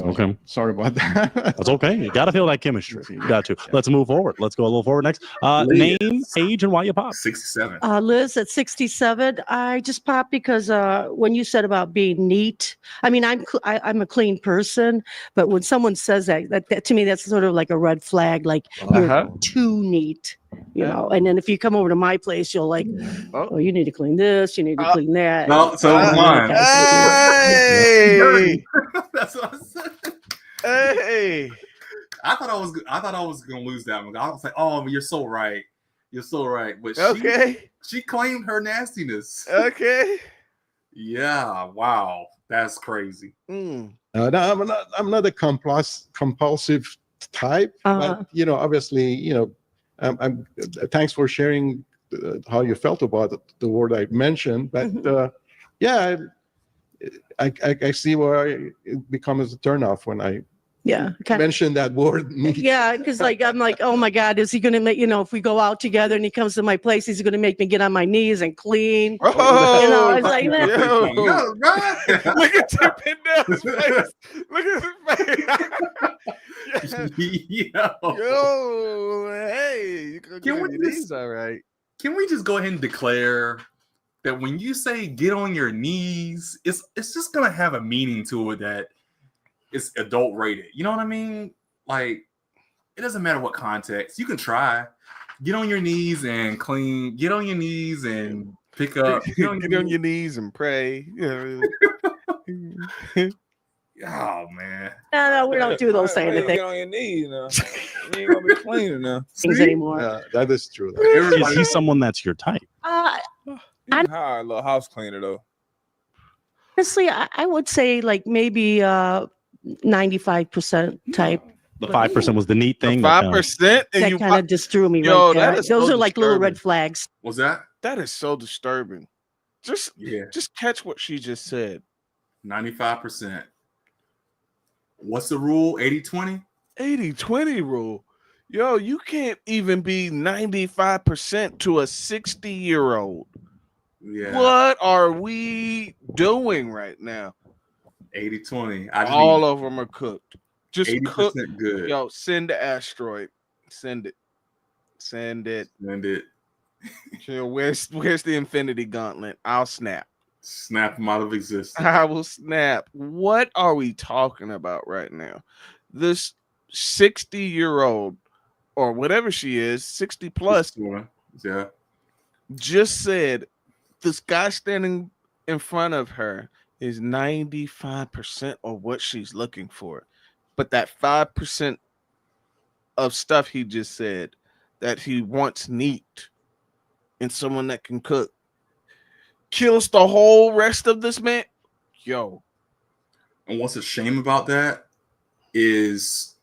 Speaker 3: Okay.
Speaker 14: Sorry about that.
Speaker 3: That's okay. You got to feel that chemistry. You got to. Let's move forward. Let's go a little forward next. Name, age, and why you pop.
Speaker 1: 67.
Speaker 13: Liz at 67. I just popped because when you said about being neat, I mean, I'm a clean person, but when someone says that to me, that's sort of like a red flag. Like you're too neat. And then if you come over to my place, you'll like, you need to clean this, you need to clean that.
Speaker 1: No, so mine.
Speaker 2: Hey,
Speaker 1: that's what I said.
Speaker 2: Hey,
Speaker 1: I thought I was gonna lose that one. I was like, oh, you're so right. You're so right. But she claimed her nastiness.
Speaker 2: Okay.
Speaker 1: Yeah. Wow. That's crazy.
Speaker 14: No, I'm not a compulsive type, but obviously, I'm thanks for sharing how you felt about the word I mentioned, but I see where it becomes a turnoff when I mention that word.
Speaker 13: Yeah, because I'm like, oh my God, is he going to make, if we go out together and he comes to my place, he's going to make me get on my knees and clean. It's like,
Speaker 5: look at TPindell's face. Look at his face.
Speaker 2: Yo, hey, you can get on your knees, all right.
Speaker 1: Can we just go ahead and declare that when you say get on your knees, it's just gonna have a meaning to it that it's adult rated. You know what I mean? Like it doesn't matter what context. You can try. Get on your knees and clean. Get on your knees and pick up.
Speaker 2: Get on your knees and pray.
Speaker 1: Oh man.
Speaker 13: No, we don't do those kind of things.
Speaker 5: Get on your knees now. You ain't gonna be clean enough.
Speaker 13: Things anymore.
Speaker 14: That is true.
Speaker 3: Is he someone that's your type?
Speaker 5: You can hire a little house cleaner though.
Speaker 13: Honestly, I would say like maybe 95% type.
Speaker 3: The 5% was the neat thing.
Speaker 2: 5%,
Speaker 13: That kind of just threw me
Speaker 2: Yo,
Speaker 13: right there.
Speaker 2: that is
Speaker 13: Those
Speaker 2: so
Speaker 13: are like little
Speaker 2: disturbing.
Speaker 13: red flags.
Speaker 1: What's that?
Speaker 2: That is so disturbing. Just catch what she just said.
Speaker 1: 95%. What's the rule? 80-20?
Speaker 2: 80-20 rule. Yo, you can't even be 95% to a 60-year-old.
Speaker 1: Yeah.
Speaker 2: What are we doing right now?
Speaker 1: 80-20.
Speaker 2: All of them are cooked. Just
Speaker 1: 80%
Speaker 2: cook.
Speaker 1: good.
Speaker 2: Yo, send the asteroid. Send it. Send it.
Speaker 1: Send it.
Speaker 2: Chill, where's the infinity gauntlet? I'll snap.
Speaker 1: Snap them out of existence.
Speaker 2: I will snap. What are we talking about right now? This 60-year-old or whatever she is, 60 plus,
Speaker 1: yeah,
Speaker 2: just said this guy standing in front of her is 95% of what she's looking for. But that 5% of stuff he just said that he wants neat and someone that can cook kills the whole rest of this man. Yo.
Speaker 1: And what's a shame about that is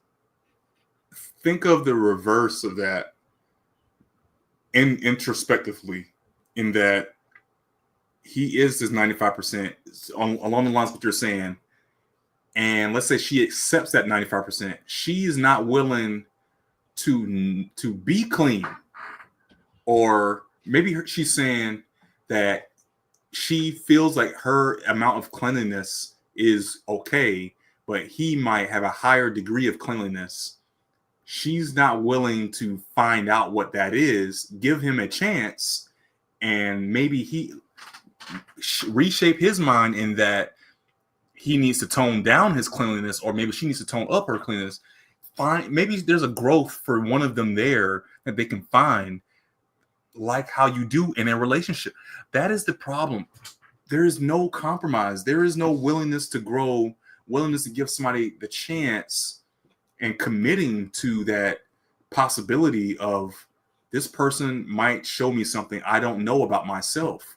Speaker 1: think of the reverse of that introspectively, in that he is this 95% along the lines of what you're saying. And let's say she accepts that 95%. She is not willing to be clean. Or maybe she's saying that she feels like her amount of cleanliness is okay, but he might have a higher degree of cleanliness. She's not willing to find out what that is, give him a chance, and maybe he reshape his mind in that he needs to tone down his cleanliness, or maybe she needs to tone up her cleanliness. Maybe there's a growth for one of them there that they can find, like how you do in a relationship. That is the problem. There is no compromise. There is no willingness to grow, willingness to give somebody the chance, and committing to that possibility of this person might show me something I don't know about myself.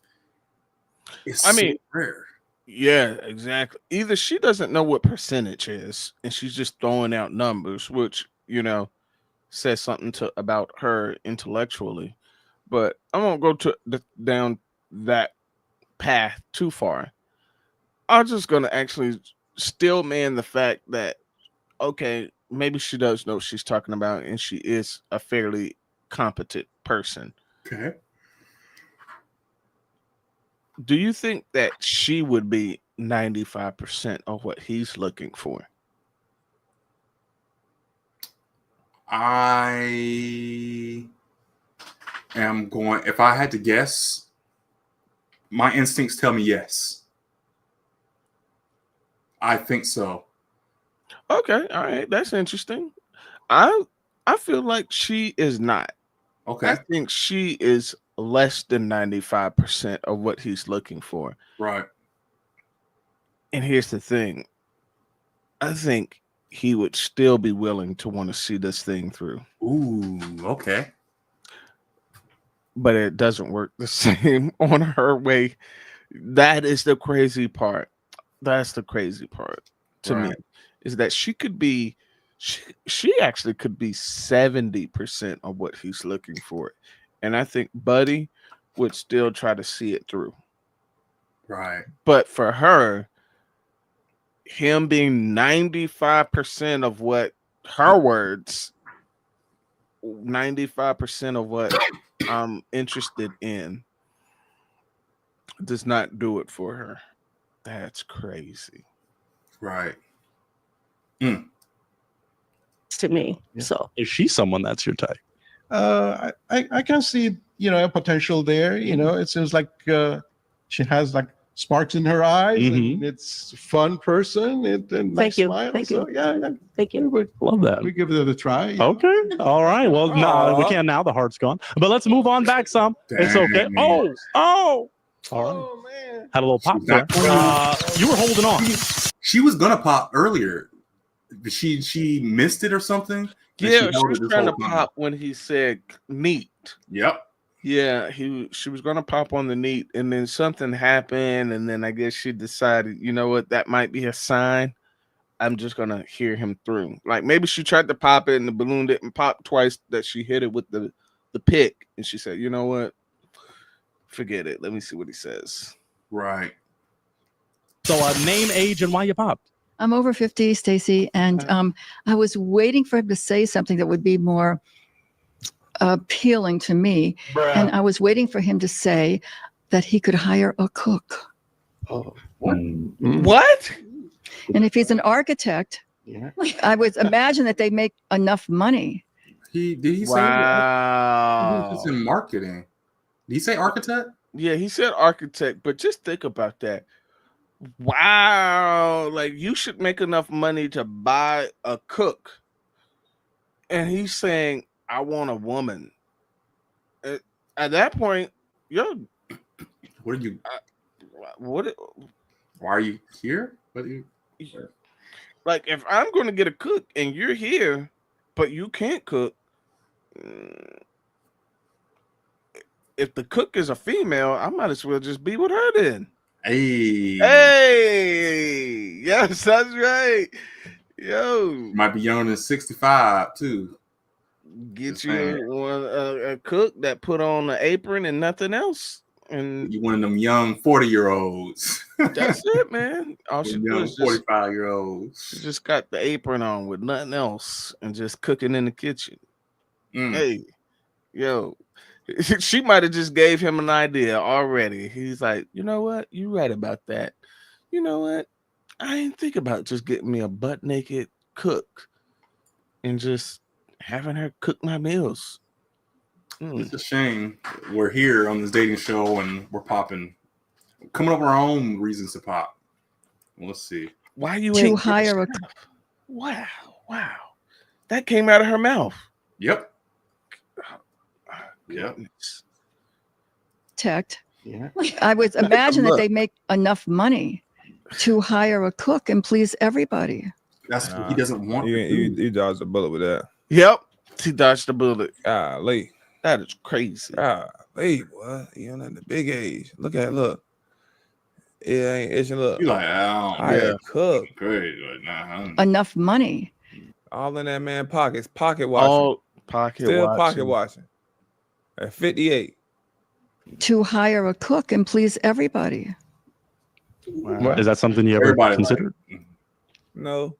Speaker 1: It's so rare.
Speaker 2: Yeah, exactly. Either she doesn't know what percentage is, and she's just throwing out numbers, which, says something about her intellectually. But I won't go down that path too far. I'm just going to actually still man the fact that, okay, maybe she does know what she's talking about, and she is a fairly competent person.
Speaker 1: Okay.
Speaker 2: Do you think that she would be 95% of what he's looking for?
Speaker 1: I am going, if I had to guess, my instincts tell me yes. I think so.
Speaker 2: Okay, all right, that's interesting. I feel like she is not.
Speaker 1: Okay.
Speaker 2: I think she is less than 95% of what he's looking for.
Speaker 1: Right.
Speaker 2: And here's the thing. I think he would still be willing to want to see this thing through.
Speaker 1: Ooh, okay.
Speaker 2: But it doesn't work the same on her way. That is the crazy part. That's the crazy part to me, is that she could be, she actually could be 70% of what he's looking for. And I think Buddy would still try to see it through.
Speaker 1: Right.
Speaker 2: But for her, him being 95% of what her words, 95% of what I'm interested in, does not do it for her. That's crazy.
Speaker 1: Right.
Speaker 13: To me. So
Speaker 3: is she someone that's your type?
Speaker 14: I can see, a potential there. It seems like she has like sparks in her eyes, and it's a fun person. And
Speaker 13: Thank you.
Speaker 14: Smile.
Speaker 13: Thank
Speaker 14: So,
Speaker 13: you.
Speaker 14: yeah.
Speaker 13: Thank you.
Speaker 3: Love that.
Speaker 14: We give it a try.
Speaker 3: Okay. All right. Well, no, we can't now. The heart's gone. But let's move on back some. It's okay. Oh. All right.
Speaker 14: Man.
Speaker 3: Had a little pop there. You were holding on.
Speaker 1: She was gonna pop earlier. She missed it or something.
Speaker 2: Yeah, she was trying to pop when he said neat.
Speaker 1: Yep.
Speaker 2: Yeah, she was gonna pop on the neat, and then something happened, and then I guess she decided, you know what, that might be a sign. I'm just gonna hear him through. Like maybe she tried to pop it, and the balloon didn't pop twice. That she hit it with the pick, and she said, you know what, forget it. Let me see what he says.
Speaker 1: Right.
Speaker 3: So, name, age, and why you popped.
Speaker 11: I'm over 50, Stacy, and I was waiting for him to say something that would be more appealing to me. And I was waiting for him to say that he could hire a cook.
Speaker 14: Oh,
Speaker 2: what?
Speaker 11: And if he's an architect, I would imagine that they make enough money.
Speaker 1: Did he say
Speaker 2: wow.
Speaker 1: He's in marketing? Did he say architect?
Speaker 2: Yeah, he said architect, but just think about that. Wow, like you should make enough money to buy a cook. And he's saying, I want a woman. At that point, yo,
Speaker 1: what are you?
Speaker 2: Why
Speaker 1: are you here?
Speaker 2: Like, if I'm going to get a cook and you're here, but you can't cook, if the cook is a female, I might as well just be with her then.
Speaker 1: Hey,
Speaker 2: yes, that's right. Yo,
Speaker 1: might be younger than 65 too.
Speaker 2: Get you a cook that put on an apron and nothing else, and
Speaker 1: you one of them young 40-year-olds.
Speaker 2: That's it, man. All she
Speaker 1: young
Speaker 2: does
Speaker 1: 45-year-olds.
Speaker 2: She just got the apron on with nothing else and just cooking in the kitchen. Hey, yo. She might have just gave him an idea already. He's like, you know what? You're right about that. You know what? I ain't think about just getting me a butt naked cook and just having her cook my meals.
Speaker 1: It's a shame we're here on this dating show and we're popping, coming up with our own reasons to pop. Let's see.
Speaker 2: Why you
Speaker 11: to hire a
Speaker 2: wow, that came out of her mouth.
Speaker 1: Yep.
Speaker 11: Architect. I would imagine that they make enough money to hire a cook and please everybody.
Speaker 1: That's what he doesn't want.
Speaker 5: You dodged a bullet with that.
Speaker 2: Yep, he dodged the bullet.
Speaker 5: Golly,
Speaker 2: that is crazy.
Speaker 5: Golly, boy, you know, at the big age. Look. It ain't itching. Look,
Speaker 1: You like,
Speaker 5: I cook.
Speaker 1: Great,
Speaker 11: Enough money.
Speaker 5: All in that man pockets. Pocket watching.
Speaker 2: All pocket
Speaker 5: Still
Speaker 2: watching.
Speaker 5: pocket watching. At 58.
Speaker 11: To hire a cook and please everybody.
Speaker 3: Wow. Is that something you ever considered?
Speaker 5: No.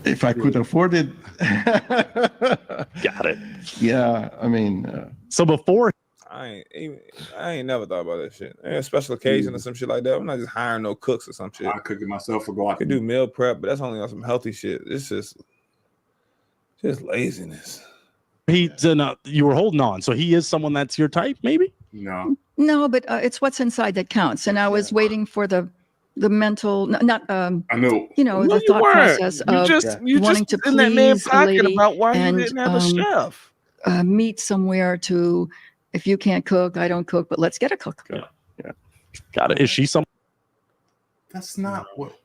Speaker 14: If I could afford it.
Speaker 3: Got it.
Speaker 14: Yeah, I mean.
Speaker 3: So before.
Speaker 5: I ain't never thought about that shit. A special occasion or some shit like that. I'm not just hiring no cooks or some shit.
Speaker 1: I cook it myself or go out.
Speaker 5: I could do meal prep, but that's only on some healthy shit. It's just laziness.
Speaker 3: You were holding on, so he is someone that's your type, maybe?
Speaker 11: No, but it's what's inside that counts. And I was waiting for the mental, not
Speaker 1: I know,
Speaker 11: the thought process of wanting to
Speaker 2: in that man's
Speaker 11: please a
Speaker 2: pocket
Speaker 11: lady
Speaker 2: about why
Speaker 11: and
Speaker 2: he didn't have a chef.
Speaker 11: Meet somewhere to. If you can't cook, I don't cook, but let's get a cook.
Speaker 3: Yeah. Got it. Is she some?
Speaker 1: That's not what.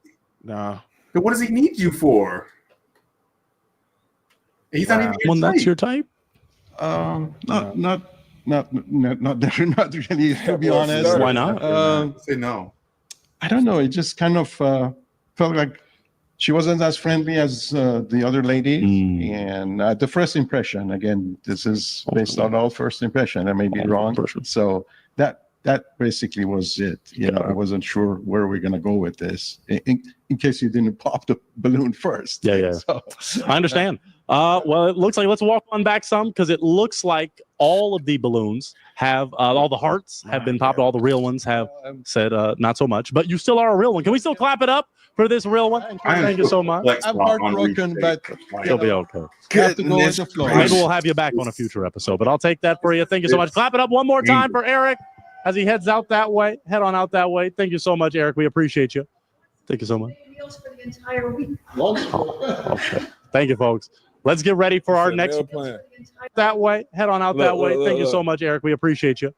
Speaker 2: No.
Speaker 1: Then what does he need you for? He's not even your
Speaker 3: one
Speaker 1: type.
Speaker 3: that's your type.
Speaker 14: Not really. To be honest,
Speaker 3: why not?
Speaker 1: Say no.
Speaker 14: I don't know. It just kind of felt like she wasn't as friendly as the other lady. And the first impression, again, this is based on all first impression. I may be wrong. So that basically was it. I wasn't sure where we're going to go with this in case you didn't pop the balloon first.
Speaker 3: Yeah.
Speaker 14: So,
Speaker 3: I understand. Well, it looks like let's walk on back some because it looks like all of the balloons have all the hearts have been popped. All the real ones have said not so much, but you still are a real one. Can we still clap it up for this real one? Thank you so much.
Speaker 14: I'm heartbroken, but
Speaker 3: you'll be okay.
Speaker 14: Have to go with the flow.
Speaker 3: Maybe we'll have you back on a future episode, but I'll take that for you. Thank you so much. Clap it up one more time for Eric. as he heads out that way. Head on out that way. Thank you so much, Eric. We appreciate you. Thank you so much.
Speaker 9: Meals for the entire week.
Speaker 3: Okay. Thank you, folks. Let's get ready for our next that way. Head on out that way. Thank you so much, Eric. We appreciate you.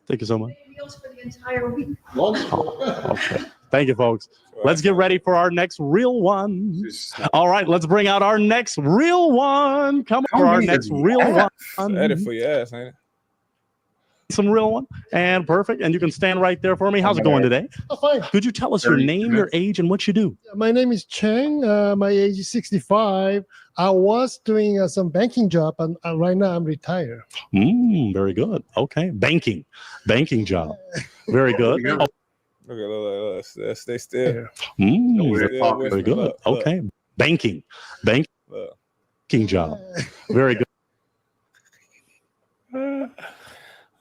Speaker 3: Thank you so much.
Speaker 9: Meals for the entire week.
Speaker 3: Okay. Thank you, folks. Let's get ready for our next real one. All right, let's bring out our next real one. Come on for our next real one.
Speaker 5: Edit for your ass, ain't it?
Speaker 3: Some real one and perfect. And you can stand right there for me. How's it going today?
Speaker 16: Oh, fine.
Speaker 3: Could you tell us your name, your age, and what you do?
Speaker 16: My name is Cheng. My age is 65. I was doing some banking job, and right now I'm retired.
Speaker 3: Very good. Okay, banking job. Very good.
Speaker 5: Look, stay still.
Speaker 3: Very good. Okay, banking job. Very good.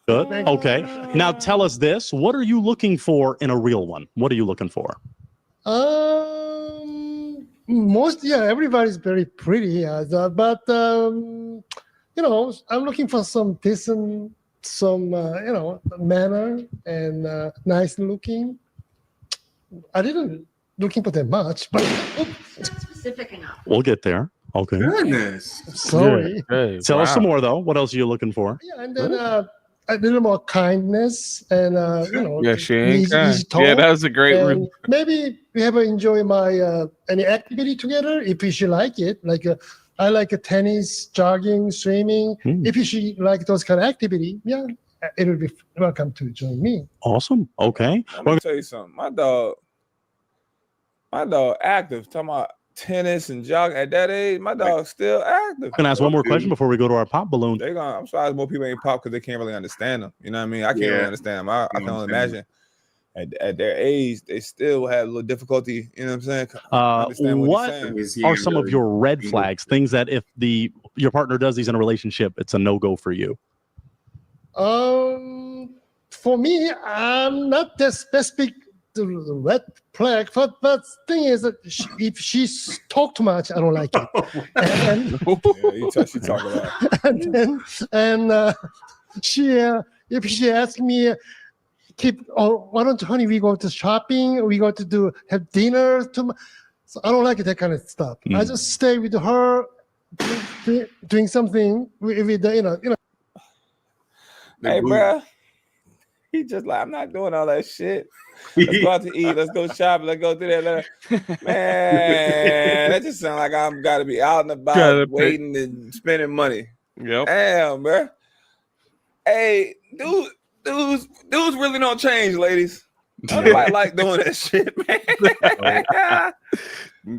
Speaker 3: Good. Okay. Now tell us this. What are you looking for in a real one? What are you looking for?
Speaker 16: Everybody's very pretty, but I'm looking for some decent, manner and nice looking. I didn't looking for that much, but
Speaker 9: Not specific enough.
Speaker 3: We'll get there. Okay.
Speaker 1: Goodness.
Speaker 16: Sorry.
Speaker 3: Yeah. Tell us some more though. What else are you looking for?
Speaker 16: Yeah, and then a little more kindness and
Speaker 2: Yeah, she ain't
Speaker 16: easy
Speaker 2: kind.
Speaker 16: talk.
Speaker 2: Yeah, that was a great
Speaker 16: And
Speaker 2: review.
Speaker 16: maybe we have enjoy my any activity together if she like it. Like I like tennis, jogging, swimming. If she like those kind of activity, yeah, it will be welcome to join me.
Speaker 3: Awesome. Okay.
Speaker 5: I'm gonna tell you something. My dog active. Talking about tennis and jogging at that age, my dog's still active.
Speaker 3: Can I ask one more question before we go to our pop balloon?
Speaker 5: I'm surprised more people ain't pop because they can't really understand them. You know what I mean? I can't really understand them. I can only imagine at their age, they still have a little difficulty. You know what I'm saying? Understand
Speaker 3: What
Speaker 5: he's saying.
Speaker 3: are some of your red flags? Things that if your partner does these in a relationship, it's a no-go for you.
Speaker 16: For me, I'm not that specific to the red flag, but thing is that if she talk too much, I don't like it.
Speaker 5: She talk about.
Speaker 16: If she asks me, why don't honey we go to shopping? We go to have dinner. So I don't like that kind of stuff. I just stay with her, doing something with
Speaker 5: Hey, bro. He just like, I'm not doing all that shit. Let's go out to eat. Let's go shopping. Let's go do that. Man, that just sounds like I'm got to be out and about, waiting and spending money.
Speaker 2: Yep.
Speaker 5: Damn, bro. Hey, dudes really don't change, ladies. Nobody like doing that shit, man.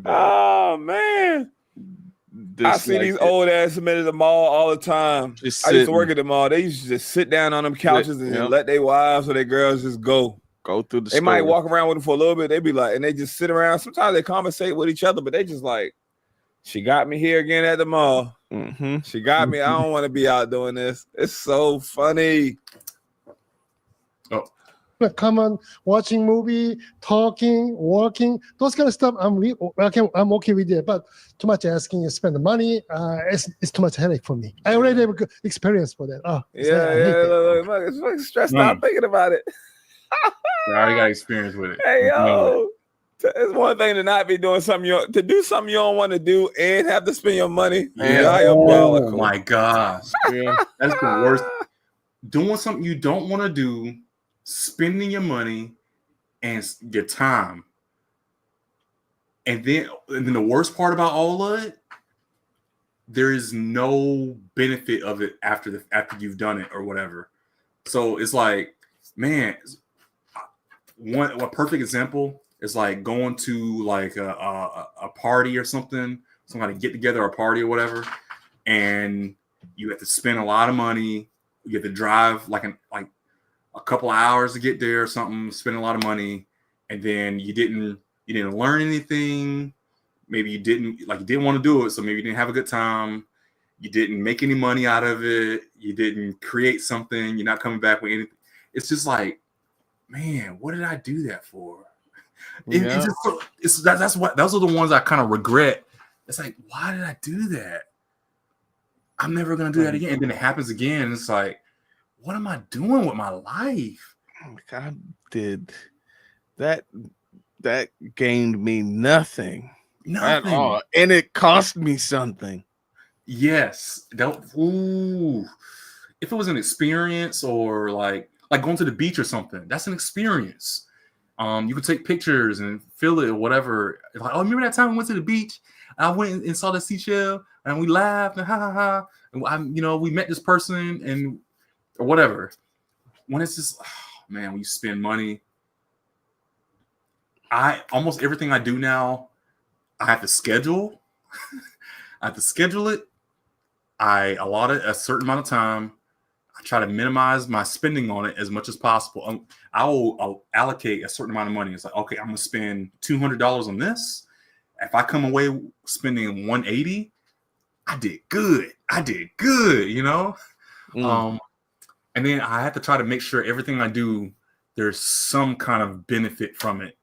Speaker 5: Oh, man. I see these old ass men at the mall all the time. I used to work at the mall. They used to just sit down on them couches and let their wives or their girls just go
Speaker 2: through the
Speaker 5: They might walk around with them for a little bit. They be like, and they just sit around. Sometimes they conversate with each other, but they just like, she got me here again at the mall. She got me. I don't want to be out doing this. It's so funny.
Speaker 16: Come on, watching movie, talking, walking, those kind of stuff. I'm okay with it, but too much asking and spend the money, it's too much headache for me. I already have a good experience for that.
Speaker 5: Look, it's fucking stressed out thinking about it.
Speaker 1: I already got experience with it.
Speaker 5: Hey, yo, it's one thing to not be doing something to do something you don't want to do and have to spend your money.
Speaker 1: Oh my gosh, that's the worst. Doing something you don't want to do. Spending your money and your time, and then the worst part about all of it, there is no benefit of it after you've done it or whatever. So it's like, man, a perfect example is like going to like a party or something, some kind of get together or party or whatever, and you have to spend a lot of money. You have to drive like a couple of hours to get there or something, spend a lot of money, and then you didn't learn anything. Maybe you didn't want to do it, so maybe you didn't have a good time. You didn't make any money out of it. You didn't create something. You're not coming back with anything. It's just like, man, what did I do that for? Those are the ones I kind of regret. It's like, why did I do that? I'm never gonna do that again. And then it happens again. And it's like, what am I doing with my life?
Speaker 2: I did that. That gained me nothing at all, and it cost me something.
Speaker 1: Yes, ooh. If it was an experience or like going to the beach or something, that's an experience. You could take pictures and feel it or whatever. Like, oh, remember that time we went to the beach? I went and saw the seashell and we laughed and ha ha ha. And we met this person and or whatever. When it's just, man, when you spend money, almost everything I do now, I have to schedule. I have to schedule it. I allot it a certain amount of time. I try to minimize my spending on it as much as possible. I'll allocate a certain amount of money. It's like, okay, I'm gonna spend $200 on this. If I come away spending $180, I did good. And then I have to try to make sure everything I do, there's some kind of benefit from it,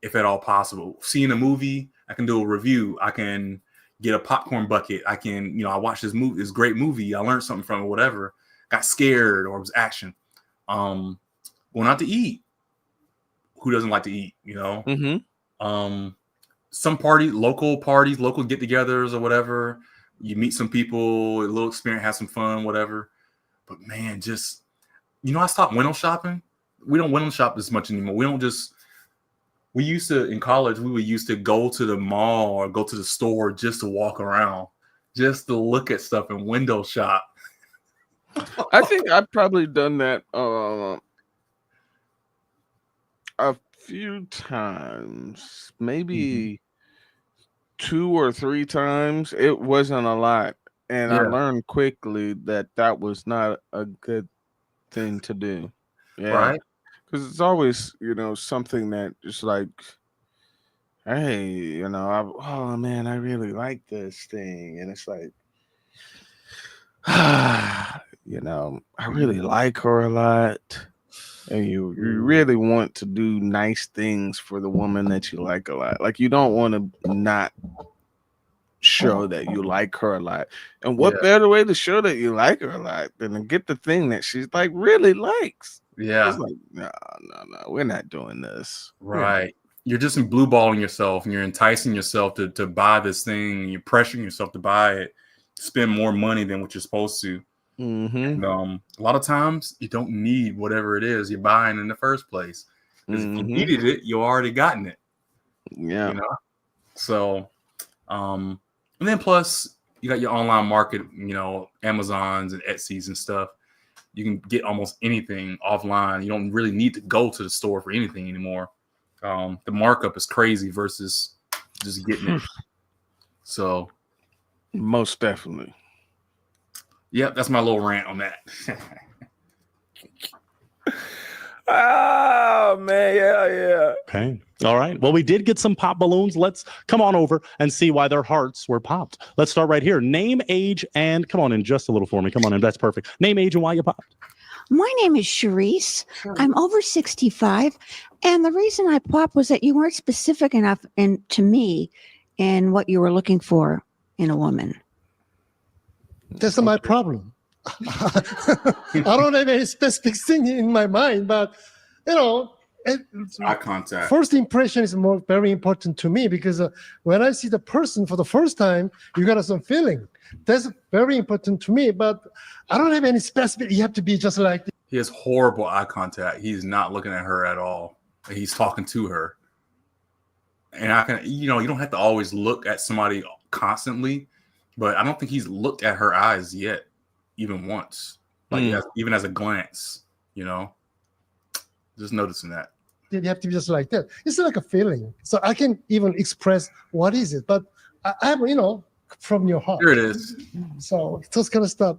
Speaker 1: if at all possible. Seeing a movie, I can do a review. I can get a popcorn bucket. I can, I watched this great movie. I learned something from it, whatever. Got scared or it was action. Going out to eat. Who doesn't like to eat, Some local get-togethers or whatever. You meet some people, a little experience, have some fun, whatever. But man, just, I stopped window shopping. We don't window shop as much anymore. We used to, in college, we used to go to the mall or go to the store just to walk around, just to look at stuff and window shop.
Speaker 2: I think I've probably done that a few times, maybe 2 or 3 times. It wasn't a lot. And I learned quickly that was not a good thing to do. Yeah.
Speaker 1: Right.
Speaker 2: Because it's always, something that just like, hey, oh man, I really like this thing. And it's like, I really like her a lot. And you really want to do nice things for the woman that you like a lot. Like, you don't want to not show that you like her a lot. And what better way to show that you like her a lot than to get the thing that she's like really likes?
Speaker 1: Yeah.
Speaker 2: It's like, no, we're not doing this.
Speaker 1: Right. You're just blue balling yourself and you're enticing yourself to buy this thing. You're pressuring yourself to buy it, spend more money than what you're supposed to. And, a lot of times you don't need whatever it is you're buying in the first place. Because if you needed it, you already gotten it.
Speaker 2: Yeah.
Speaker 1: So, and then plus you got your online market, Amazons and Etsy's and stuff. You can get almost anything offline. You don't really need to go to the store for anything anymore. The markup is crazy versus just getting it. So,
Speaker 2: most definitely.
Speaker 1: Yep, that's my little rant on that.
Speaker 5: Oh man, yeah.
Speaker 3: Okay. All right. Well, we did get some pop balloons. Let's come on over and see why their hearts were popped. Let's start right here. Name, age, and come on in just a little for me. Come on in. That's perfect. Name, age, and why you popped.
Speaker 15: My name is Charisse. I'm over 65. And the reason I popped was that you weren't specific enough to me in what you were looking for in a woman.
Speaker 16: That's not my problem. I don't have any specific thing in my mind, but
Speaker 1: eye contact.
Speaker 16: First impression is very important to me because when I see the person for the first time, you got some feeling. That's very important to me, but I don't have any specific. You have to be just like.
Speaker 1: He has horrible eye contact. He's not looking at her at all. He's talking to her, and I can, you don't have to always look at somebody constantly, but I don't think he's looked at her eyes yet, even once, even as a glance. Just noticing that.
Speaker 16: You have to be just like that. It's like a feeling. So I can even express what is it, but I'm, from your heart.
Speaker 1: Here it is.
Speaker 16: So it's just kind of stuff,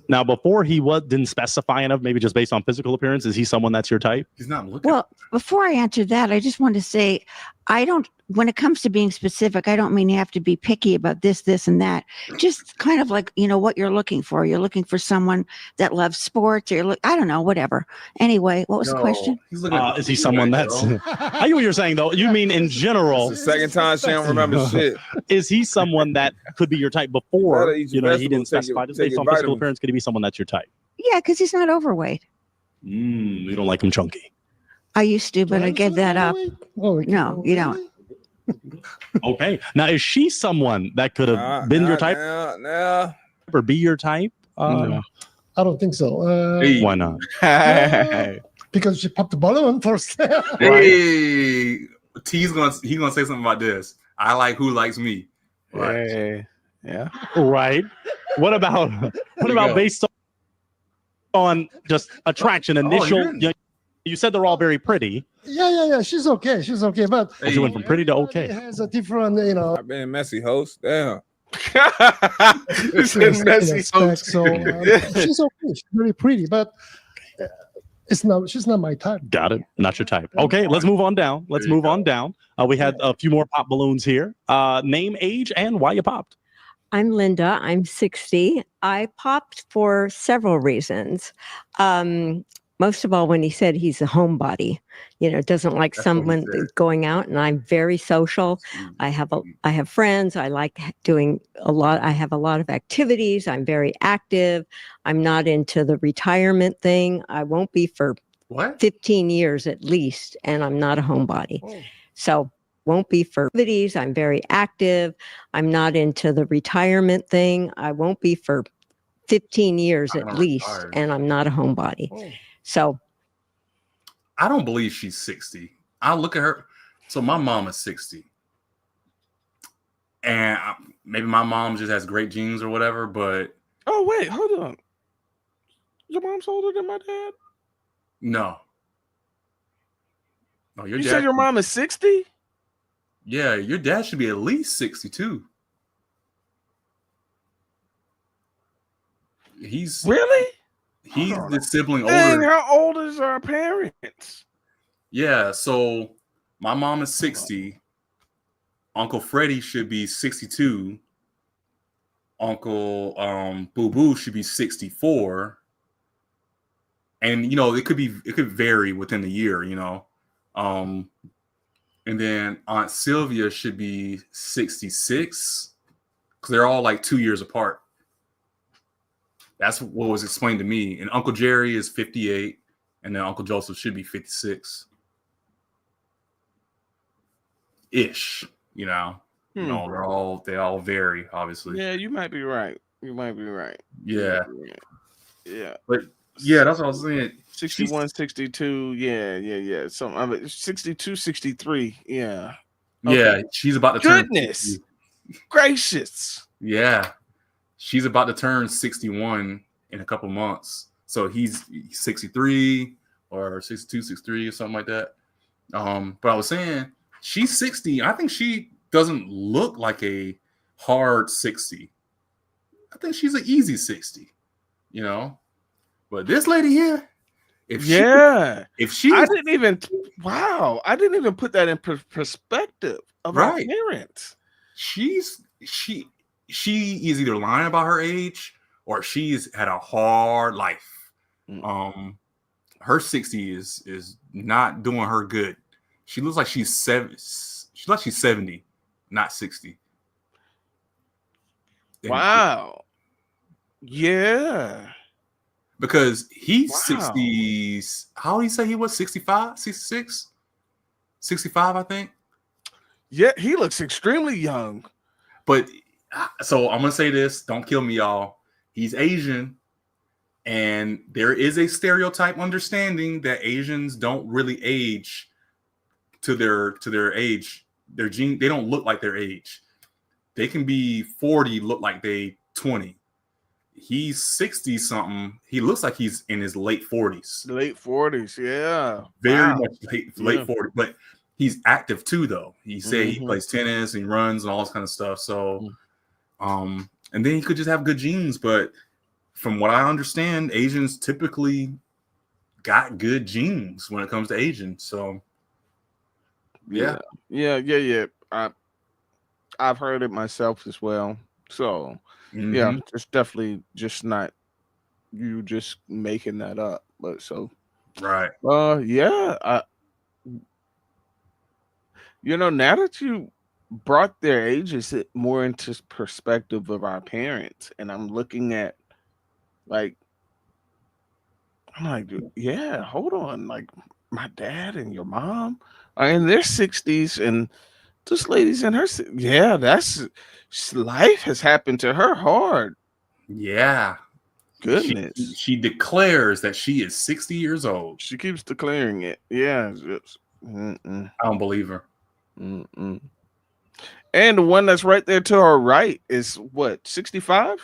Speaker 3: Now, before he didn't specify enough, maybe just based on physical appearance, is he someone that's your type?
Speaker 1: He's not looking.
Speaker 15: Well, before I answer that, I just want to say, when it comes to being specific, I don't mean you have to be picky about this, and that. Just kind of like, what you're looking for. You're looking for someone that loves sports, or I don't know, whatever. Anyway, what was the question?
Speaker 3: Is he someone that's... I get what you're saying, though. You mean in general...
Speaker 5: It's the second time she don't remember shit.
Speaker 3: Is he someone that could be your type before, he didn't specify? Just based on physical appearance, could he be someone that's your type?
Speaker 15: Yeah, because he's not overweight.
Speaker 3: You don't like them chunky.
Speaker 15: I used to, but I gave that up.
Speaker 16: Oh,
Speaker 15: no, you don't.
Speaker 3: Okay. Now, is she someone that could have been your type or be your type?
Speaker 16: No. I don't think so.
Speaker 3: Why not?
Speaker 16: Because she popped the balloon first.
Speaker 1: Hey, he's gonna say something about this. I like who likes me.
Speaker 2: Right. Yeah.
Speaker 3: Right. What about based on just attraction? Initial. You said they're all very pretty.
Speaker 16: Yeah. She's okay. But
Speaker 3: She went from pretty to okay.
Speaker 16: It has a different,
Speaker 5: I've been messy host. Damn.
Speaker 2: Messy host.
Speaker 16: So she's okay. She's very pretty, but she's not my type.
Speaker 3: Got it. Not your type. Okay, let's move on down. We had a few more pop balloons here. Name, age, and why you popped.
Speaker 9: I'm Linda. I'm 60. I popped for several reasons. Most of all, when he said he's a homebody, doesn't like someone going out, and I'm very social. I have friends. I like doing a lot. I have a lot of activities. I'm very active. I'm not into the retirement thing. I won't be for 15 years at least, and I'm not a homebody. So won't be for activities. I'm very active. I'm not into the retirement thing. I won't be for 15 years at least, and I'm not a homebody. So
Speaker 1: I don't believe she's 60. I look at her. So my mom is 60. And maybe my mom just has great genes or whatever, but.
Speaker 2: Oh, wait, hold on. Your mom's older than my dad?
Speaker 1: No. No,
Speaker 2: you said your mom is 60?
Speaker 1: Yeah, your dad should be at least 62. He's.
Speaker 2: Really?
Speaker 1: He's the sibling
Speaker 2: Dang,
Speaker 1: older.
Speaker 2: how old is our parents?
Speaker 1: Yeah, so my mom is 60. Uncle Freddie should be 62. Uncle Boo Boo should be 64. And it could vary within the year, And then Aunt Sylvia should be 66 because they're all like 2 years apart. That's what was explained to me. And Uncle Jerry is 58, and then Uncle Joseph should be 56. Ish, they all vary, obviously.
Speaker 2: Yeah, you might be right.
Speaker 1: Yeah.
Speaker 2: Yeah.
Speaker 1: But yeah, that's what I was saying.
Speaker 2: 61, 62, yeah. Some 62, 63, yeah.
Speaker 1: Okay. Yeah, she's about to turn.
Speaker 2: Goodness gracious.
Speaker 1: Yeah. She's about to turn 61 in a couple months. So he's 63 or 62, 63 or something like that. But I was saying she's 60. I think she doesn't look like a hard 60. I think she's an easy 60, But this lady here, I
Speaker 2: didn't even put that in perspective of our parents.
Speaker 1: She is either lying about her age or she's had a hard life. Her 60 is not doing her good. She looks like she's 70, not 60.
Speaker 2: Wow. Yeah.
Speaker 1: Because he's 60s. How old did he say he was? 65, 66, 65, I think.
Speaker 2: Yeah, he looks extremely young.
Speaker 1: But so I'm gonna say this. Don't kill me, y'all. He's Asian, and there is a stereotype understanding that Asians don't really age to their age. Their gene, they don't look like their age. They can be 40, look like they 20. He's 60 something. He looks like he's in his late 40s.
Speaker 2: Late 40s, yeah.
Speaker 1: Very much late 40s. But he's active too, though. He said he plays tennis and runs and all this kind of stuff. So, and then he could just have good genes. But from what I understand, Asians typically got good genes when it comes to aging. So, yeah.
Speaker 2: I've heard it myself as well. So, yeah, it's definitely just not you just making that up. But so,
Speaker 1: right.
Speaker 2: Yeah. Now that you brought their ages more into perspective of our parents, and I'm looking at like I'm like, yeah, hold on. Like, my dad and your mom are in their 60s, and this lady's in her. Yeah, that's life has happened to her hard.
Speaker 1: Yeah.
Speaker 2: Goodness.
Speaker 1: She declares that she is 60 years old.
Speaker 2: She keeps declaring it. Yeah.
Speaker 1: I don't believe her.
Speaker 2: And the one that's right there to her right is what, 65?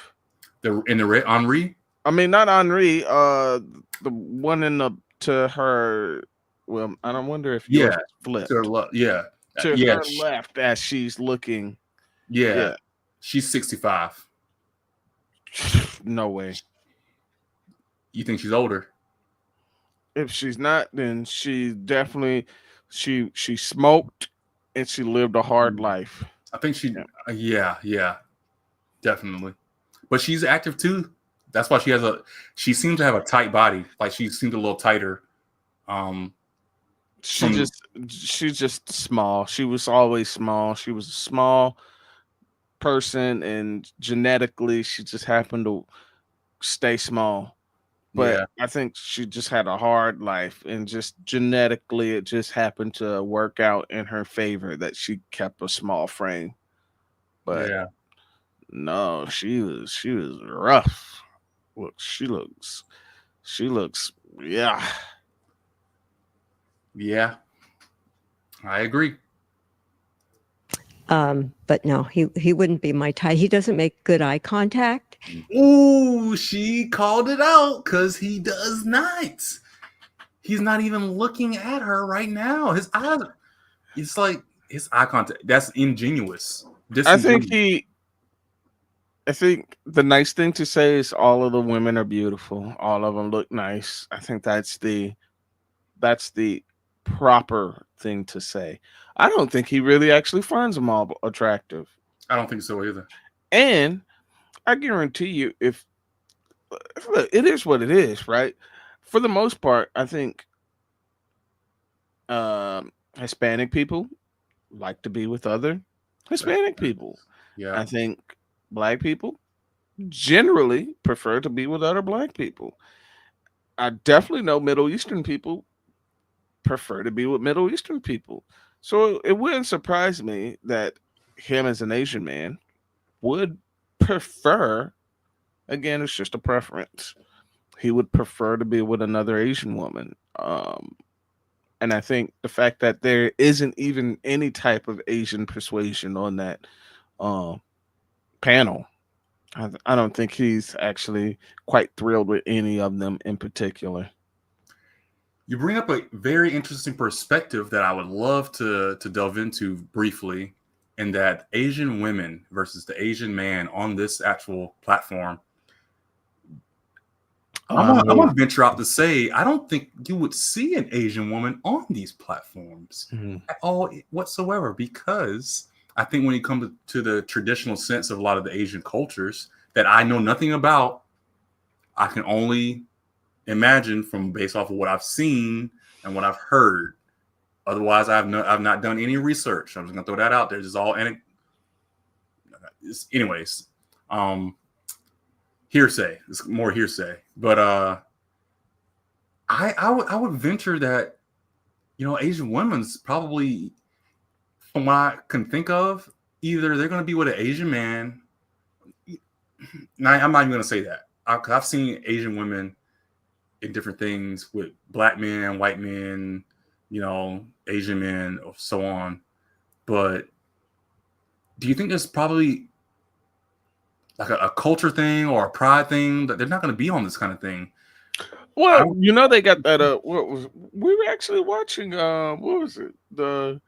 Speaker 1: In the red Henri?
Speaker 2: I mean, not Henri. The one in the to her. Well, I don't wonder if yours is flipped.
Speaker 1: To her left. Yeah.
Speaker 2: To her left as she's looking.
Speaker 1: Yeah. She's 65.
Speaker 2: No way.
Speaker 1: You think she's older?
Speaker 2: If she's not, then she definitely she smoked and she lived a hard life.
Speaker 1: I think she yeah, definitely. But she's active too. That's why she seems to have a tight body. Like she seems a little tighter.
Speaker 2: She's just small. She was always small. She was a small person, and genetically she just happened to stay small. But I think she just had a hard life, and just genetically it just happened to work out in her favor that she kept a small frame. But no, she was rough. Look, she looks yeah,
Speaker 1: I agree.
Speaker 9: But no, he wouldn't be my type. He doesn't make good eye contact.
Speaker 1: Ooh, she called it out because he does not. He's not even looking at her right now. His eyes, it's like his eye contact. That's ingenuous.
Speaker 2: I think the nice thing to say is all of the women are beautiful. All of them look nice. I think that's the proper thing to say. I don't think he really actually finds them all attractive.
Speaker 1: I don't think so either.
Speaker 2: And I guarantee you, if it is what it is, right? For the most part, I think Hispanic people like to be with other Hispanic people.
Speaker 1: Yeah.
Speaker 2: I think Black people generally prefer to be with other Black people. I definitely know Middle Eastern people prefer to be with Middle Eastern people. So it wouldn't surprise me that him as an Asian man would prefer, again, it's just a preference. He would prefer to be with another Asian woman. And I think the fact that there isn't even any type of Asian persuasion on that panel, I don't think he's actually quite thrilled with any of them in particular.
Speaker 1: You bring up a very interesting perspective that I would love to delve into briefly, in that Asian women versus the Asian man on this actual platform. I'm gonna venture out to say I don't think you would see an Asian woman on these platforms at all whatsoever, because I think when it comes to the traditional sense of a lot of the Asian cultures that I know nothing about, I can only imagine from based off of what I've seen and what I've heard. Otherwise, I've not done any research. I'm just gonna throw that out there. This is all anyways. Hearsay. It's more hearsay. But I would venture that, Asian women's probably, from what I can think of, either they're gonna be with an Asian man. Now, I'm not even gonna say that. I've seen Asian women in different things with Black men, white men, Asian men, or so on. But do you think there's probably like a culture thing or a pride thing that they're not going to be on this kind of thing?
Speaker 2: Well, they got that. We were actually watching. What was it? The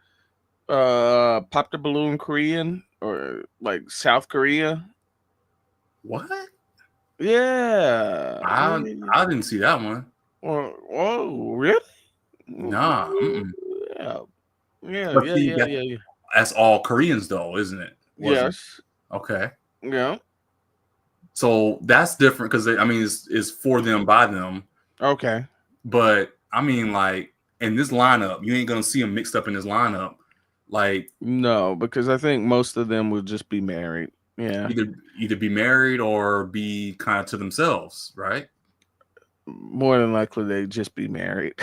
Speaker 2: Pop the Balloon Korean, or like South Korea.
Speaker 1: What?
Speaker 2: Yeah,
Speaker 1: I didn't see that one.
Speaker 2: Oh, really?
Speaker 1: Nah.
Speaker 2: Yeah.
Speaker 1: That's all Koreans, though, isn't it?
Speaker 2: Yes.
Speaker 1: Okay.
Speaker 2: Yeah.
Speaker 1: So that's different because it's for them by them.
Speaker 2: Okay.
Speaker 1: But I mean, like, in this lineup, you ain't gonna see them mixed up in this lineup. Like,
Speaker 2: no, because I think most of them would just be married. Yeah.
Speaker 1: Either be married or be kind of to themselves, right?
Speaker 2: more than likely they just be married.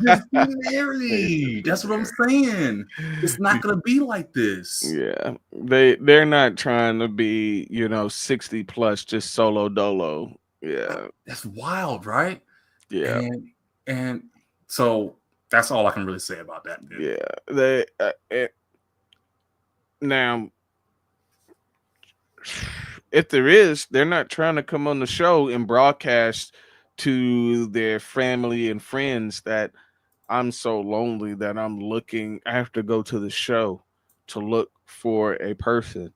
Speaker 1: Just be married. That's what I'm saying. It's not gonna be like this.
Speaker 2: Yeah, they're not trying to be 60 plus just solo dolo. Yeah,
Speaker 1: that's wild, right?
Speaker 2: Yeah,
Speaker 1: and so that's all I can really say about that. Dude.
Speaker 2: Yeah, now. If there is, they're not trying to come on the show and broadcast to their family and friends that I'm so lonely that I have to go to the show to look for a person.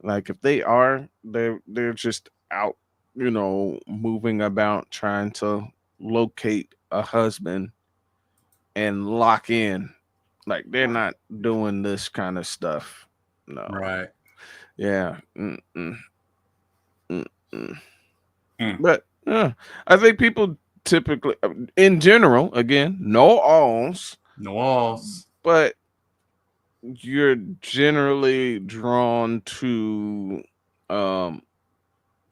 Speaker 2: Like if they are, they're just out, moving about trying to locate a husband and lock in. Like they're not doing this kind of stuff. No.
Speaker 1: Right.
Speaker 2: Yeah. But I think people typically, in general, again, no alls, but you're generally drawn to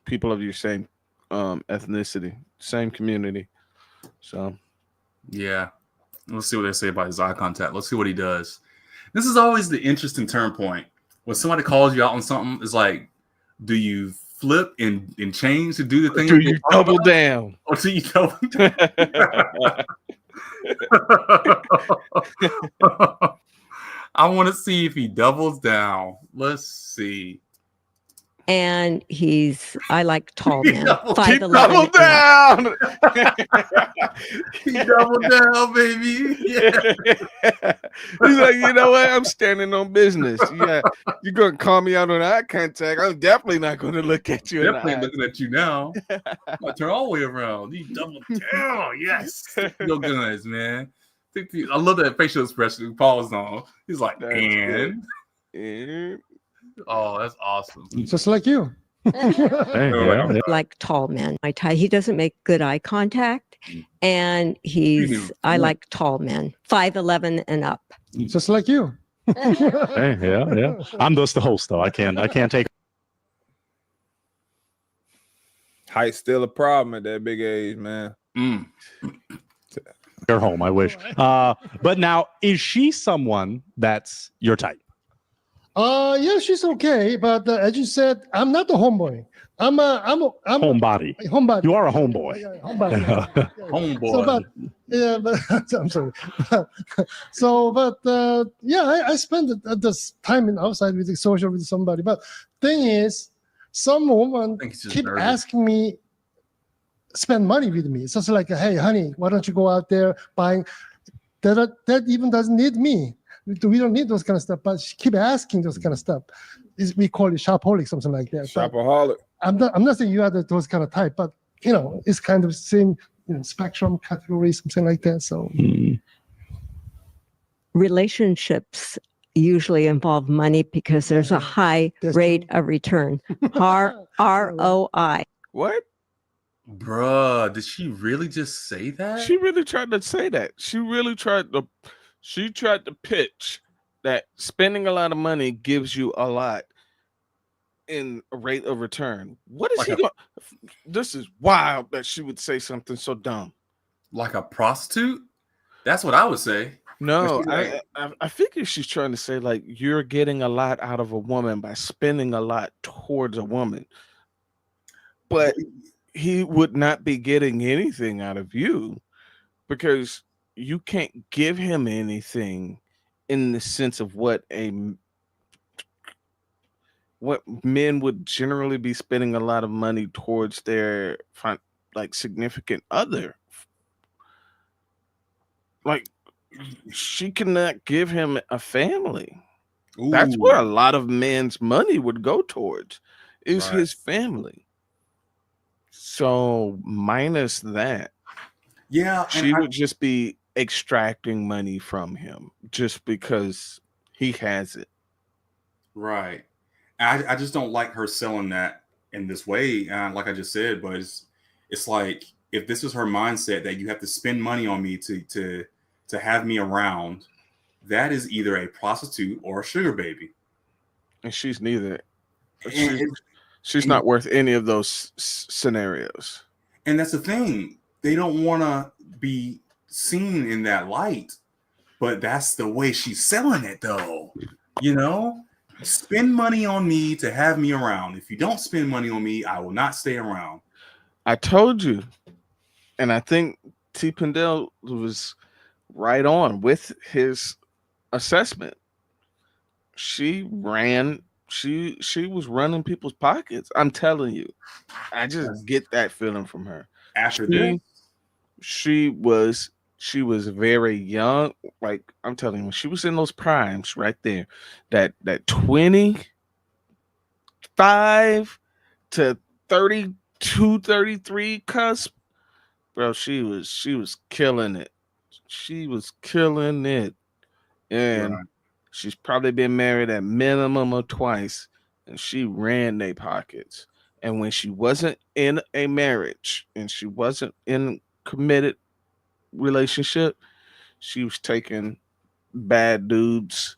Speaker 2: people of your same ethnicity, same community. So,
Speaker 1: yeah, let's see what they say about his eye contact. Let's see what he does. This is always the interesting turn point when somebody calls you out on something. It's like, do you flip and change to do the thing?
Speaker 2: Do you double down?
Speaker 1: Or do you double down? I want to see if he doubles down. Let's see.
Speaker 9: And I like tall men. 5'11".
Speaker 2: He doubled down.
Speaker 1: He doubled down, baby. Yeah.
Speaker 2: He's like, you know what? I'm standing on business. Yeah, you're gonna call me out on eye contact. I'm definitely not gonna look at you.
Speaker 1: Definitely looking at you now. I'm gonna turn all the way around. You doubled down. Yes. Your guns, man. I love that facial expression Paul's on. He's like, and. Oh, that's awesome.
Speaker 16: Just like you.
Speaker 9: Like tall men. He doesn't make good eye contact, and I like tall men, 5'11" and up.
Speaker 16: Just like you.
Speaker 3: Yeah. I'm just the host, though. I can't take.
Speaker 5: Height's still a problem at that big age, man.
Speaker 3: You're home, I wish. But now, is she someone that's your type?
Speaker 16: Yeah, she's okay, but as you said, I'm not the homeboy. I'm
Speaker 3: homebody.
Speaker 16: Homebody.
Speaker 3: You are a homeboy.
Speaker 16: Yeah, homebody.
Speaker 1: Homeboy.
Speaker 16: I'm sorry. I spend this time outside with the social with somebody. But thing is, some woman keep asking me spend money with me. It's just like, hey, honey, why don't you go out there buying? That even doesn't need me. We don't need those kind of stuff, but she keep asking those kind of stuff. We call it shopaholic, something like that.
Speaker 5: Shopaholic.
Speaker 16: I'm not saying you are those kind of type, but it's kind of same spectrum category, something like that. So
Speaker 9: relationships usually involve money because there's a high rate of return. ROI.
Speaker 2: What?
Speaker 1: Bruh, did she really just say that?
Speaker 2: She really tried to say that. She tried to pitch that spending a lot of money gives you a lot in a rate of return. What is this is wild that she would say something so dumb.
Speaker 1: Like a prostitute? That's what I would say.
Speaker 2: No, I figure she's trying to say like you're getting a lot out of a woman by spending a lot towards a woman. But he would not be getting anything out of you because you can't give him anything in the sense of what men would generally be spending a lot of money towards their significant other. Like she cannot give him a family. Ooh. That's where a lot of men's money would go towards is his family. So minus that, she would just be extracting money from him just because he has it.
Speaker 1: Right. I just don't like her selling that in this way. Like I just said, but it's like if this is her mindset that you have to spend money on me to have me around, that is either a prostitute or a sugar baby.
Speaker 2: And she's neither. She's not worth any of those scenarios.
Speaker 1: And that's the thing. they don't want to be seen in that light, but that's the way she's selling it, though. You know, spend money on me to have me around. If you don't spend money on me, I will not stay around.
Speaker 2: I told you, and I think TPindell was right on with his assessment. She was running people's pockets. I'm telling you, I just get that feeling from her.
Speaker 1: After this,
Speaker 2: she was very young. Like I'm telling you, when she was in those primes right there, that 25 to 32, 33 cusp, bro, she was killing it. She was killing it. And she's probably been married at minimum of twice, and she ran their pockets. And when she wasn't in a marriage and she wasn't in committed relationship, she was taking bad dudes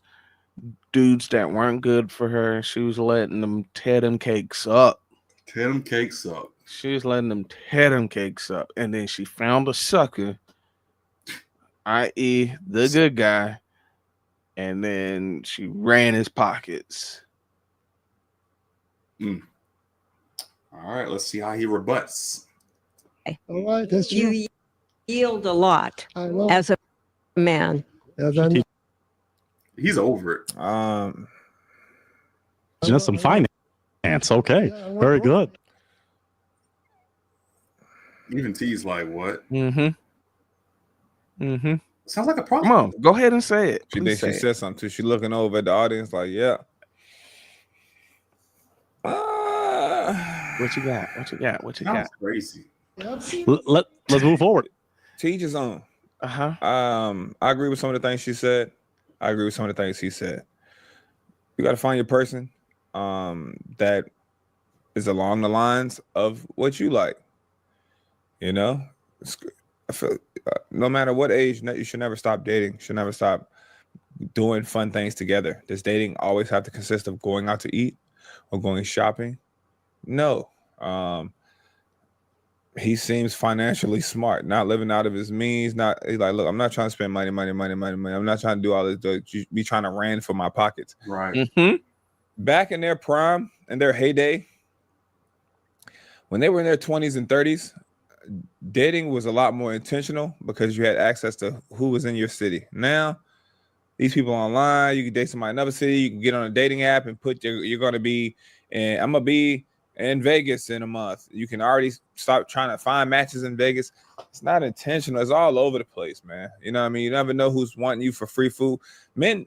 Speaker 2: that weren't good for her. She was letting them tear them cakes up.
Speaker 1: Tear them cakes up.
Speaker 2: She was letting them tear them cakes up. And then she found a sucker, i.e. the good guy, and then she ran his pockets.
Speaker 1: All right, let's see how he rebuts.
Speaker 16: All right, that's true.
Speaker 9: You yield a lot as a man.
Speaker 1: He's over it.
Speaker 3: Just some finance. Okay, very good.
Speaker 1: Even T's like, what?
Speaker 2: Sounds
Speaker 1: like a problem.
Speaker 2: Come on, go ahead and say it.
Speaker 5: She thinks she said something too. She looking over at the audience like, yeah.
Speaker 2: What you got? What you got? What you got?
Speaker 1: Crazy.
Speaker 3: Let's move forward.
Speaker 5: Teach his own.
Speaker 2: I
Speaker 5: agree with some of the things she said. I agree with some of the things he said. You got to find your person that is along the lines of what you like. You know, I feel no matter what age, you should never stop dating. Should never stop doing fun things together. Does dating always have to consist of going out to eat or going shopping? No. He seems financially smart, not living out of his means. He's like, look, I'm not trying to spend money. I'm not trying to do all this. Be trying to ran for my pockets.
Speaker 1: Right.
Speaker 5: Back in their prime, in their heyday, when they were in their 20s and 30s, dating was a lot more intentional because you had access to who was in your city. Now, these people online, you can date somebody in another city. You can get on a dating app and put you're going to be, and I'm going to be in Vegas in a month. You can already start trying to find matches in Vegas. It's not intentional. It's all over the place, man. You know what I mean? You never know who's wanting you for free food. Men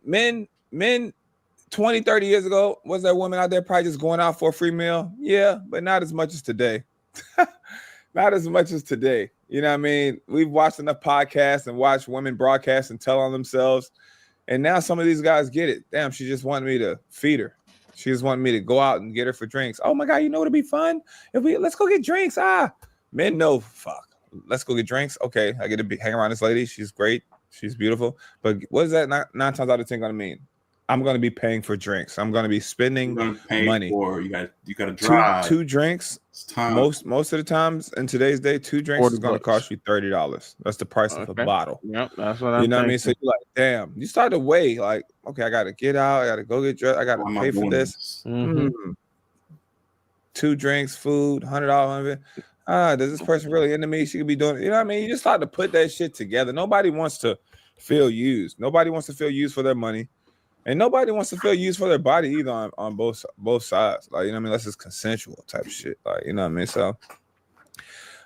Speaker 5: 20, 30 years ago, was there women out there probably just going out for a free meal? Yeah, but not as much as today. Not as much as today. You know what I mean? We've watched enough podcasts and watched women broadcast and tell on themselves. And now some of these guys get it. Damn, she just wanted me to feed her. She just wanted me to go out and get her for drinks. Oh my God, you know what'd be fun? Let's go get drinks. Men know, fuck. Let's go get drinks. Okay, I get to hang around this lady. She's great. She's beautiful. But what is that nine times out of 10 gonna mean? I'm gonna be paying for drinks. I'm gonna be spending money.
Speaker 1: You gotta drive.
Speaker 5: Two drinks. Most of the times in today's day, 2 drinks is gonna cost you $30. That's the price of a bottle.
Speaker 2: Yep, that's what I'm
Speaker 5: You know what I mean? So you're like, damn, you start to weigh like, okay, I gotta get out, I gotta go get dressed, I gotta pay for this. 2 drinks, food, $100 does this person really into me? She could be doing it. You know what I mean? You just start to put that shit together. Nobody wants to feel used. Nobody wants to feel used for their money. And nobody wants to feel used for their body either on both sides. Like, you know what I mean? That's just consensual type shit. Like, you know what I mean? So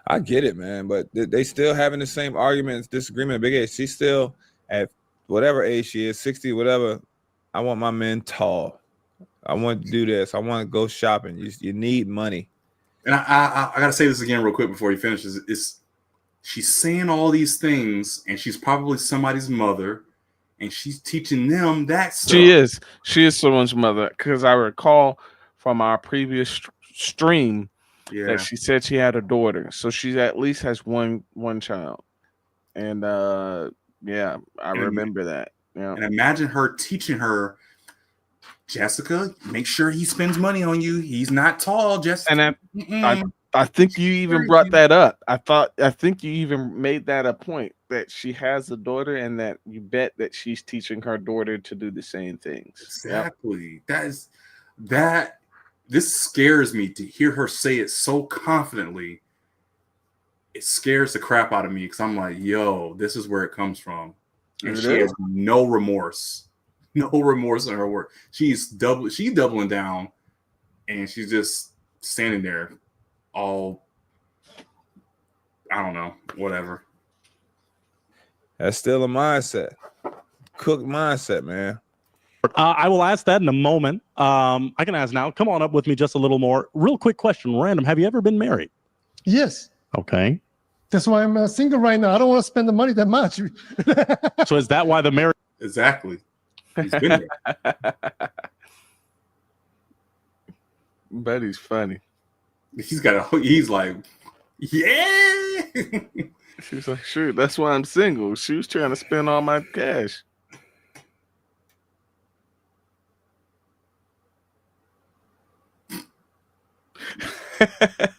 Speaker 5: I get it, man. But they still having the same arguments, disagreement, big age. She's still at whatever age she is, 60, whatever. I want my men tall. I want to do this. I want to go shopping. You need money.
Speaker 1: And I got to say this again real quick before he finishes. She's saying all these things, and she's probably somebody's mother. And she's teaching them that stuff.
Speaker 2: She is someone's mother, because I recall from our previous stream that she said she had a daughter, so she at least has one child. And I remember that. Yeah.
Speaker 1: And imagine her teaching her, Jessica, make sure he spends money on you. He's not tall, Jessica.
Speaker 2: And I think you even brought that up. I think you even made that a point that she has a daughter and that you bet that she's teaching her daughter to do the same things.
Speaker 1: Exactly. This scares me to hear her say it so confidently. It scares the crap out of me because I'm like, yo, this is where it comes from. And she has no remorse. No remorse in her work. She's doubling down, and she's just standing there all, I don't know, whatever.
Speaker 5: That's still a mindset. Cook mindset, man.
Speaker 3: I will ask that in a moment. I can ask now. Come on up with me just a little more. Real quick question, random. Have you ever been married?
Speaker 16: Yes.
Speaker 3: Okay.
Speaker 16: That's why I'm single right now. I don't want to spend the money that much.
Speaker 3: So is that why the marriage?
Speaker 1: Exactly. He's been there.
Speaker 2: But he's funny.
Speaker 1: He's like, yeah.
Speaker 2: She's like, sure, that's why I'm single. She was trying to spend all my cash.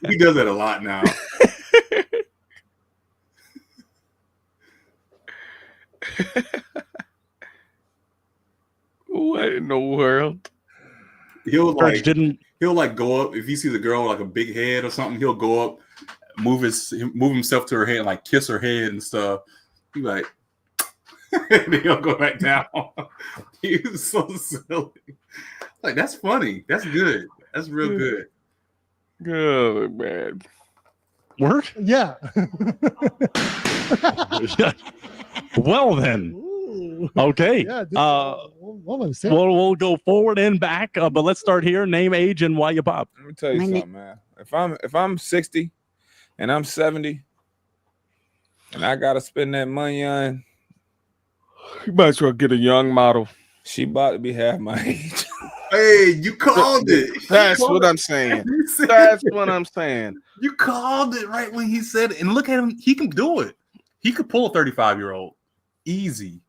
Speaker 1: He does that a lot now.
Speaker 2: What in the world?
Speaker 1: He'll like go up if he sees a girl with like a big head or something. He'll go up, move himself to her head, and like kiss her head and stuff. He like, and then he'll go back down. He's so silly. Like, that's funny. That's good. That's real good.
Speaker 2: Good, man.
Speaker 3: Work?
Speaker 16: Yeah.
Speaker 3: Well then. Okay.
Speaker 16: Yeah,
Speaker 3: we'll go forward and back, but let's start here. Name, age, and why you pop.
Speaker 5: Let me tell you something, man. If I'm 60 and I'm 70 and I gotta spend that money on,
Speaker 2: you might as well get a young model.
Speaker 5: She about to be half my age.
Speaker 1: Hey, you called it.
Speaker 2: That's what I'm saying. That's what I'm saying.
Speaker 1: You called it right when he said it. And look at him. He can do it. He could pull a 35-year-old. Easy.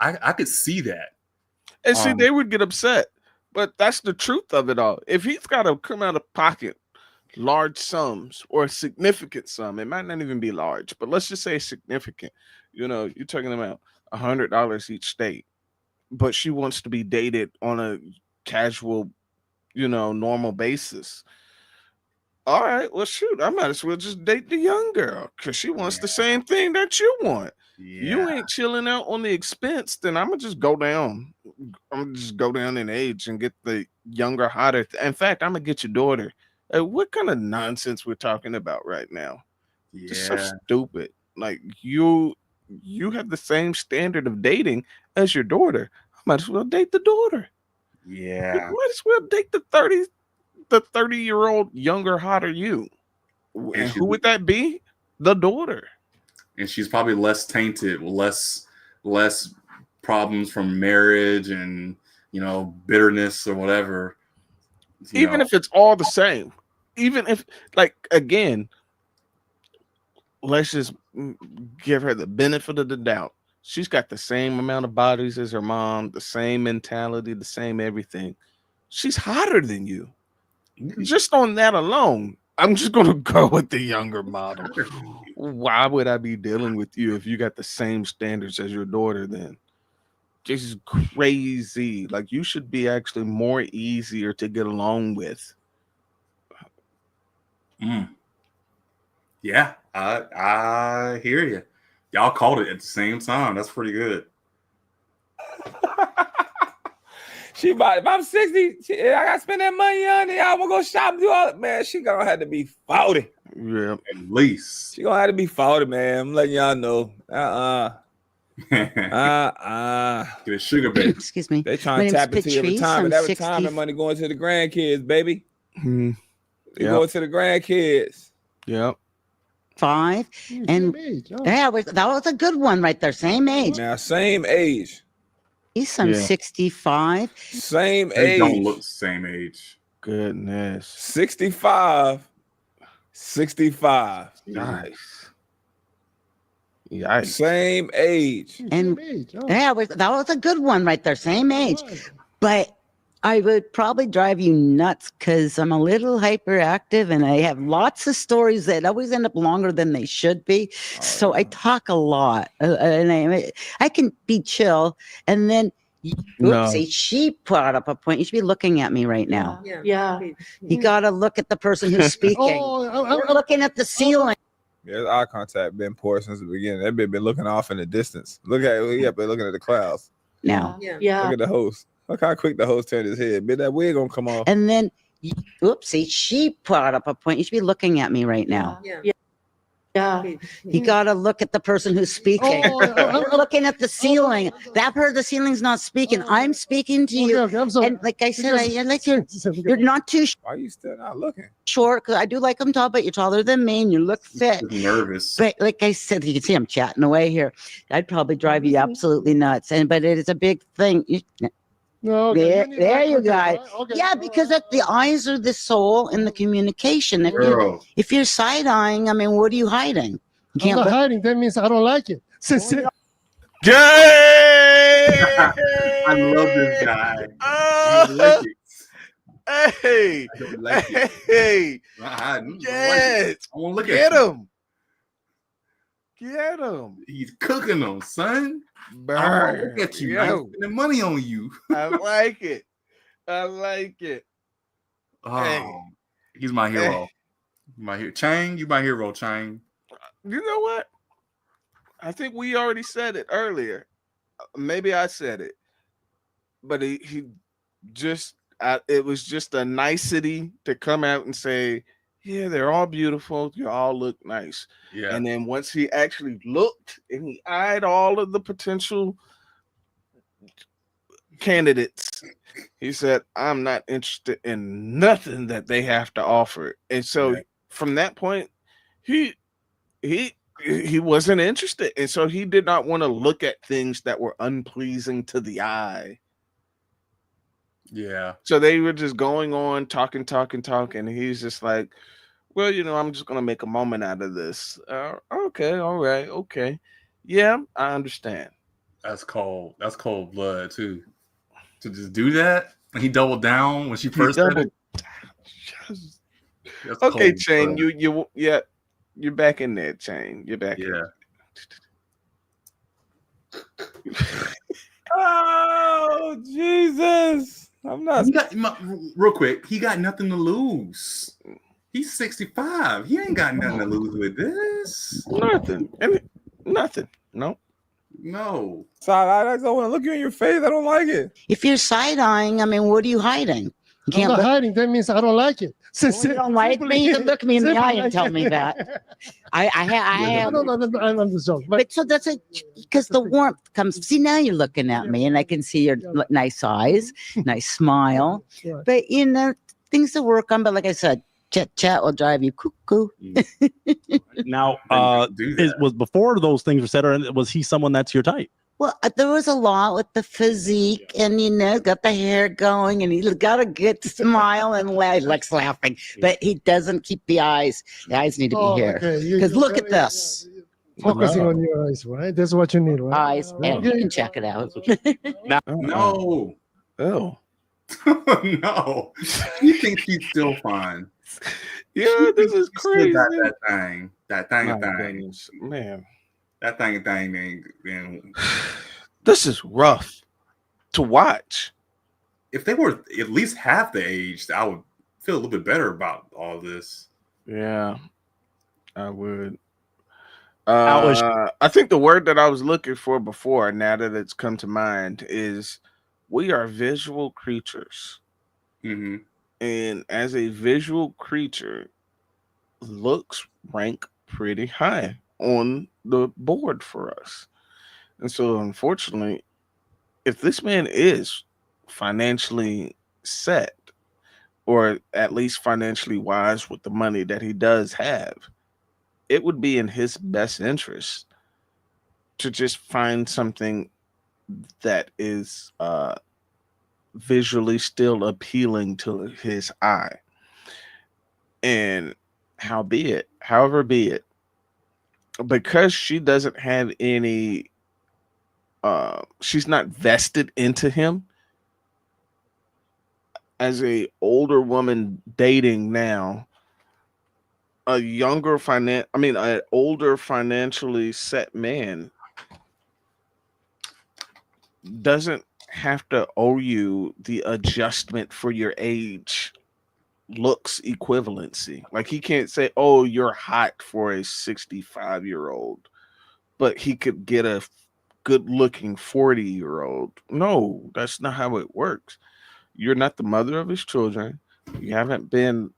Speaker 1: I could see that.
Speaker 2: And see, they would get upset. But that's the truth of it all. If he's got to come out of pocket large sums or a significant sum, it might not even be large, but let's just say significant. You know, you're talking about $100 each state. But she wants to be dated on a casual, normal basis. All right, well, shoot, I might as well just date the young girl because she wants the same thing that you want. You ain't chilling out on the expense, then I'm gonna just go down. I'm gonna just go down in age and get the younger, hotter. In fact, I'm gonna get your daughter. What kind of nonsense we're talking about right now? Just so stupid. Like you have the same standard of dating as your daughter. I might as well date the daughter.
Speaker 1: Yeah.
Speaker 2: You might as well date the 30-year-old younger, hotter you. And who would that be? The daughter.
Speaker 1: And she's probably less tainted, less problems from marriage and bitterness or whatever.
Speaker 2: Even if it's all the same. Even if, like, again, let's just give her the benefit of the doubt. She's got the same amount of bodies as her mom, the same mentality, the same everything. She's hotter than you. Just on that alone, I'm just going to go with the younger model. Why would I be dealing with you if you got the same standards as your daughter then? This is crazy. Like, you should be actually more easier to get along with.
Speaker 1: Yeah, I hear you. Y'all called it at the same time. That's pretty good.
Speaker 5: If I'm 60, I gotta spend that money on it. I wanna go shop and do all that. Man, she gonna have to be 40.
Speaker 2: Yeah,
Speaker 1: at least.
Speaker 5: She gonna have to be 40, man. I'm letting y'all know.
Speaker 1: Get a sugar baby.
Speaker 15: Excuse me.
Speaker 5: They trying to tap into your retirement. That retirement money going to the grandkids, baby.
Speaker 2: Mm-hmm.
Speaker 5: They going to the grandkids.
Speaker 2: Yep.
Speaker 15: 5 and that was a good one right there. Same age.
Speaker 5: Now, same age.
Speaker 15: He's 65.
Speaker 5: Same
Speaker 1: They
Speaker 5: age.
Speaker 1: don't look same age.
Speaker 2: Goodness.
Speaker 5: 65.
Speaker 2: Nice. Yikes.
Speaker 5: Same age.
Speaker 15: And that was a good one right there. Same age. But
Speaker 10: I would probably drive you nuts because I'm a little hyperactive and I have lots of stories that always end up longer than they should be. So I talk a lot, and I can be chill. And then, oopsie, she brought up a point. You should be looking at me right now.
Speaker 13: Yeah.
Speaker 10: You got to look at the person who's speaking. You're looking at the ceiling.
Speaker 5: Yeah, eye contact been poor since the beginning. That bitch been looking off in the distance. Look at he up there looking at the clouds.
Speaker 10: Now.
Speaker 13: Yeah.
Speaker 5: Look at the host. Look how quick the host turned his head. Bitch, that wig gonna come off.
Speaker 10: And then, oopsie, she brought up a point. You should be looking at me right now.
Speaker 13: Yeah.
Speaker 10: You got to look at the person who's speaking. You're looking at the ceiling. That part of the ceiling's not speaking. I'm speaking to you. And like I said, I like you're not too
Speaker 5: Why are you still not looking?
Speaker 10: short, because I do like them tall, but you're taller than me and you look fit.
Speaker 1: Nervous.
Speaker 10: But like I said, you can see I'm chatting away here. I'd probably drive you absolutely nuts. But it is a big thing.
Speaker 16: No,
Speaker 10: there you go. Yeah, because the eyes are the soul and the communication. If you're side eyeing, I mean, what are you hiding? You
Speaker 16: I'm not hiding. That means I don't like it.
Speaker 2: Gay!
Speaker 1: I love this guy. I like it.
Speaker 2: Hey,
Speaker 1: I don't like it.
Speaker 2: hey,
Speaker 1: I
Speaker 2: yes,
Speaker 1: won't look
Speaker 2: get
Speaker 1: at
Speaker 2: him. Get him.
Speaker 1: He's cooking them, son.
Speaker 2: Burn.
Speaker 1: I won't look at you. I'm spending money on you.
Speaker 2: I like it. I like it.
Speaker 1: Oh,
Speaker 2: Hey.
Speaker 1: he's my hero.
Speaker 2: Hey.
Speaker 1: My hero. Chang, you my hero, Chang.
Speaker 2: You know what? I think we already said it earlier. Maybe I said it, but he just it was just a nicety to come out and say, yeah, they're all beautiful. You all look nice.
Speaker 1: Yeah.
Speaker 2: And then once he actually looked and he eyed all of the potential candidates, he said, I'm not interested in nothing that they have to offer. And so from that point, he wasn't interested. And so he did not want to look at things that were unpleasing to the eye.
Speaker 1: Yeah.
Speaker 2: So they were just going on, talking. And he's just like, well, I'm just going to make a moment out of this. Okay. All right. Okay. Yeah, I understand.
Speaker 1: That's cold. That's cold blood too. To just do that. And he doubled down when she first said it.
Speaker 2: Okay, Chain, you're back in there, Chain. You're back.
Speaker 1: Yeah.
Speaker 5: Oh, Jesus. I'm not.
Speaker 1: Real quick, he got nothing to lose. He's 65. He ain't got nothing to lose with this.
Speaker 2: Nothing. No.
Speaker 5: So I don't want to look you in your face. I don't like it.
Speaker 10: If you're side eyeing, I mean, what are you hiding?
Speaker 16: I'm not hiding. That means I don't like it.
Speaker 10: You don't like me? You can look me in the eye and tell me that. I have.
Speaker 16: No, I'm just joking.
Speaker 10: But so that's it, because the warmth comes. See, now you're looking at me, and I can see your nice eyes, nice smile. But things to work on. But like I said, chat will drive you cuckoo.
Speaker 3: Now, was before those things were said, or was he someone that's your type?
Speaker 10: Well, there was a lot with the physique, and got the hair going, and he's got a good smile, and he likes laughing, but he doesn't keep the eyes. The eyes need to be here. Because look at this.
Speaker 16: Focusing on your eyes, right? That's what you need, right?
Speaker 10: Eyes, and you can check it out.
Speaker 1: No.
Speaker 2: Oh.
Speaker 1: No. You think she's still fine.
Speaker 2: Yeah, this is crazy.
Speaker 1: That thing.
Speaker 2: Man.
Speaker 1: That thing ain't.
Speaker 2: This is rough to watch.
Speaker 1: If they were at least half the age, I would feel a little bit better about all this.
Speaker 2: Yeah, I would. I think the word that I was looking for before, now that it's come to mind, is we are visual creatures.
Speaker 1: Mm-hmm.
Speaker 2: And as a visual creature, looks rank pretty high on the board for us. And so unfortunately, if this man is financially set, or at least financially wise with the money that he does have, it would be in his best interest to just find something that is visually still appealing to his eye. And however be it, because she doesn't have any she's not vested into him, as a older woman dating now, an older financially set man doesn't have to owe you the adjustment for your age looks equivalency. Like he can't say, oh, you're hot for a 65-year-old, but he could get a good looking 40-year-old. No, that's not how it works. You're not the mother of his children. You haven't been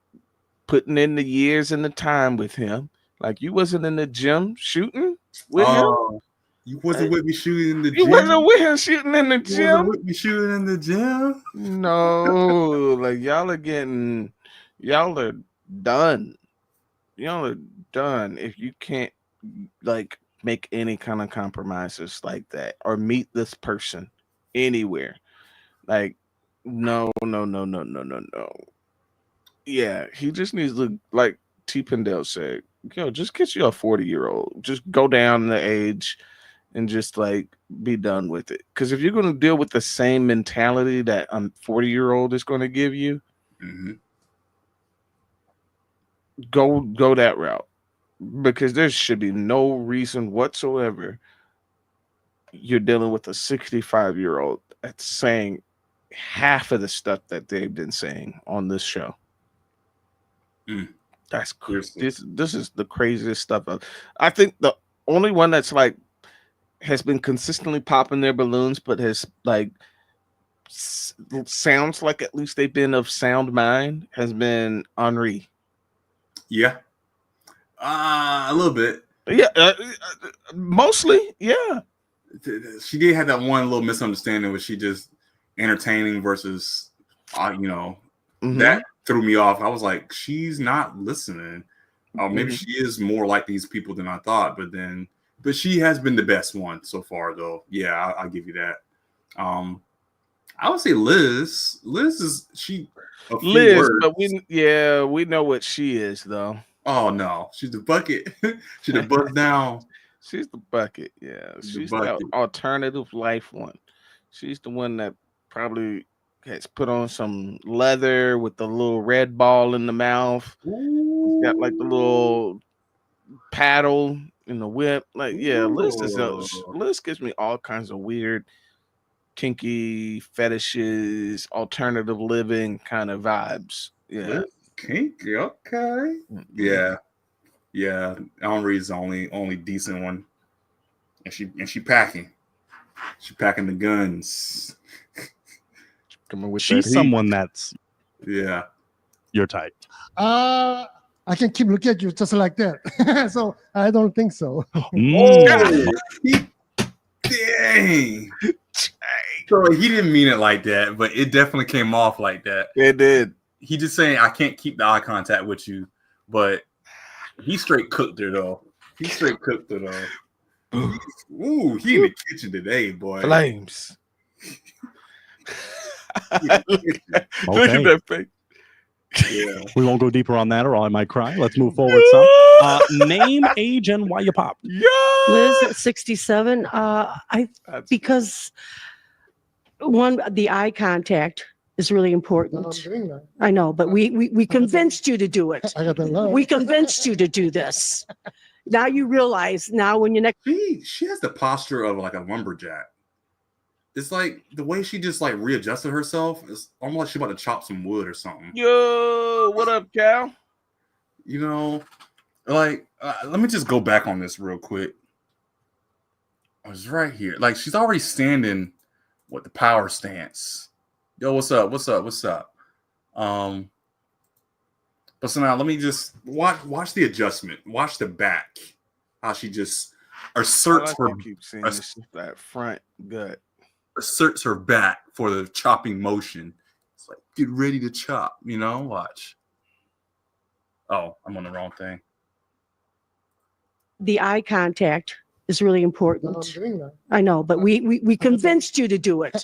Speaker 2: putting in the years and the time with him. Like you wasn't in the gym shooting with him.
Speaker 1: You wasn't with me shooting in the gym.
Speaker 2: You wasn't with him shooting in the gym.
Speaker 1: You wasn't with me shooting in the gym.
Speaker 2: No, like y'all are done. Y'all are done if you can't like make any kind of compromises like that or meet this person anywhere. Like, no. Yeah, he just needs to, like TPindell said, just get you a 40-year-old. Just go down the age and just like be done with it. Because if you're going to deal with the same mentality that a 40-year-old is going to give you, go that route. Because there should be no reason whatsoever you're dealing with a 65-year-old that's saying half of the stuff that they've been saying on this show. That's crazy. This is the craziest stuff. I think the only one that's like has been consistently popping their balloons, but has like sounds like at least they've been of sound mind, has been Henri.
Speaker 1: Yeah, a little bit.
Speaker 2: Yeah, mostly. Yeah,
Speaker 1: she did have that one little misunderstanding where she just entertaining versus, that threw me off. I was like, she's not listening. Maybe she is more like these people than I thought. But she has been the best one so far, though. Yeah, I'll give you that. I would say Liz. Liz is
Speaker 2: Liz, but we know what she is, though.
Speaker 1: Oh no, she's the bucket. She's the bust down.
Speaker 2: She's the bucket. Yeah, she's the alternative life one. She's the one that probably has put on some leather with the little red ball in the mouth. It's got like the little paddle in the whip. Like, yeah, Liz gives me all kinds of weird, kinky fetishes, alternative living kind of vibes. Yeah,
Speaker 1: kinky. Okay. Yeah. Henri's the only decent one, and she packing. She packing the guns.
Speaker 3: She's someone that's your type.
Speaker 16: I can keep looking at you just like that. So I don't think so.
Speaker 1: Dang. So he didn't mean it like that, but it definitely came off like that.
Speaker 2: It did.
Speaker 1: He just saying I can't keep the eye contact with you, but he straight cooked her though. He in the kitchen today, boy.
Speaker 2: Flames.
Speaker 3: Okay.
Speaker 2: Look at that face.
Speaker 1: Yeah.
Speaker 3: We won't go deeper on that or I might cry. Let's move forward some. Name, age, and why you popped.
Speaker 13: Liz at 67. Because the eye contact is really important. I know, but we convinced you to do it. We convinced you to do this. Now you realize when you next.
Speaker 1: She has the posture of like a lumberjack. It's like the way she just like readjusted herself. It's almost like she's about to chop some wood or something.
Speaker 2: Yo, what up, Cal?
Speaker 1: Let me just go back on this real quick. I was right here. Like she's already standing with the power stance. Yo, what's up? But so now let me just watch the adjustment. Watch the back. How she just asserts her
Speaker 2: that front gut.
Speaker 1: Asserts her back for the chopping motion. It's like, get ready to chop, watch. Oh, I'm on the wrong thing.
Speaker 13: The eye contact is really important. I know, but we convinced you to do it.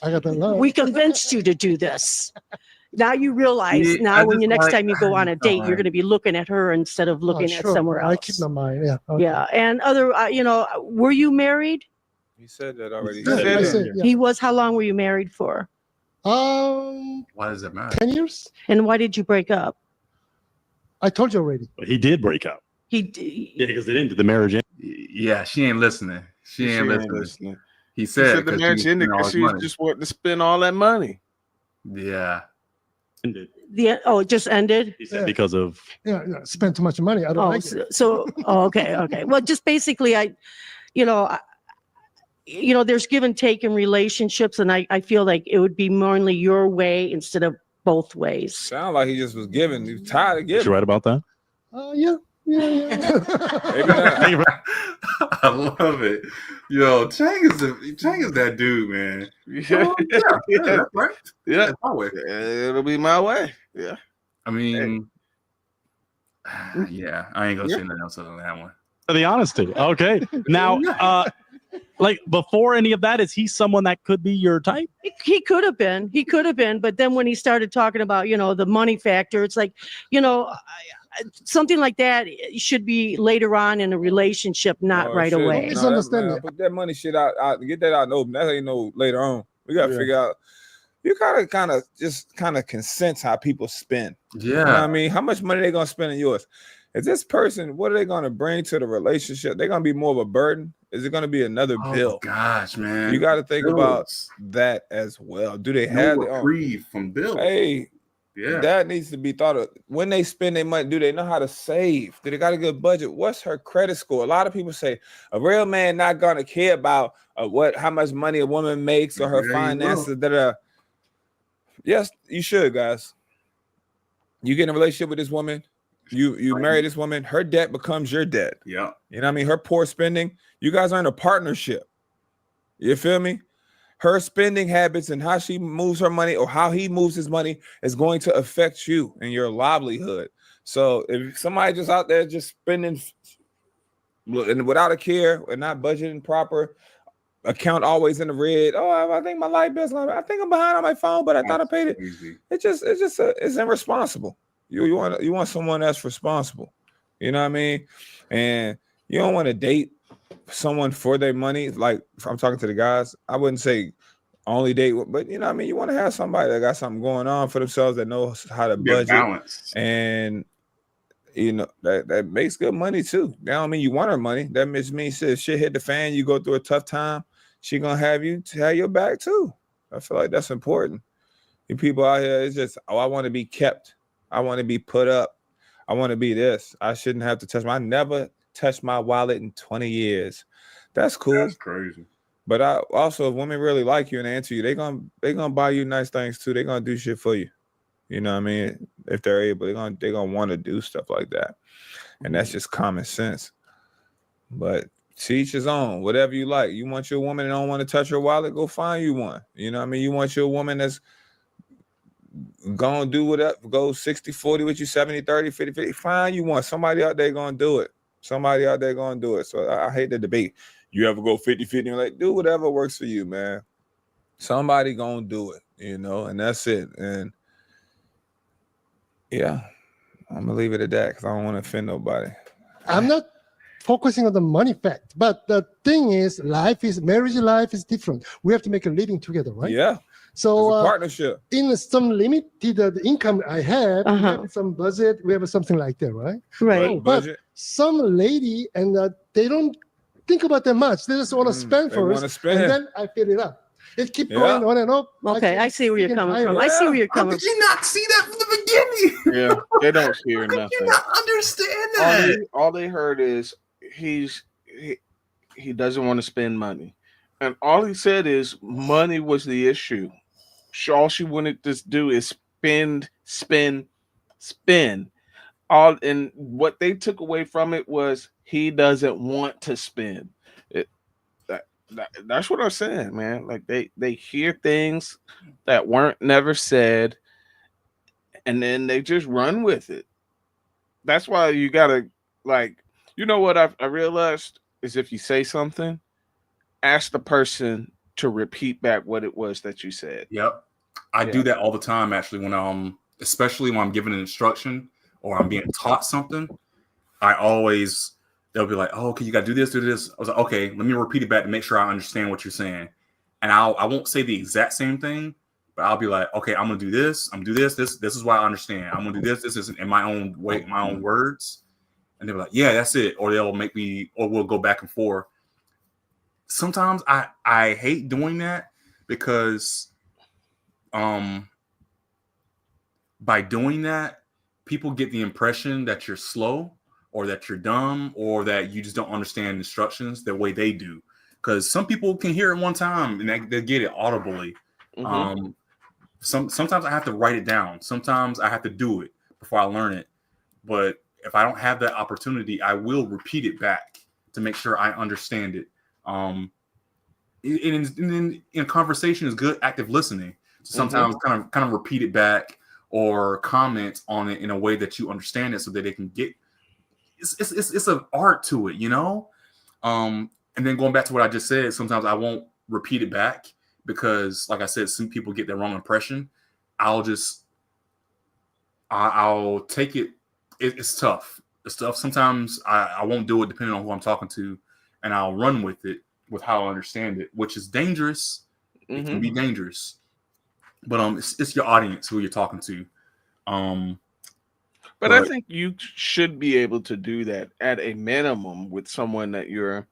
Speaker 13: We convinced you to do this. Now you realize when you next time you go on a date, you're going to be looking at her instead of looking at somewhere else.
Speaker 16: I keep my mind. Yeah. Okay.
Speaker 13: Yeah. And were you married?
Speaker 5: He said that already.
Speaker 16: Yeah,
Speaker 13: He was. How long were you married for?
Speaker 1: Why does it matter?
Speaker 16: 10 years.
Speaker 13: And why did you break up?
Speaker 16: I told you already.
Speaker 3: He did break up.
Speaker 13: Yeah,
Speaker 3: because they ended the marriage.
Speaker 1: Yeah, she ain't listening. She ain't listening. He
Speaker 2: He
Speaker 1: said
Speaker 2: the marriage ended because she just wanted to spend all that money.
Speaker 1: Yeah.
Speaker 3: Ended.
Speaker 13: It just ended.
Speaker 3: He said because of
Speaker 16: spent too much money. I don't like it.
Speaker 13: Okay. Well, just basically, there's give and take in relationships, and I feel like it would be more only your way instead of both ways.
Speaker 5: Sound like he just was giving. He was tired of giving.
Speaker 3: You right about that?
Speaker 16: Yeah.
Speaker 1: I love it. Yo, Chang is that dude, man.
Speaker 2: Yeah.
Speaker 1: That's right.
Speaker 2: Yeah.
Speaker 1: That's my way.
Speaker 2: It'll be my way. Yeah.
Speaker 1: I mean, yeah, I ain't gonna say nothing else other than that one.
Speaker 3: The honesty. Okay. Now, like before any of that, is he someone that could be your type?
Speaker 13: He could have been. But then when he started talking about, the money factor, it's like, something like that should be later on in a relationship, not right away.
Speaker 5: Put that money shit out, get that out in the open. That ain't no later on. We gotta figure out. You gotta kind of consent how people spend.
Speaker 1: Yeah.
Speaker 5: You know what I mean? How much money they gonna spend on yours? Is this person, what are they gonna bring to the relationship? They're gonna be more of a burden? Is it gonna be another bill?
Speaker 1: Gosh, man.
Speaker 5: You gotta think about that as well. Do they have
Speaker 1: reprieve from bills?
Speaker 5: Hey, yeah, that needs to be thought of. When they spend their money, do they know how to save? Do they got a good budget? What's her credit score? A lot of people say a real man not gonna care about how much money a woman makes or her finances. Yes, you should, guys. You get in a relationship with this woman, you marry this woman, her debt becomes your debt.
Speaker 1: Yeah.
Speaker 5: You know what I mean? Her poor spending, you guys are in a partnership. You feel me? Her spending habits and how she moves her money or how he moves his money is going to affect you and your livelihood. So if somebody just out there just spending and without a care and not budgeting proper, account always in the red. Oh, I think my light bill's I think I'm behind on my phone, but I thought I paid it. It's irresponsible. You want someone that's responsible. You know what I mean? And you don't want to date someone for their money. Like if I'm talking to the guys, I wouldn't say only date, but you know what I mean? You want to have somebody that got something going on for themselves, that knows how to budget
Speaker 1: balance.
Speaker 5: And that makes good money too. That don't mean you want her money. That means if shit hit the fan, you go through a tough time, she gonna have your back too. I feel like that's important. You people out here, it's just, I want to be kept. I want to be put up. I want to be this. I shouldn't have to I never touched my wallet in 20 years. That's cool.
Speaker 1: That's crazy.
Speaker 5: But I also, if women really like you and answer you, they gonna buy you nice things too. They gonna do shit for you. You know what I mean? If they're able, they're gonna want to do stuff like that. And that's just common sense. But to each his own, whatever you like. You want your woman that don't want to touch her wallet, go find you one. You know what I mean? You want your woman that's gonna do whatever, go 60-40 with you, 70-30, 50-50. Find you one. Somebody out there gonna do it. Somebody out there gonna do it. So I hate the debate. You ever go 50-50? Like, do whatever works for you, man. Somebody gonna do it, and that's it. And yeah, I'm gonna leave it at that because I don't want to offend nobody.
Speaker 16: I'm not focusing on the money fact, but the thing is, marriage life is different. We have to make a living together, right?
Speaker 5: Yeah.
Speaker 16: So
Speaker 5: it's a partnership.
Speaker 16: In some limited income I have, we have some budget. We have something like that, right?
Speaker 13: Right.
Speaker 16: But some lady and they don't think about that much. They just want to spend first, and then I fill it up. It keeps going on and on.
Speaker 13: Okay, I see where you're coming from. I see where you're coming from.
Speaker 1: How did you not see that from the beginning?
Speaker 2: Yeah, they don't hear nothing.
Speaker 1: How could you not understand that?
Speaker 2: All they heard is he doesn't want to spend money, and all he said is money was the issue. All she wanted to do is spend. All, and what they took away from it was he doesn't want to spend. That's what I'm saying, man. Like they hear things that weren't never said, and then they just run with it. That's why you gotta, like, what I realized is if you say something, ask the person to repeat back what it was that you said.
Speaker 1: Yep. I do that all the time, actually, when especially when I'm giving an instruction or I'm being taught something. They'll be like, oh, okay, you got to do this, do this. I was like, okay, let me repeat it back to make sure I understand what you're saying. And I won't say the exact same thing, But I'll be like, okay, I'm gonna do this. I'm gonna do this. This is why I understand. I'm gonna do this. This is in my own way, my own words. And they're like, yeah, that's it. Or they'll make me, or we'll go back and forth. Sometimes I hate doing that because by doing that, people get the impression that you're slow or that you're dumb or that you just don't understand instructions the way they do. Because some people can hear it one time and they get it audibly.
Speaker 2: Mm-hmm.
Speaker 1: Sometimes I have to write it down. Sometimes I have to do it before I learn it. But if I don't have that opportunity, I will repeat it back to make sure I understand it. In conversation is good active listening. So sometimes kind of repeat it back or comment on it in a way that you understand it so that they can get it's an art to it, you know? And then going back to what I just said, sometimes I won't repeat it back because, like I said, some people get the wrong impression. I'll take it. It's tough. It's tough. Sometimes I won't do it depending on who I'm talking to, and I'll run with it with how I understand it, which is dangerous. It can be dangerous. But it's your audience who you're talking to.
Speaker 2: But I think you should be able to do that at a minimum with someone that you're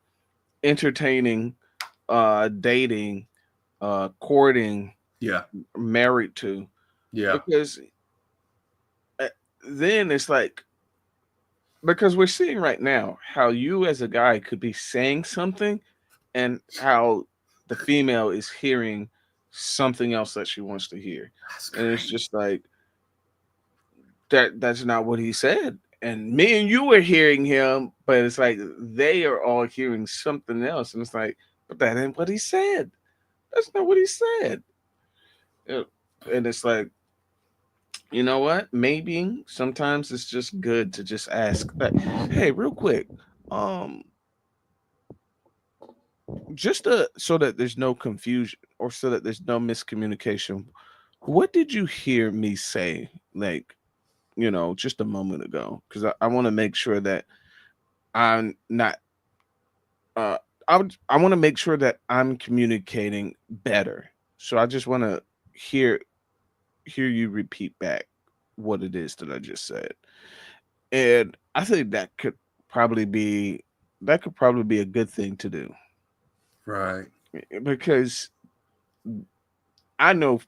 Speaker 2: entertaining, dating, courting, married to.
Speaker 1: Yeah.
Speaker 2: Because then it's like, because we're seeing right now how you as a guy could be saying something and how the female is hearing something else that she wants to hear. And it's just like, that's not what he said. And me and you were hearing him, but it's like they are all hearing something else. And it's like, but that ain't what he said. That's not what he said. And it's like, you know what? Maybe sometimes it's just good to just ask, like, hey, real quick, just so that there's no confusion or so that there's no miscommunication. What did you hear me say, like, you know, just a moment ago? Because I want to make sure that I'm not. I want to make sure that I'm communicating better. So I just want to hear you repeat back what it is that I just said. And I think that could probably be a good thing to do.
Speaker 1: Right.
Speaker 2: Because I know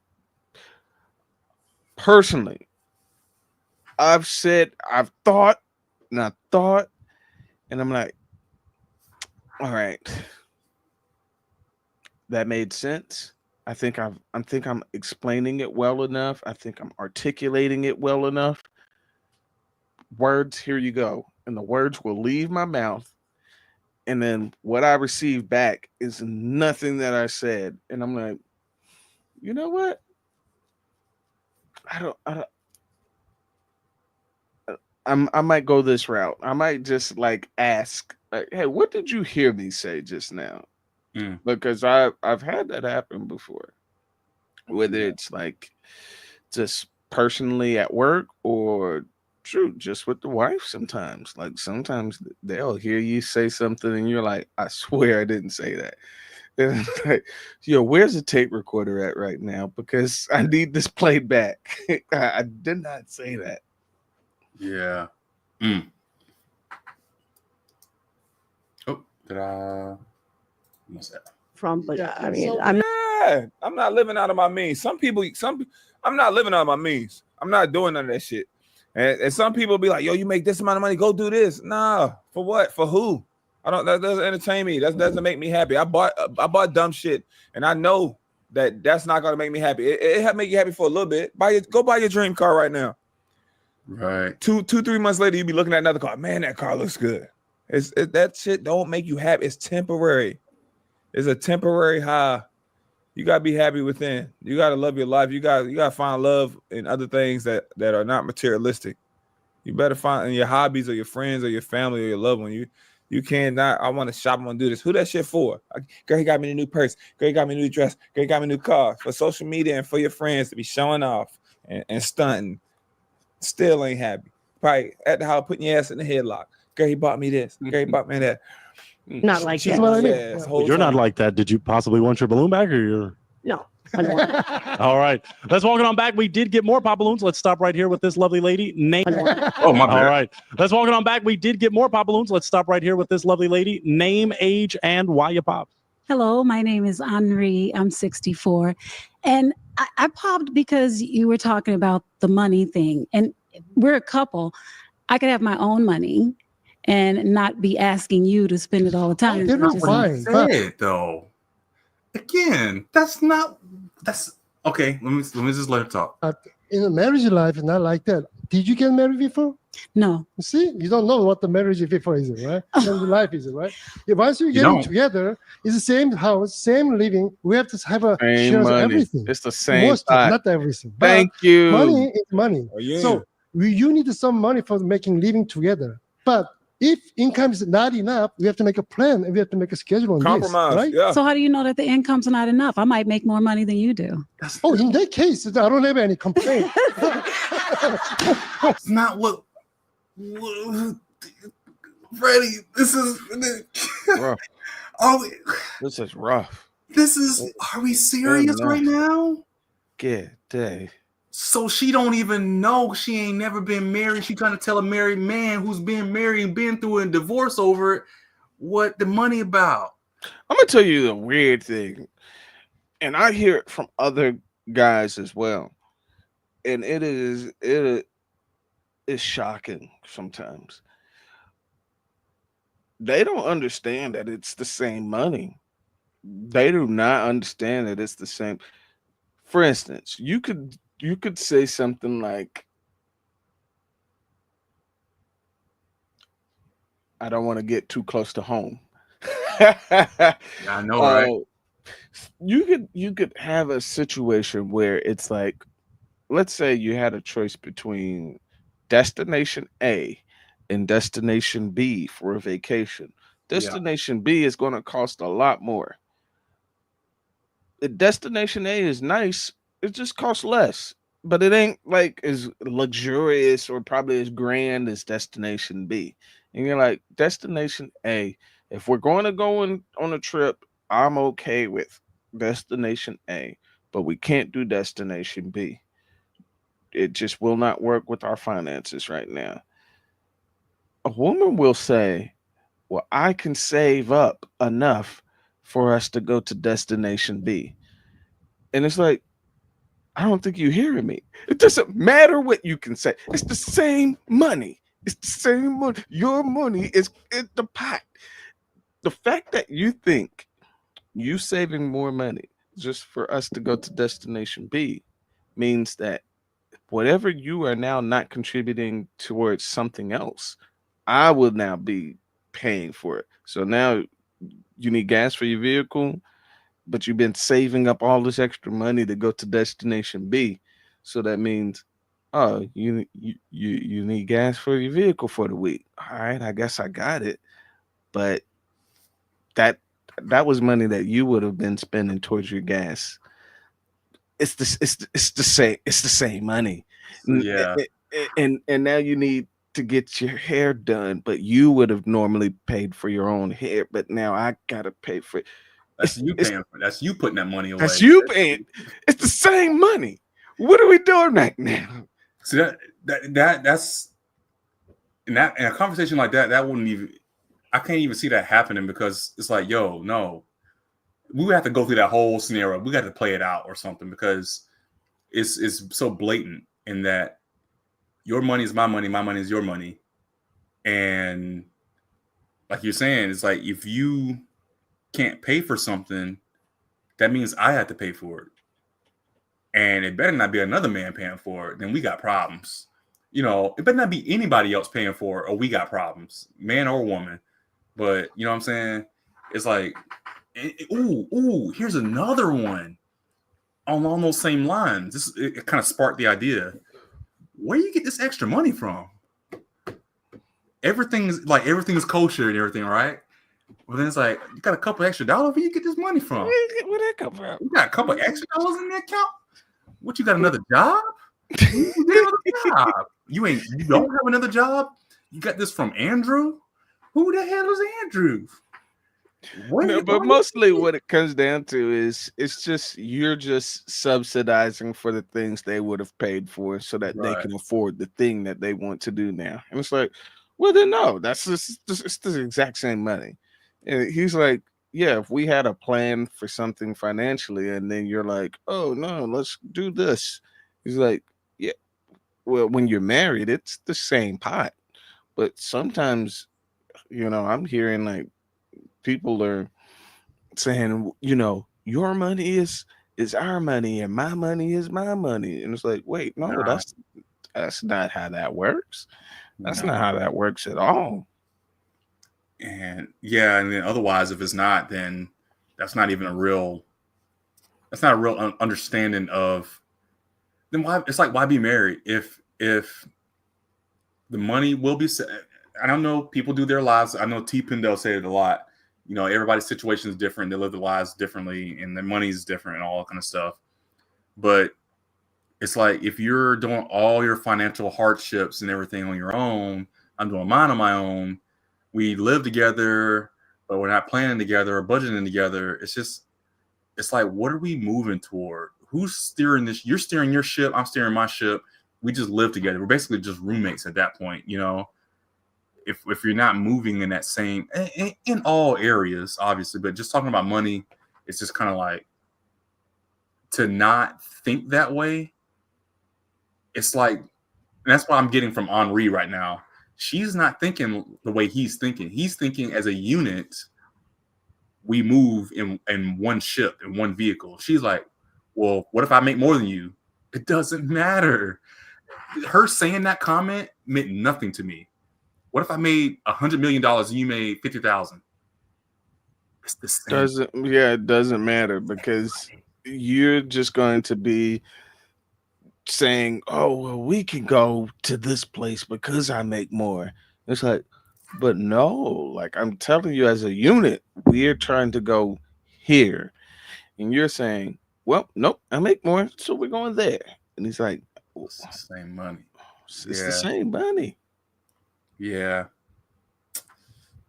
Speaker 2: personally, I've thought, and I'm like, all right, that made sense. I think I'm explaining it well enough. I think I'm articulating it well enough. Words, here you go. And the words will leave my mouth. And then what I receive back is nothing that I said. And I'm like, you know what? I might go this route. I might just like ask, like, hey, what did you hear me say just now? Because I've had that happen before. Whether it's like just personally at work or just with the wife sometimes. Like sometimes they'll hear you say something and you're like, I swear I didn't say that. And it's like, yo, where's the tape recorder at right now? Because I need this played back. I did not say that.
Speaker 1: Yeah. Oh, did I? What's that?
Speaker 13: But I mean,
Speaker 5: So I'm not living out of my means. I'm not living out of my means. I'm not doing none of that shit. And some people be like, yo, you make this amount of money, go do this. Nah, for what? For who? That doesn't entertain me. That doesn't make me happy. I bought dumb shit, and I know that's not gonna make me happy. It make you happy for a little bit. Go buy your dream car right now.
Speaker 1: Right.
Speaker 5: 3 months later, you be looking at another car. Man, that car looks good. That shit don't make you happy. It's temporary. It's a temporary high. You gotta be happy within. You gotta love your life. You gotta find love in other things that are not materialistic. You better find in your hobbies or your friends or your family or your loved one. You cannot. I want to shop. I want to do this. Who that shit for? Girl, he got me a new purse. Girl, he got me a new dress. Girl, he got me a new car. For social media and for your friends to be showing off and stunting. Still ain't happy. Probably at the house putting your ass in the headlock. Girl, he bought me this. Girl, he bought me that.
Speaker 13: Not like that.
Speaker 3: Well, you're not like that. Did you possibly want your balloon back, or you're?
Speaker 13: No.
Speaker 3: All right. Let's walk it on back. We did get more pop balloons. Let's stop right here with this lovely lady. Name.
Speaker 1: Oh, my bad.
Speaker 3: All right. Let's walk it on back. We did get more pop balloons. Let's stop right here with this lovely lady. Name, age, and why you pop.
Speaker 7: Hello, my name is Henri. I'm 64. And I popped because you were talking about the money thing. And we're a couple. I could have my own money and not be asking you to spend it all the time.
Speaker 1: That's not what I said, though. Again, that's okay. Let me just let her talk.
Speaker 16: In a marriage life, not like that. Did you get married before?
Speaker 7: No.
Speaker 16: See, you don't know what the marriage before is, right? And the life is, right? Once you get it together, it's the same house, same living. We have to have a share of everything.
Speaker 2: It's the same.
Speaker 16: Most, not everything.
Speaker 2: Thank you.
Speaker 16: Money is money.
Speaker 2: Oh, yeah.
Speaker 16: So you need some money for making living together. But if income is not enough, we have to make a plan and we have to make a schedule on
Speaker 5: Compromise,
Speaker 16: this, right?
Speaker 5: yeah.
Speaker 7: So how do you know that the income's not enough? I might make more money than you do.
Speaker 16: Oh, in that case, I don't have any complaint.
Speaker 1: It's not what Freddie, this is
Speaker 2: rough. This is rough.
Speaker 1: Are we serious right now?
Speaker 2: Good day.
Speaker 1: So she don't even know. She ain't never been married. She trying to tell a married man who's been married and been through a divorce over it what the money about.
Speaker 2: I'm gonna tell you the weird thing, and I hear it from other guys as well, and it is shocking sometimes. They don't understand that it's the same money. They do not understand that it's the same. For instance, you could say something like, I don't want to get too close to home.
Speaker 1: I know, right?
Speaker 2: You could have a situation where it's like, let's say you had a choice between destination A and destination B for a vacation. Destination B is going to cost a lot more. The destination A is nice. It just costs less, but it ain't like as luxurious or probably as grand as destination B. And you're like, destination A, if we're going to go on a trip, I'm okay with destination A, but we can't do destination B. It just will not work with our finances right now. A woman will say, well, I can save up enough for us to go to destination B. And it's like, I don't think you're hearing me. It doesn't matter what you can say. It's the same money. It's the same money. Your money is in the pot. The fact that you think you saving more money just for us to go to destination B means that whatever you are now not contributing towards something else, I will now be paying for it. So now you need gas for your vehicle, but you've been saving up all this extra money to go to destination B. So that means, oh, you need gas for your vehicle for the week. All right, I guess I got it. But that was money that you would have been spending towards your gas. It's the same money.
Speaker 1: Yeah.
Speaker 2: And now you need to get your hair done, but you would have normally paid for your own hair, but now I gotta pay for it.
Speaker 1: That's you paying for it. That's you putting that money away.
Speaker 2: That's you paying. It's the same money. What are we doing right now?
Speaker 1: See that's in a conversation like that wouldn't even, I can't even see that happening, because it's like, yo, no, we would have to go through that whole scenario. We got to play it out or something, because it's so blatant in that your money is my money is your money. And like you're saying, it's like, if you can't pay for something, that means I have to pay for it. And it better not be another man paying for it. Then we got problems. You know, it better not be anybody else paying for it, or we got problems, man or woman. But you know what I'm saying? It's like, here's another one along those same lines. It kind of sparked the idea. Where do you get this extra money from? Everything's kosher and everything, right? Well, then it's like, you got a couple extra dollars. Where you get this money from?
Speaker 2: Where that come from?
Speaker 1: You got a couple extra dollars in the account? What, you got another job? You don't have another job? You got this from Andrew? Who the hell is Andrew?
Speaker 2: No, but mostly what it comes down to is it's just you're just subsidizing for the things they would have paid for so that they can afford the thing that they want to do now. And it's like, well, then no, that's just it's the exact same money. And he's like, yeah, if we had a plan for something financially, and then you're like, oh no, let's do this. He's like, yeah, well, when you're married, it's the same pot. But sometimes, I'm hearing like people are saying, your money is our money and my money is my money. And it's like, wait, no, that's not how that works. That's not how that works at all.
Speaker 1: And then otherwise, if it's not, then that's not a real understanding of then why it's like, why be married if the money will be set. I don't know, people do their lives. I know TPindell said it a lot. Everybody's situation is different. They live their lives differently and their money is different and all that kind of stuff. But it's like, if you're doing all your financial hardships and everything on your own, I'm doing mine on my own. We live together, but we're not planning together or budgeting together. It's like, what are we moving toward? Who's steering this? You're steering your ship. I'm steering my ship. We just live together. We're basically just roommates at that point, If you're not moving in that same, in all areas, obviously, but just talking about money, it's just kind of like, to not think that way. It's like, and that's what I'm getting from Henri right now. She's not thinking the way he's thinking. He's thinking as a unit, we move in one ship, in one vehicle. She's like, well, what if I make more than you? It doesn't matter. Her saying that comment meant nothing to me. What if I made $100 million and you made 50,000? It's the same.
Speaker 2: It doesn't matter, because you're just going to be saying, oh, well, we can go to this place because I make more. It's like, but no, like I'm telling you, as a unit, we're trying to go here. And you're saying, well, nope, I make more, so we're going there. And he's like,
Speaker 1: it's the same money.
Speaker 2: It's the same money.
Speaker 1: Yeah.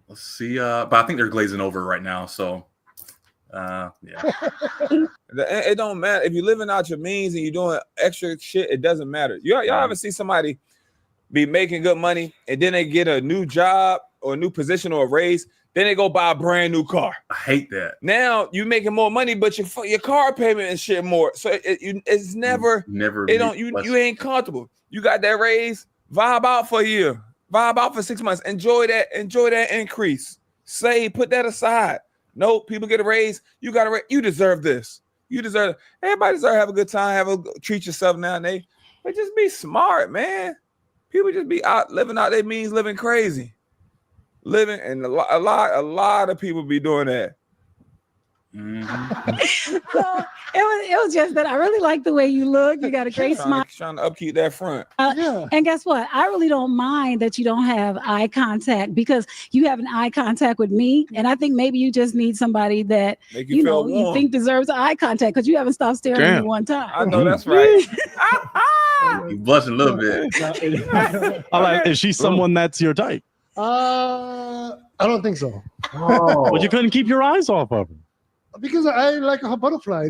Speaker 1: Let's see. But I think they're glazing over right now. So, yeah.
Speaker 5: It don't matter if you're living out your means and you're doing extra shit. It doesn't matter. Y'all ever see somebody be making good money and then they get a new job or a new position or a raise? Then they go buy a brand new car.
Speaker 1: I hate that.
Speaker 5: Now you're making more money, but your car payment and shit more. So it's never. You ain't comfortable. You got that raise. Vibe out for a year. Vibe out for 6 months. Enjoy that increase. Save, put that aside. No, people get a raise. You got a raise. You deserve this. You deserve. Everybody deserve to have a good time. Treat yourself now and then. But just be smart, man. People just be out living out their means, living crazy, living, and a lot of people be doing that.
Speaker 7: So it was just that I really like the way you look. You got a great smile.
Speaker 5: Trying to upkeep that front.
Speaker 7: And guess what? I really don't mind that you don't have eye contact, because you have an eye contact with me, and I think maybe you just need somebody that you think deserves eye contact, because you haven't stopped staring at me one time.
Speaker 5: I know that's right.
Speaker 1: You blushing a little bit.
Speaker 3: Is she someone that's your type?
Speaker 16: I don't think so.
Speaker 3: Oh. But you couldn't keep your eyes off of her.
Speaker 16: Because I like a butterfly.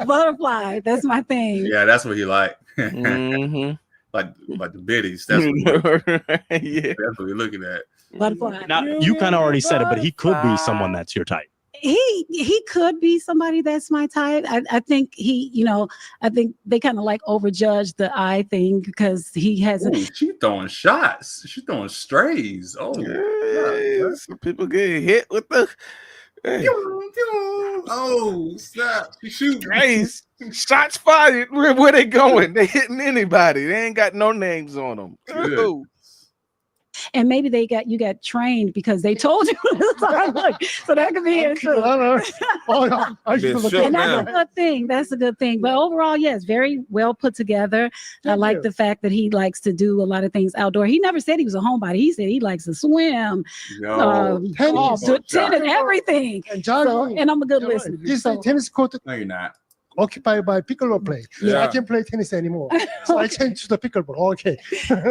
Speaker 7: Butterfly, that's my thing.
Speaker 1: Yeah, that's what he like. like the biddies. That's what that's what you're looking at.
Speaker 7: Butterfly.
Speaker 3: Now you kind of already said it, but he could be someone that's your type.
Speaker 7: He could be somebody that's my type. I think I think they kind of like overjudge the eye thing, because he hasn't.
Speaker 1: She's throwing shots. She's throwing strays. Oh,
Speaker 2: yeah. Some people get hit with the. Hey.
Speaker 1: Oh, snap. She shooting.
Speaker 2: Strays. Shots fired. Where they going? They hitting anybody. They ain't got no names on them. Oh.
Speaker 7: And maybe you got trained because they told you. So that could be it too. And that's a good thing. That's a good thing. But overall, yes, very well put together. I like the fact that he likes to do a lot of things outdoor. He never said he was a homebody. He said he likes to swim, tennis, everything.
Speaker 16: And jogging.
Speaker 7: And I'm a good listener.
Speaker 16: He's like tennis court.
Speaker 1: No, you're not.
Speaker 16: occupied by pickleball play. So I can't play tennis anymore. So I changed to the pickleball. Okay.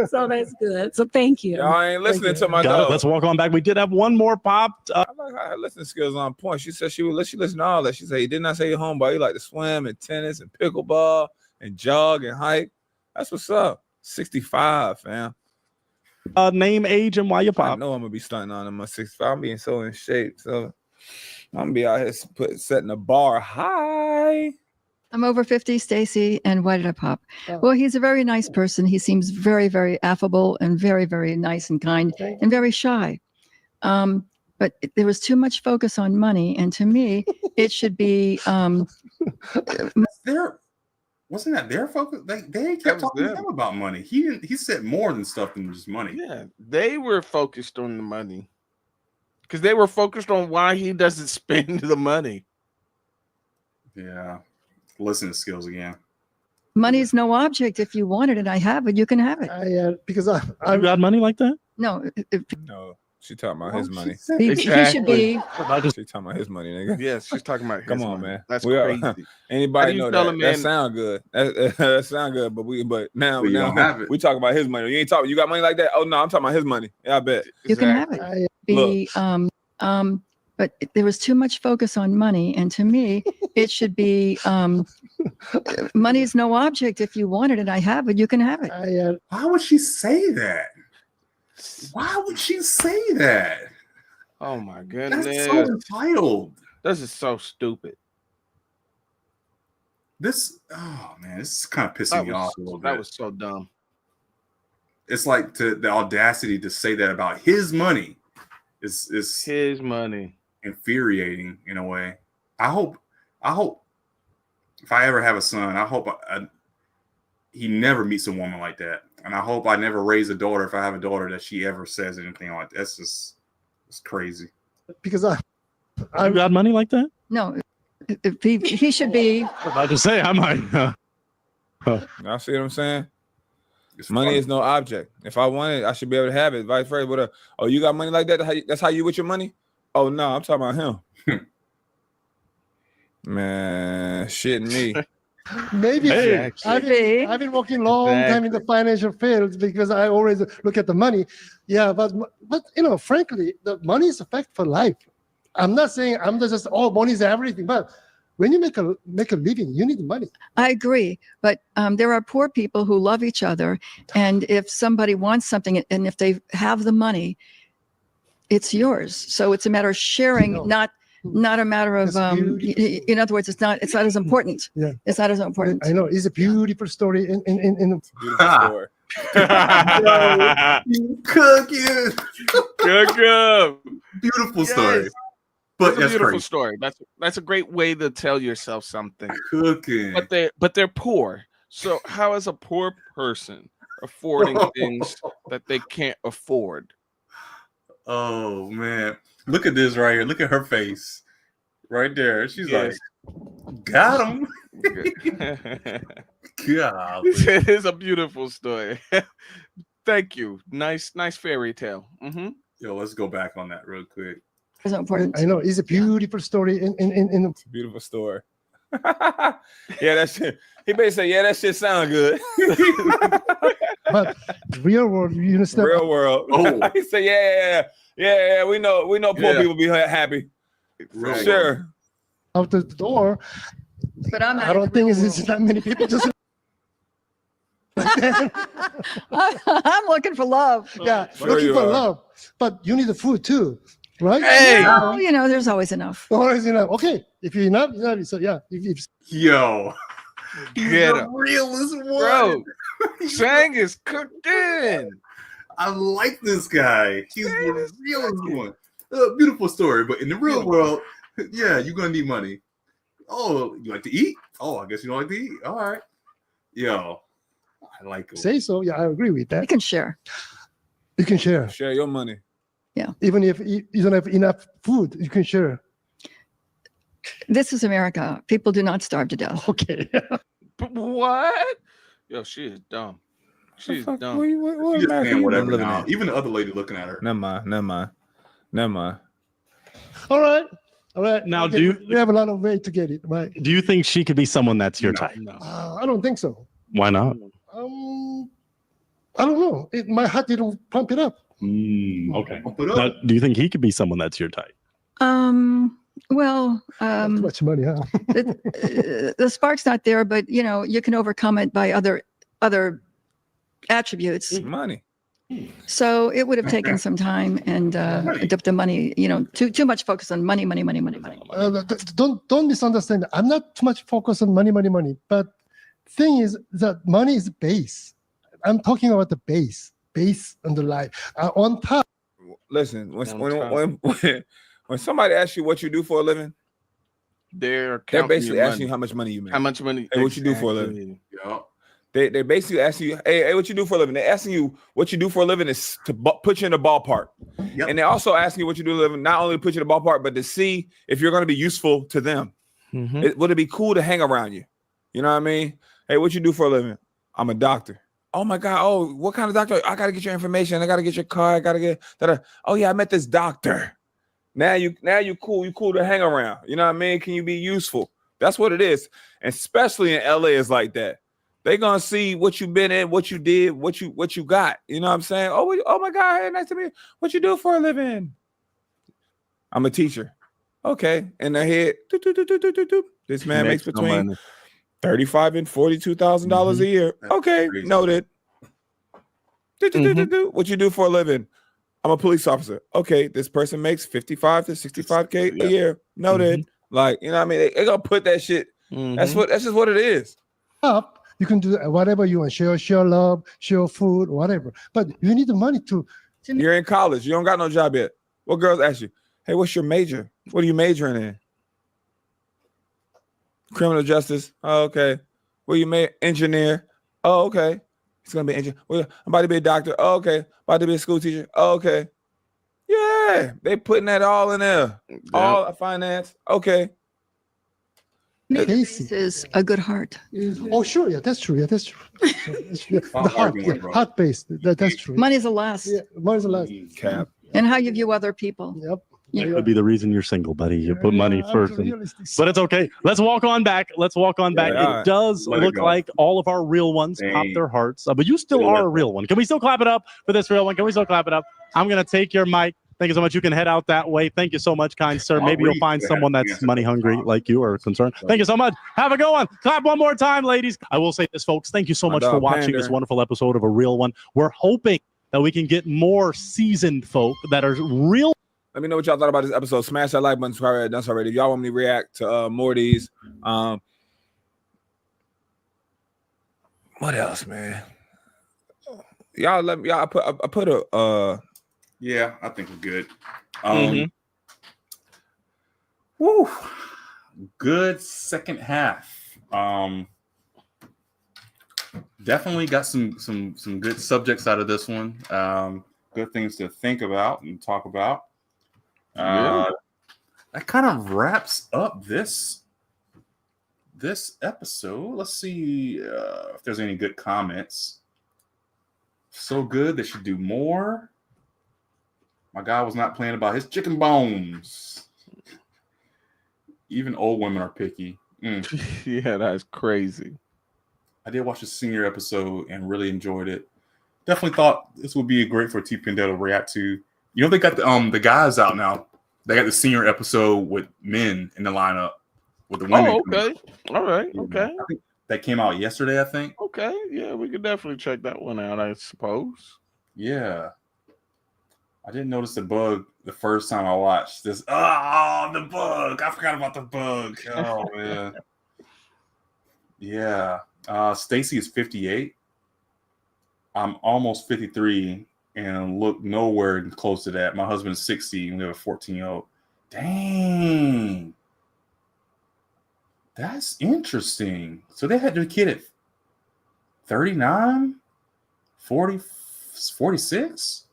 Speaker 7: So that's good. So thank you.
Speaker 5: Y'all ain't listening to my dog.
Speaker 3: Let's walk on back. We did have one more pop.
Speaker 5: I like how her listening skills on point. She said she listened to all that. She said he did not say your homeboy. He like to swim and tennis and pickleball and jog and hike. That's what's up. 65, fam.
Speaker 3: Name, age, and why you pop.
Speaker 5: I know I'm gonna be stunting on him at 65. I'm being so in shape. So I'm gonna be out here setting the bar high.
Speaker 11: I'm over 50, Stacy, and why did I pop? Well, he's a very nice person. He seems very, very affable and very, very nice and kind and very shy. But there was too much focus on money, and to me, it should be.
Speaker 1: Wasn't that their focus? They kept talking to him about money. He didn't. He said more than stuff than just money.
Speaker 2: Yeah, they were focused on the money because they were focused on why he doesn't spend the money.
Speaker 1: Yeah. Listening skills again.
Speaker 11: Money is no object. If you want it and I have it, you can have it.
Speaker 16: Because
Speaker 3: you got money like that?
Speaker 11: No.
Speaker 5: No, she talking about his money.
Speaker 11: He should be.
Speaker 5: She talking about his money, nigga.
Speaker 2: Yes, she's talking about his
Speaker 5: Come on,
Speaker 2: money.
Speaker 5: man.
Speaker 2: That's
Speaker 5: We are-
Speaker 2: crazy.
Speaker 5: Anybody know
Speaker 2: tell
Speaker 5: that?
Speaker 2: a
Speaker 5: That
Speaker 2: man-
Speaker 5: sound good. That sound good. But now
Speaker 1: you don't have it.
Speaker 5: we talking about his money. You ain't talking. You got money like that? Oh no, I'm talking about his money. Yeah, I bet.
Speaker 11: You can have it. Be but there was too much focus on money, and to me, it should be money is no object. If you want it and I have it, you can have it.
Speaker 1: Why would she say that? Why would she say that?
Speaker 2: Oh my goodness.
Speaker 1: That's so entitled.
Speaker 2: This is so stupid.
Speaker 1: This is kind of pissing me off a little bit.
Speaker 2: That was so dumb.
Speaker 1: It's like the audacity to say that about his money is
Speaker 2: his money.
Speaker 1: Infuriating in a way. I hope if I ever have a son, I hope he never meets a woman like that, and I hope I never raise a daughter if I have a daughter that she ever says anything like that. It's crazy.
Speaker 16: Because
Speaker 3: you got money like that?
Speaker 11: No, he should be.
Speaker 3: I'm about to say I might.
Speaker 5: I see what I'm saying. Money is no object. If I want it, I should be able to have it. Vice versa. Whatever. Oh, you got money like that? That's how you with your money? Oh no, I'm talking about him. Man, shit me.
Speaker 16: Maybe I've been working long time in the financial field because I always look at the money. Yeah, but frankly, the money is a fact for life. I'm not saying I'm just money is everything, but when you make a living, you need money.
Speaker 11: I agree, but there are poor people who love each other, and if somebody wants something, and if they have the money, it's yours. So it's a matter of sharing, not a matter of in other words, it's not as important.
Speaker 16: Yeah,
Speaker 11: it's not as important.
Speaker 16: I know it's a beautiful story in
Speaker 5: beautiful
Speaker 1: Cooking. Beautiful story.
Speaker 2: Yes.
Speaker 1: But
Speaker 2: it's a
Speaker 1: that's
Speaker 2: beautiful
Speaker 1: crazy.
Speaker 2: story. That's a great way to tell yourself something.
Speaker 1: Cooking.
Speaker 2: But they're poor. So how is a poor person affording things that they can't afford?
Speaker 1: Oh man, look at this right here. Look at her face, right there. She's like, "Got him." God,
Speaker 2: it is a beautiful story. Thank you. Nice fairy tale. Mm-hmm.
Speaker 1: Yo, let's go back on that real quick.
Speaker 11: It's important.
Speaker 16: I know it's a beautiful story in
Speaker 5: It's a beautiful story. Yeah, that shit. He basically said, "Yeah, that shit sound good."
Speaker 16: But real world, you understand?
Speaker 5: Real world.
Speaker 1: Oh,
Speaker 5: he said, "Yeah. We know poor people be happy for sure."
Speaker 16: Out the door,
Speaker 11: but
Speaker 16: I don't think it's that many people just.
Speaker 11: I'm looking for love.
Speaker 16: Yeah,
Speaker 5: Sure
Speaker 16: looking
Speaker 5: you
Speaker 16: for
Speaker 5: are.
Speaker 16: love, but you need the food too, right?
Speaker 2: Hey,
Speaker 11: well, there's always enough.
Speaker 16: Always enough. Okay, if you're enough. So yeah,
Speaker 1: yo,
Speaker 2: get
Speaker 1: the
Speaker 2: him,
Speaker 1: realest one.
Speaker 2: bro. Sang is cooking.
Speaker 1: I like this guy. He's the realest one. Beautiful story, but in the real world, yeah, you're gonna need money. Oh, you like to eat? Oh, I guess you don't like to eat. All right, yo, I like it.
Speaker 16: Say so. Yeah, I agree with that.
Speaker 11: You can share.
Speaker 16: You can share.
Speaker 5: Share your money.
Speaker 11: Yeah.
Speaker 16: Even if you don't have enough food, you can share.
Speaker 11: This is America. People do not starve to death.
Speaker 16: Okay.
Speaker 2: But what? Yo, she is dumb. She's dumb.
Speaker 1: She's just saying whatever now. Even the other lady looking at her.
Speaker 5: Never mind.
Speaker 16: All right. All right.
Speaker 3: Now,
Speaker 16: okay, we have a lot of way to get it, right?
Speaker 3: Do you think she could be someone that's your type?
Speaker 16: I don't think so.
Speaker 3: Why not?
Speaker 16: I don't know. My heart didn't pump it up.
Speaker 3: Okay. Now, do you think he could be someone that's your type?
Speaker 11: Well,
Speaker 16: too much money, huh?
Speaker 11: The spark's not there, but you can overcome it by other attributes.
Speaker 5: Money.
Speaker 11: So it would have taken some time, and the money, too much focus on money.
Speaker 16: Don't misunderstand. I'm not too much focused on money. But thing is that money is base. I'm talking about the base on the life. On top.
Speaker 5: Listen, when somebody asks you what you do for a living,
Speaker 2: they're
Speaker 5: basically asking you how much money you make.
Speaker 2: How much money?
Speaker 5: Hey, what you do for a living? Yeah. They basically asking you, hey, what you do for a living? They're asking you what you do for a living is to put you in the ballpark. Yep. And they're also asking you what you do for a living, not only to put you in the ballpark, but to see if you're going to be useful to them. Would it be cool to hang around you? You know what I mean? Hey, what you do for a living? I'm a doctor. Oh my God. Oh, what kind of doctor? I got to get your information. I got to get your car. I got to get that. Oh yeah, I met this doctor. Now you cool. You cool to hang around. You know what I mean? Can you be useful? That's what it is. And especially in LA, it's like that. They gonna see what you've been in, what you did, what you got. You know what I'm saying? Oh my God, hey, nice to meet you. What you do for a living? I'm a teacher. Okay. In their head, this man makes between $35,000 and $42,000 a year. Okay, noted. What you do for a living? I'm a police officer. Okay, this person makes 55 to 65K a year. Noted. Like, you know what I mean? They gonna put that shit. That's just what it is.
Speaker 16: Up. You can do whatever you want. Share love, share food, whatever. But you need the money to.
Speaker 5: You're in college. You don't got no job yet. What girls ask you? Hey, what's your major? What are you majoring in? Criminal justice. Oh, okay. What you engineer? Oh, okay. It's gonna be engineer. Well, I'm about to be a doctor. Oh, okay. About to be a school teacher. Oh, okay. Yeah, they putting that all in there. Yep. All finance. Okay.
Speaker 11: This is a good heart.
Speaker 16: Oh, sure. Yeah, that's true. The heart base. That's true.
Speaker 11: Money's a last.
Speaker 16: Yeah, money's a last.
Speaker 5: Cap.
Speaker 11: And how you view other people.
Speaker 16: Yep.
Speaker 3: That could be the reason you're single, buddy. You put money first. But it's okay. Let's walk on back. It does look like all of our real ones popped their hearts. But you still are a real one. Can we still clap it up for this real one? Can we still clap it up? I'm going to take your mic. Thank you so much. You can head out that way. Thank you so much, kind sir. Maybe you'll find someone that's money hungry like you are concerned. Thank you so much. Have a good one. Clap one more time, ladies. I will say this, folks. Thank you so much for watching this wonderful episode of A Real One. We're hoping that we can get more seasoned folk that are real.
Speaker 5: Let me know what y'all thought about this episode. Smash that like button, subscribe, done already. If y'all want me to react to more of these. What else, man? Y'all I put a
Speaker 1: yeah, I think we're good. Woo, good second half. Definitely got some good subjects out of this one. Good things to think about and talk about. That kind of wraps up this episode. Let's see if there's any good comments. So good they should do more. My guy was not playing about his chicken bones. Even old women are picky.
Speaker 2: Yeah, that's crazy.
Speaker 1: I did watch the senior episode and really enjoyed it. Definitely thought this would be great for TPindell to react to. You know, they got the guys out now. They got the senior episode with men in the lineup with the women.
Speaker 2: Oh, okay. All right. Okay.
Speaker 1: I think that came out yesterday, I think.
Speaker 2: Okay. Yeah, we could definitely check that one out, I suppose.
Speaker 1: Yeah. I didn't notice the bug the first time I watched this. Oh, the bug. I forgot about the bug. Oh, man. Yeah. Stacy is 58. I'm almost 53 and look nowhere close to that. My husband's 60 and we have a 14-year-old. Dang. That's interesting. So they had their kid at 39, 40, 46?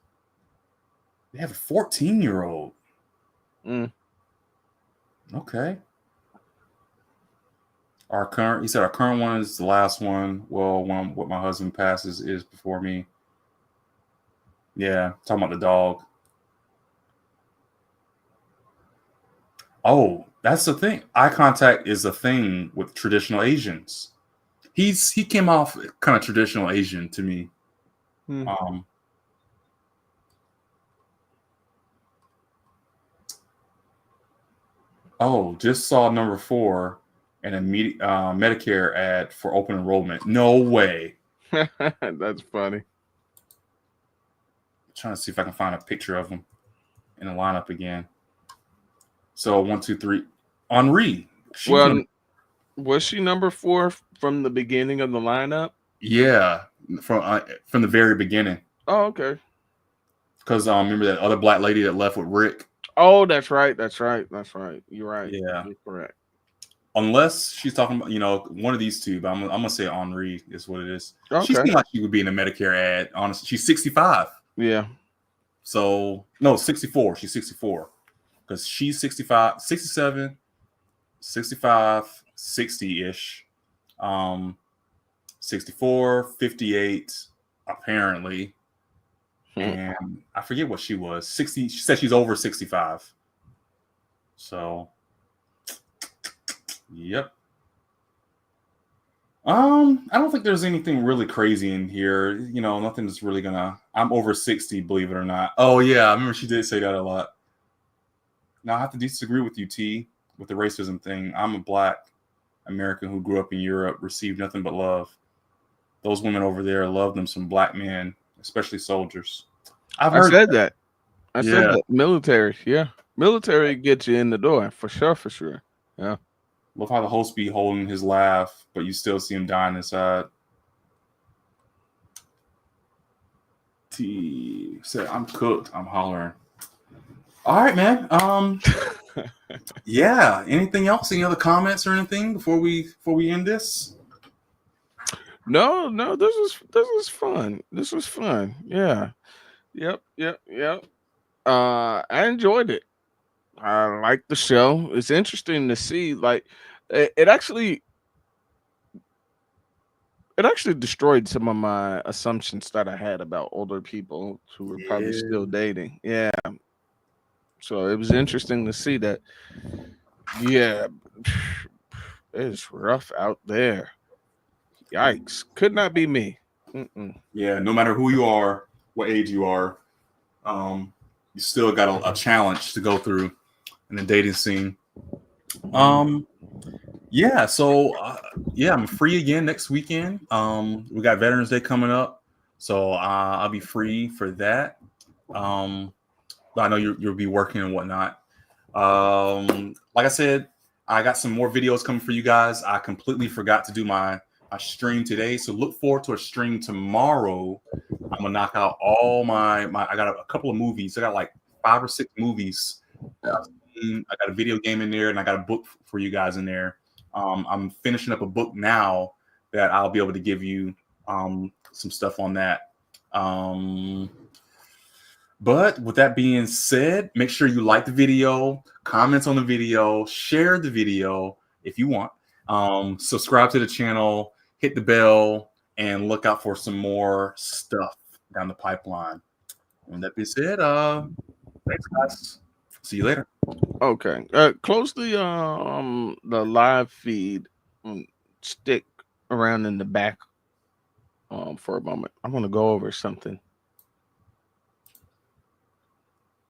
Speaker 1: They have a 14-year-old. Okay. He said our current one is the last one. Well, what my husband passes is before me. Yeah, talking about the dog. Oh, that's the thing. Eye contact is a thing with traditional Asians. He came off kind of traditional Asian to me. Oh, just saw number 4 and a Medicare ad for open enrollment. No way.
Speaker 2: That's funny.
Speaker 1: I'm trying to see if I can find a picture of him in the lineup again. So 1, 2, 3. Henri.
Speaker 2: Was she number 4 from the beginning of the lineup?
Speaker 1: Yeah, from the very beginning.
Speaker 2: Oh, okay.
Speaker 1: Because remember that other black lady that left with Rick?
Speaker 2: Oh, that's right. You're right.
Speaker 1: Yeah,
Speaker 2: you're correct.
Speaker 1: Unless she's talking about one of these two, but I'm gonna say Henri is what it is.
Speaker 2: Okay.
Speaker 1: She seemed like she would be in a Medicare ad. Honestly, she's 65.
Speaker 2: Yeah.
Speaker 1: So no, 64. She's 64 because she's 65, 67, 65, 60-ish, 64, 58 apparently, and I forget what she was. 60. She said she's over 65. So, yep. I don't think there's anything really crazy in here. Nothing's really gonna. I'm over 60, believe it or not. Oh yeah, I remember she did say that a lot. Now I have to disagree with you, T, with the racism thing. I'm a black American who grew up in Europe, received nothing but love. Those women over there love them some black men, especially soldiers.
Speaker 2: I said that. I said that. Military, yeah. Military gets you in the door for sure. Yeah.
Speaker 1: Love how the host be holding his laugh, but you still see him dying inside. T said, "I'm cooked. I'm hollering." All right, man. Yeah. Anything else? Any other comments or anything before we end this?
Speaker 2: No. This was fun. This was fun. Yeah. Yep. I enjoyed it. I like the show. It's interesting to see. Like, it actually destroyed some of my assumptions that I had about older people who were probably still dating. Yeah. So it was interesting to see that. Yeah, it's rough out there. Yikes! Could not be me.
Speaker 1: Yeah. No matter who you are, what age you are, you still got a challenge to go through in the dating scene. Yeah, so I'm free again next weekend. We got Veterans Day coming up, so I'll be free for that. But I know you'll be working and whatnot. Like I said, I got some more videos coming for you guys. I completely forgot to do my stream today, so look forward to a stream tomorrow. I'm gonna knock out all my I got a couple of movies. I got like 5 or 6 movies. I got a video game in there, and I got a book for you guys in there. I'm finishing up a book now that I'll be able to give you some stuff on that. But with that being said, make sure you like the video, comment on the video, share the video if you want. Subscribe to the channel, hit the bell, and look out for some more stuff down the pipeline. And that being said, thanks guys. See you later.
Speaker 2: Okay. Close the live feed. Stick around in the back for a moment. I want to go over something.